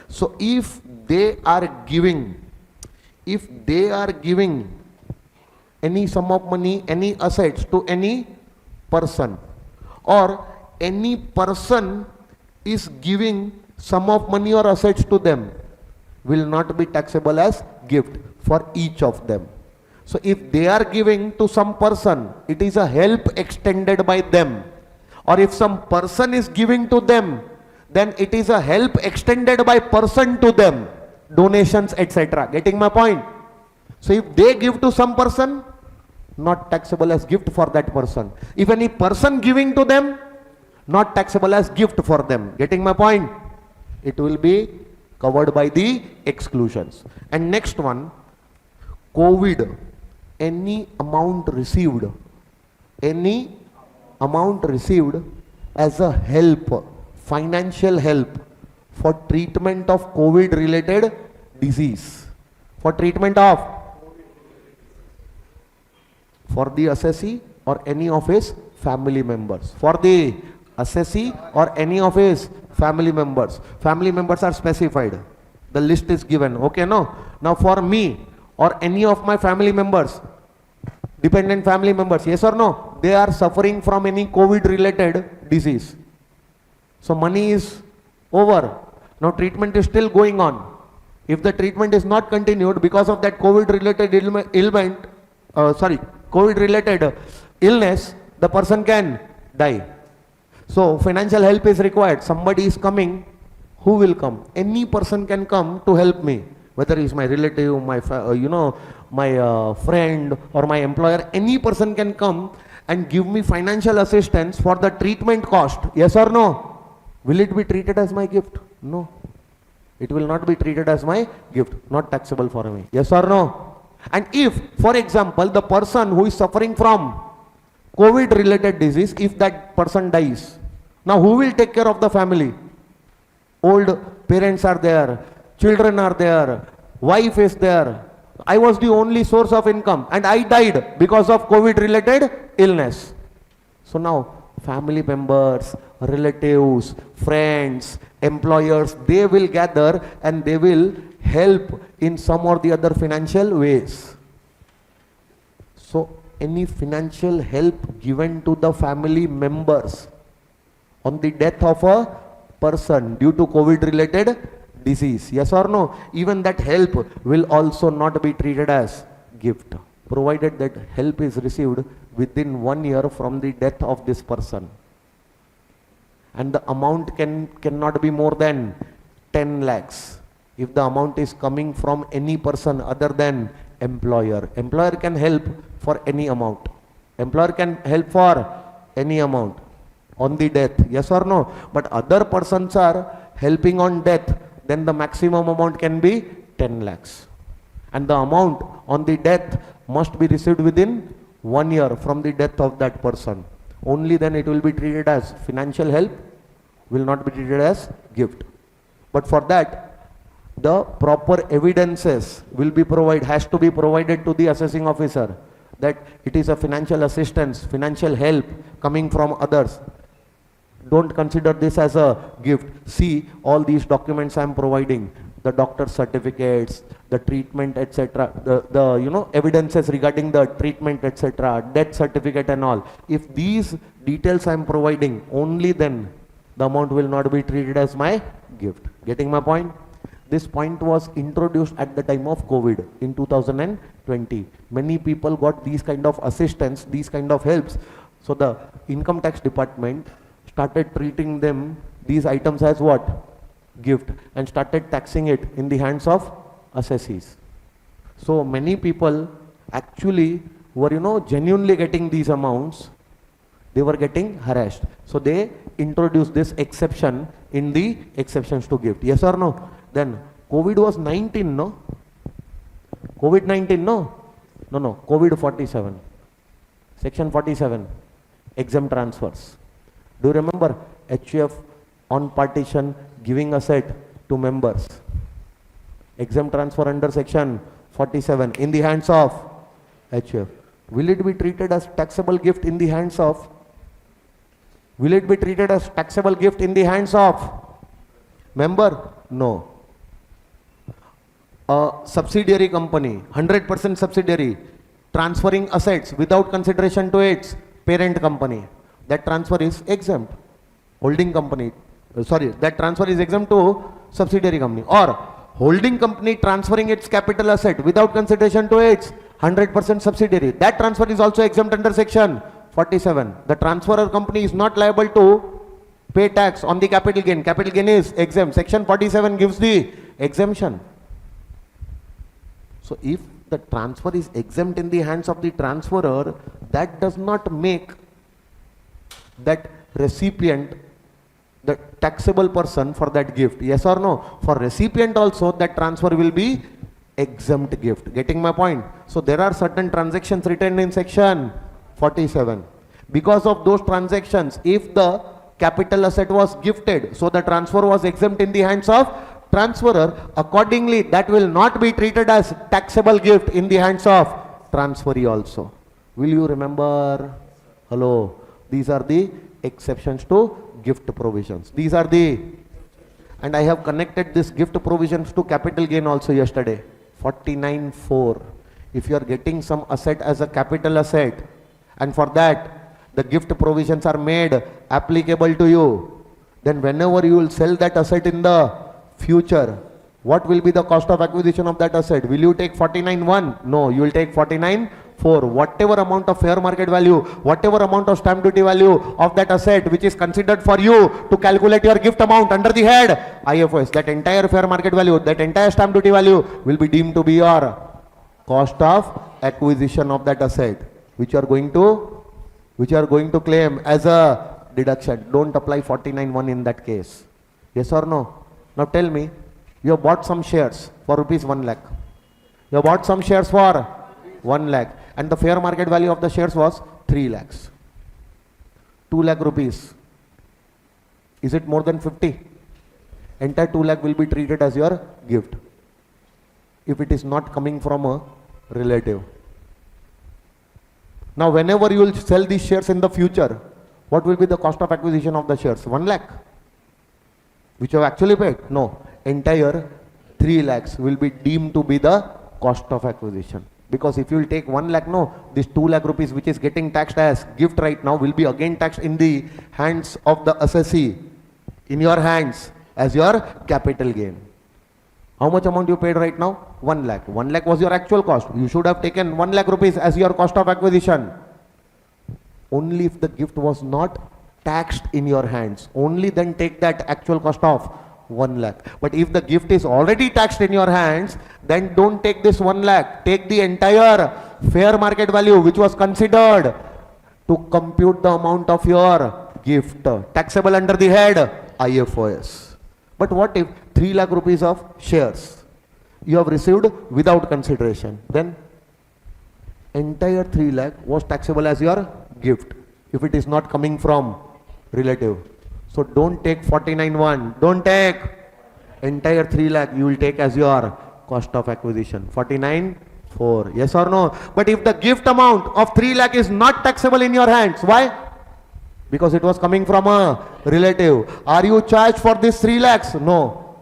so if they are giving any sum of money, any assets to any person, or any person is giving sum of money or assets to them, will not be taxable as gift for each of them. So if they are giving to some person, it is a help extended by them. Or if some person is giving to them, then it is a help extended by person to them, donations, etc. Getting my point? So if they give to some person, not taxable as gift for that person. If any person giving to them, not taxable as gift for them. Getting my point? It will be covered by the exclusions. And next one, COVID, any amount received as a help, financial help for treatment of COVID related disease, for treatment of, for the assessee or any of his family members, for the assessee or any of his family members. Family members are specified, the list is given, okay, no? Now for me or any of my family members, dependent family members, yes or no, they are suffering from any COVID related disease. So money is over. Now treatment is still going on. If the treatment is not continued because of that COVID related illness, the person can die. So financial help is required. Somebody is coming. Who will come? Any person can come to help me. Whether he is my relative, my friend or my employer, any person can come and give me financial assistance for the treatment cost. Yes or no? Will it be treated as my gift? No. It will not be treated as my gift. Not taxable for me. Yes or no? And if, for example, the person who is suffering from COVID related disease, if that person dies, now who will take care of the family? Old parents are there, children are there, wife is there. I was the only source of income and I died because of COVID related illness. So now family members, relatives, friends, employers, they will gather and they will help in some or the other financial ways. So any financial help given to the family members on the death of a person due to COVID related disease, yes or no, even that help will also not be treated as gift, provided that help is received within 1 year from the death of this person. And the amount cannot be more than 10 lakhs. If the amount is coming from any person other than employer, employer can help for any amount. Employer can help for any amount on the death, yes or no? But other persons are helping on death, then the maximum amount can be 10 lakhs. And the amount on the death must be received within 1 year from the death of that person. Only then it will be treated as financial help, will not be treated as gift. But for that, the proper evidences will be has to be provided to the assessing officer that it is a financial assistance, financial help coming from others. Don't consider this as a gift. See, all these documents I am providing, the doctor certificates, the treatment, etc., the evidences regarding the treatment, etc., death certificate and all. If these details I am providing, only then the amount will not be treated as my gift. Getting my point? This point was introduced at the time of COVID in 2020. Many people got these kind of assistance, these kind of helps. So the income tax department started treating them, these items, as what? Gift, and started taxing it in the hands of assessees. So many people actually were, genuinely getting these amounts. They were getting harassed. So they introduced this exception in the exceptions to gift. Yes or no? Then COVID was 19, no? COVID-19, no? No. COVID 47. Section 47. Exempt transfers. Do you remember HUF on partition giving asset to members? Exempt transfer under section 47 in the hands of HUF. Will it be treated as taxable gift in the hands of? Will it be treated as taxable gift in the hands of member? No. A subsidiary company, 100% subsidiary, transferring assets without consideration to its parent company, that transfer is exempt. Holding company, that transfer is exempt to subsidiary company. Or holding company transferring its capital asset without consideration to its 100% subsidiary, that transfer is also exempt under section 47. The transferor company is not liable to pay tax on the capital gain. Capital gain is exempt. Section 47 gives the exemption. So if the transfer is exempt in the hands of the transferor, that does not make that recipient the taxable person for that gift? Yes or no? For recipient also, that transfer will be exempt gift. Getting my point? So there are certain transactions written in section 47. Because of those transactions, if the capital asset was gifted, so the transfer was exempt in the hands of transferor, accordingly that will not be treated as taxable gift in the hands of transferee also. Will you remember? Hello. These are the exceptions to gift provisions. These are the, and I have connected this gift provisions to capital gain also yesterday. 49.4. If you are getting some asset as a capital asset, and for that the gift provisions are made applicable to you, then whenever you will sell that asset in the future, what will be the cost of acquisition of that asset? Will you take 49.1? No, you will take 49.4. Whatever amount of fair market value, whatever amount of stamp duty value of that asset which is considered for you to calculate your gift amount under the head IFOS, that entire fair market value, that entire stamp duty value will be deemed to be your cost of acquisition of that asset, which you are going to claim as a deduction. Don't apply 49.1 in that case. Yes or no? Now tell me, you have bought some shares for rupees 1 lakh. You have bought some shares for 1 lakh and the fair market value of the shares was 3 lakhs. 2 lakh rupees. Is it more than 50? Entire 2 lakh will be treated as your gift if it is not coming from a relative. Now whenever you will sell these shares in the future, what will be the cost of acquisition of the shares? 1 lakh, which you have actually paid? No, entire 3 lakhs will be deemed to be the cost of acquisition. Because if you will take 1 lakh, no, this 2 lakh rupees which is getting taxed as gift right now will be again taxed in the hands of the assessee, in your hands as your capital gain. How much amount you paid right now? 1 lakh. 1 lakh was your actual cost. You should have taken 1 lakh rupees as your cost of acquisition. Only if the gift was not taxed in your hands, only then take that actual cost of 1 lakh. But if the gift is already taxed in your hands, then don't take this 1 lakh. Take the entire fair market value which was considered to compute the amount of your gift, taxable under the head IFOS. But what if 3 lakh rupees of shares you have received without consideration? Then entire 3 lakh was taxable as your gift if it is not coming from relative. So don't take 49.1. Don't take entire 3 lakh. You will take as your cost of acquisition. 49.4. Yes or no? But if the gift amount of 3 lakh is not taxable in your hands, why? Because it was coming from a relative. Are you charged for this 3 lakhs? No.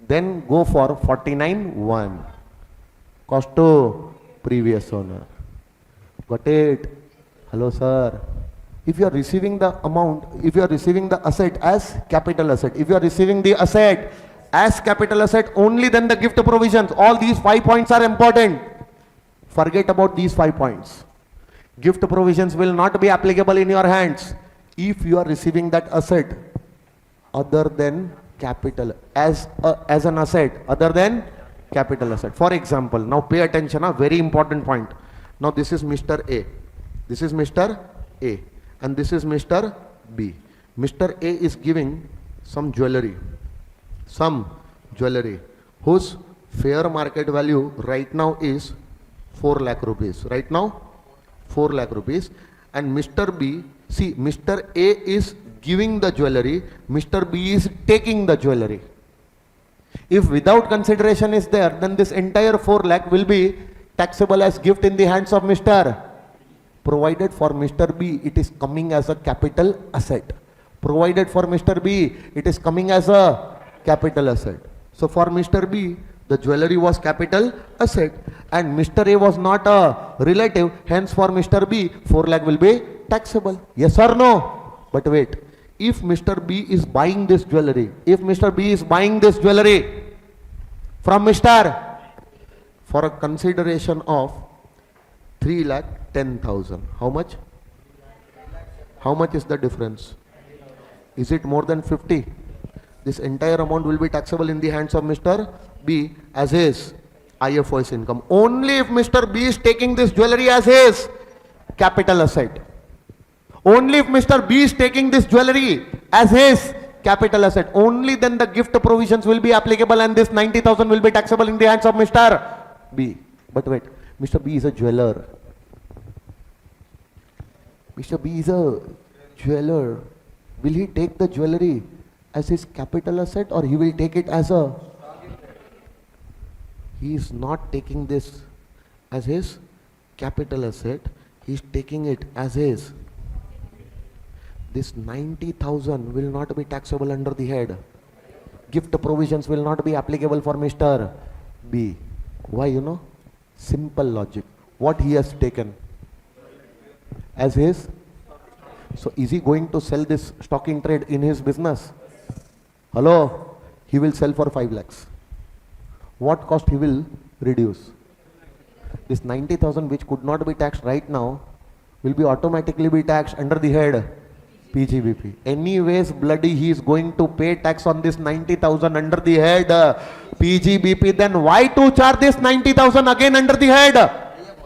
Then go for 49.1. Cost to previous owner. Got it? Hello, sir. If you are receiving the amount, if you are receiving the asset as capital asset, if you are receiving the asset as capital asset, only then the gift provisions. All these 5 points are important. Forget about these 5 points. Gift provisions will not be applicable in your hands if you are receiving that asset other than capital, as an asset other than capital asset. For example, now pay attention, a very important point. Now this is Mr. A. This is Mr. A. And this is Mr. B. Mr. A is giving some jewelry whose fair market value right now is 4 lakh rupees. Right now 4 lakh rupees. And Mr. B, see, Mr. A is giving the jewelry, Mr. B is taking the jewelry. If without consideration is there, then this entire 4 lakh will be taxable as gift in the hands of Mr. Provided for Mr. B, it is coming as a capital asset. Provided for Mr. B, it is coming as a capital asset. So for Mr. B, the jewelry was capital asset and Mr. A was not a relative. Hence for Mr. B, 4 lakh will be taxable. Yes or no? But wait, if Mr. B is buying this jewelry, from Mr. for a consideration of 3,10,000. How much? How much is the difference? Is it more than 50? This entire amount will be taxable in the hands of Mr. B as his IFOS income. Only if Mr. B is taking this jewelry as his capital asset. Only if Mr. B is taking this jewelry as his capital asset, only then the gift provisions will be applicable and this 90,000 will be taxable in the hands of Mr. B. But wait, Mr. B is a jeweler. Mr. B is a jeweler. Will he take the jewelry as his capital asset or he will take it as a... He is not taking this as his capital asset. He is taking it as his... This 90,000 will not be taxable under the head. Gift provisions will not be applicable for Mr. B. Why, you know? Simple logic. What he has taken as his. So is he going to sell this stock in trade in his business? Hello? He will sell for 5 lakhs. What cost he will reduce? This 90,000 which could not be taxed right now will be automatically be taxed under the head PGBP. Anyways, bloody he is going to pay tax on this 90,000 under the head PGBP. Then why to charge this 90,000 again under the head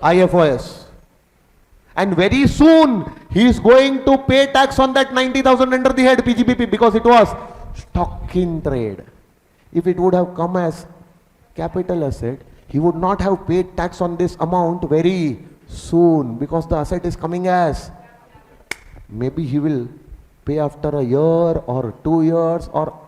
IFOS? And very soon he is going to pay tax on that 90,000 under the head PGBP because it was stock in trade. If it would have come as capital asset, he would not have paid tax on this amount very soon because the asset is coming as... Maybe he will pay after a year or 2 years, or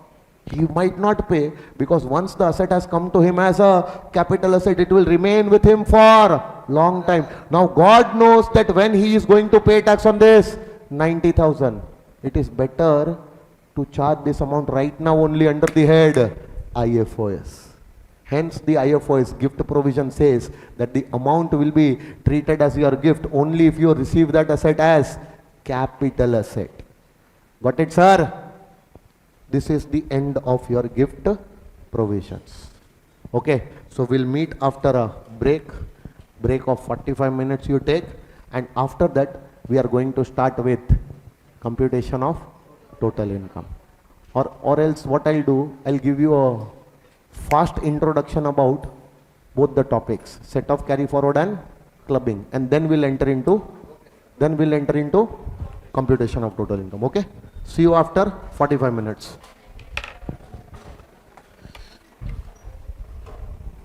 he might not pay because once the asset has come to him as a capital asset, it will remain with him for long time. Now God knows that when he is going to pay tax on this 90,000, it is better to charge this amount right now only under the head IFOS. Hence the IFOS gift provision says that the amount will be treated as your gift only if you receive that asset as capital asset. Got it, sir? This is the end of your gift provisions. Okay, so we'll meet after a break of 45 minutes you take, and after that we are going to start with computation of total income. Or else what I'll do, I'll give you a fast introduction about both the topics, set of carry forward and clubbing, and then we'll enter into computation of total income. Okay, see you after 45 minutes.